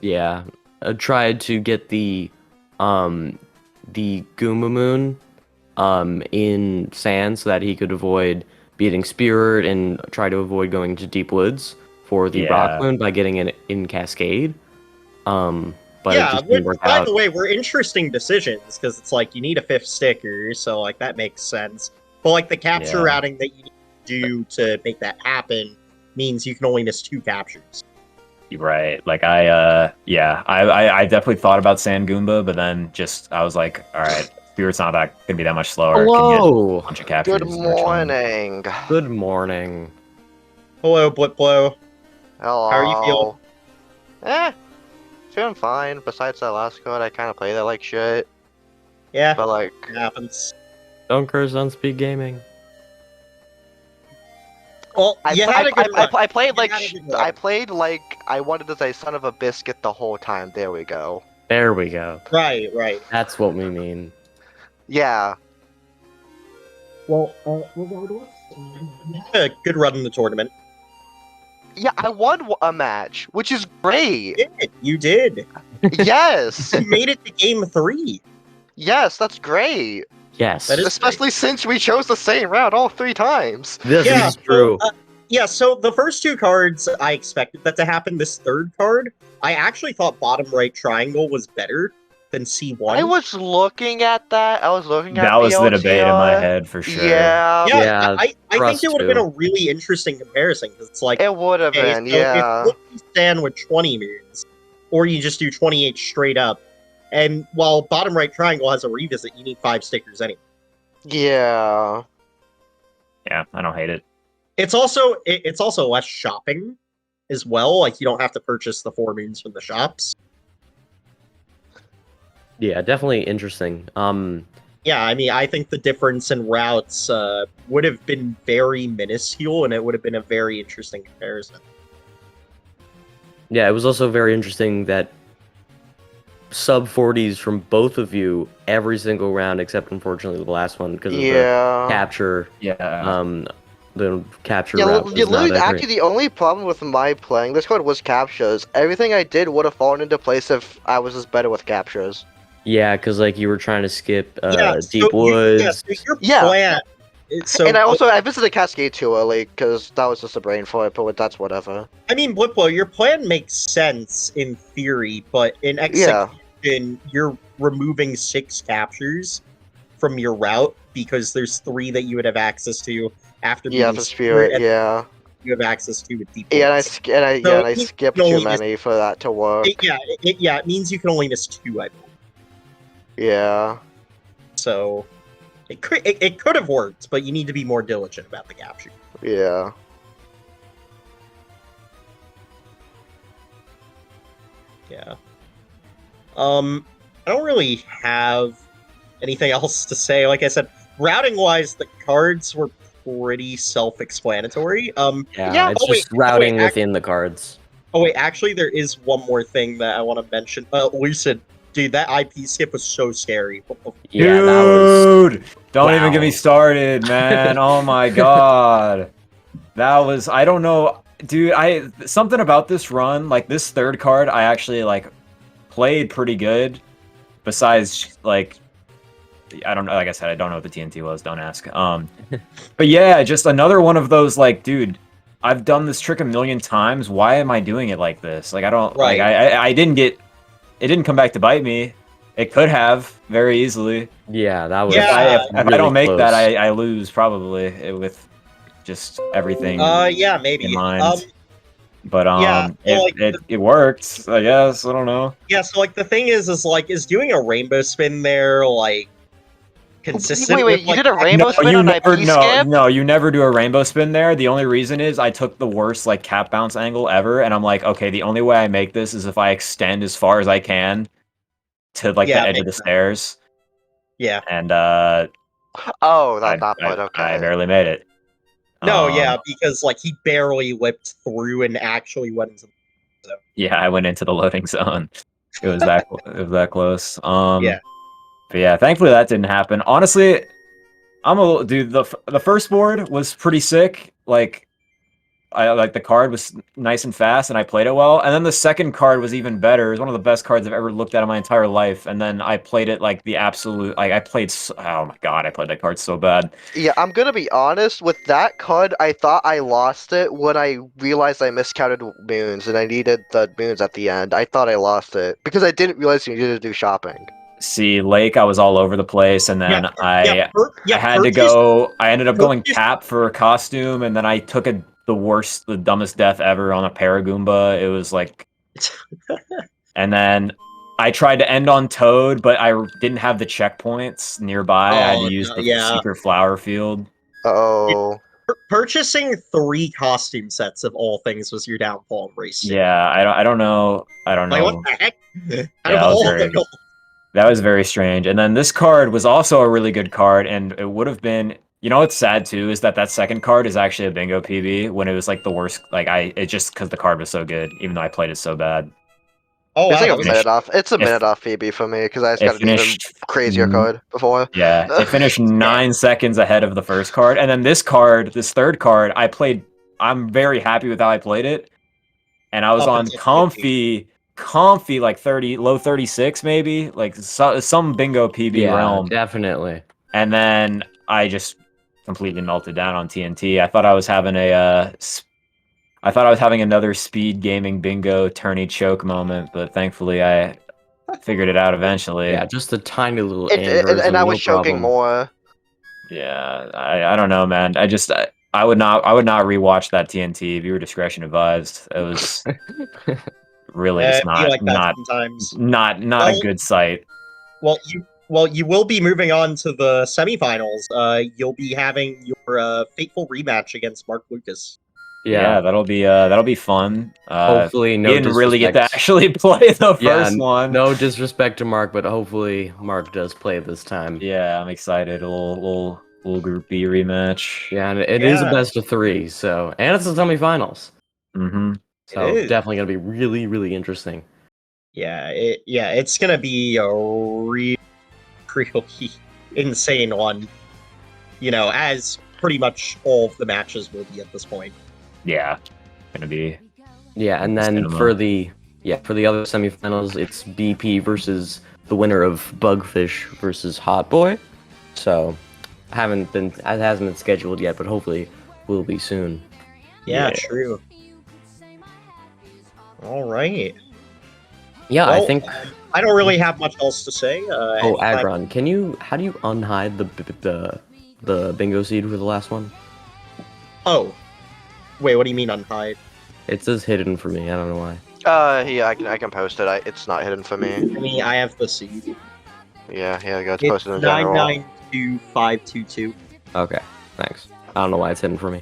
Yeah, I tried to get the Goomba Moon in sand so that he could avoid beating Spirit and try to avoid going to deep woods for the Rock Yeah. Moon by getting it in Cascade. But it Yeah, just didn't work by out. the way, we're interesting decisions because it's like you need a fifth sticker, so like that makes sense. But like the capture Yeah. routing that you need do to make that happen means you can only miss 2 captures. Right. Like I definitely thought about Sand Goomba, but then I was like, all right, Spirit's not gonna be that much slower. Can get Hello. a bunch of captures. Good in return. morning. Good morning. Hello, BlipBlo. Hello. How are you feeling? Feeling fine. Besides that last code, I kind of played it like shit. Yeah, But like, it happens. Don't curse on SpeedGaming. Well, you had a good run. I played You like had a good run. I played like I wanted to say son of a biscuit the whole time. There we go. There we go. Right. That's what we mean. Yeah. Well, regardless, you had a good run in the tournament. Yeah, I won a match, which is great. You did. Yes. You made it to game 3. Yes, that's great. Yes. That is Especially since we chose the same route all 3 times. This Yeah, is true. So the first 2 cards, I expected that to happen. This third card, I actually thought bottom right triangle was better than C1. I was looking at that. I was looking at That was the debate in my LTR. head for sure. Yeah. Yeah, I think trust it would have been too. a really interesting comparison because it's like, It would have okay, been, so yeah. if you stand with 20 moons, or you just do 28 straight up, and while bottom right triangle has a revisit, you need 5 stickers anyway. Yeah. Yeah, I don't hate it. It's also less shopping as well. Like you don't have to purchase the 4 moons from the shops. Yeah, definitely interesting. Yeah, I mean, I think the difference in routes would have been very minuscule, and it would have been a very interesting comparison. Yeah, it was also very interesting that sub 40s from both of you every single round, except unfortunately the last one because of the capture. Yeah. The capture Yeah, route was not literally, that actually, great. the only problem with my playing this code was captures. Everything I did would have fallen into place if I was just better with captures. Yeah, because like you were trying to skip So deep woods. so your Yeah. plan. And I visited Cascade too early because that was just a brain for it, but that's whatever. I mean, BlipBlo, your plan makes sense in theory, but in execution, you're removing 6 captures from your route because there's 3 that you would have access to after being the spirit, and yeah. you have access to with deep Yeah, woods. and I skipped too many for that to work. It means you can only miss 2, I believe. Yeah. So it could have worked, but you need to be more diligent about the capture. Yeah. Yeah. I don't really have anything else to say. Like I said, routing wise, the cards were pretty self-explanatory. It's just routing within the cards. Oh wait, actually, there is one more thing that I want to mention. Lucid, dude, that IP skip was so scary. Yeah, Dude, that was. don't even get me started, man. Oh my god. That was, I don't know, dude, something about this run, like this third card, I actually like played pretty good. Besides, like, I don't know, like I said, I don't know what the TNT was, don't ask. But yeah, just another one of those, like, dude, I've done this trick a million times. Why am I doing it like this? Like, I don't, like, I didn't get, it didn't come back to bite me. It could have, very easily. Yeah, that was. If I really don't make close. that, I lose, probably, with just everything yeah, maybe. in mind. But yeah, so, it worked, I guess. I don't know. Yeah, so like the thing is doing a rainbow spin there like consistent. Wait, you did a rainbow spin on IP skip? No, you never do a rainbow spin there. The only reason is I took the worst like cap bounce angle ever, and I'm like, okay, the only way I make this is if I extend as far as I can to like the edge of the stairs. Yeah. And oh, that part, okay. I barely made it. No, yeah, because like he barely whipped through and actually went into the zone. Yeah, I went into the loading zone. It was that close. Yeah. But yeah, thankfully that didn't happen. Honestly, dude, the first board was pretty sick. Like the card was nice and fast, and I played it well. And then the second card was even better. It was one of the best cards I've ever looked at in my entire life. And then I played it like the absolute. Like oh my god, I played that card so bad. Yeah, I'm gonna be honest. With that card, I thought I lost it when I realized I miscounted moons and I needed the moons at the end. I thought I lost it because I didn't realize you needed to do shopping. See, Lake, I was all over the place, and then I had to go. I ended up going Cap for a costume, and then I took the dumbest death ever on a Paragoomba. It was like, and then I tried to end on Toad, but I didn't have the checkpoints nearby. I had to use the secret flower field. Oh. Purchasing 3 costume sets of all things was your downfall in race 2. Yeah, I don't know. I don't Like, know. what the heck? That was very strange. And then this card was also a really good card, and it would have been. You know what's sad too is that second card is actually a bingo PB when it was like the worst. Like it just because the card was so good, even though I played it so bad. Oh, It's wow, like a minute off. It's a minute off Phoebe for me because I just got an even crazier card before. Yeah, it finished 9 seconds ahead of the first card, and then this third card, I'm very happy with how I played it, and I was on comfy like 30, low 36 maybe, like some bingo PB realm. Definitely. And then I just completely melted down on TNT. I thought I was having another speed gaming bingo tourney choke moment, but thankfully I figured it out eventually. Yeah, just a tiny little and I was choking more. Yeah, I don't know, man. I would not rewatch that TNT. Viewer discretion advised. It was really just not a good sight. Well, you will be moving on to the semifinals. You'll be having your fateful rematch against Mark Lucas. Yeah, that'll be fun. Hopefully, no didn't really get to actually play the first one. No disrespect to Mark, but hopefully Mark does play this time. Yeah, I'm excited. A little Group B rematch. Yeah, and it is a best of 3, so and it's the semifinals. Mm-hmm. So definitely gonna be really, really interesting. Yeah, it's gonna be a really insane one. You know, as pretty much all of the matches will be at this point. Yeah, gonna be. Yeah, and then for the other semifinals, it's BP versus the winner of Bugfish versus Hot Boy. So, it hasn't been scheduled yet, but hopefully will be soon. Yeah, true. All right. Yeah, well, I think I don't really have much else to say. Agron, how do you unhide the bingo seed for the last one? Oh. Wait, what do you mean unhide? It says hidden for me. I don't know why. Yeah, I can post it. It's not hidden for me. I mean, I have the seed. Yeah, go. It's posted in general. 992522. Okay, thanks. I don't know why it's hidden for me.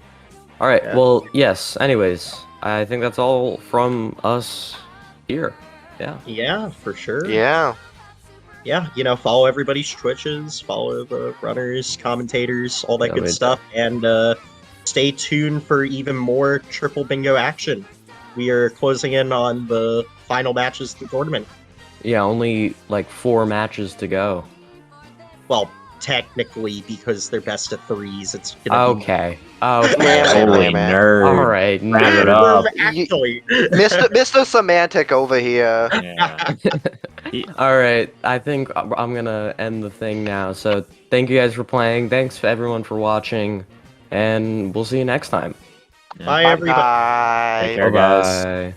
All right. Yeah. Well, yes. Anyways, I think that's all from us here. Yeah. Yeah, for sure. Yeah. Yeah, follow everybody's Twitches, follow the runners, commentators, all that good stuff, and stay tuned for even more triple bingo action. We are closing in on the final matches of the tournament. Yeah, only like 4 matches to go. Well, technically, because they're best of 3s, it's gonna be... Okay. Holy nerd. All right, wrap it up. Actually. Mr. Semantic over here. Yeah. All right, I think I'm gonna end the thing now. So thank you guys for playing. Thanks for everyone for watching. And we'll see you next time. Bye, everybody. Bye. Take care, guys. Bye.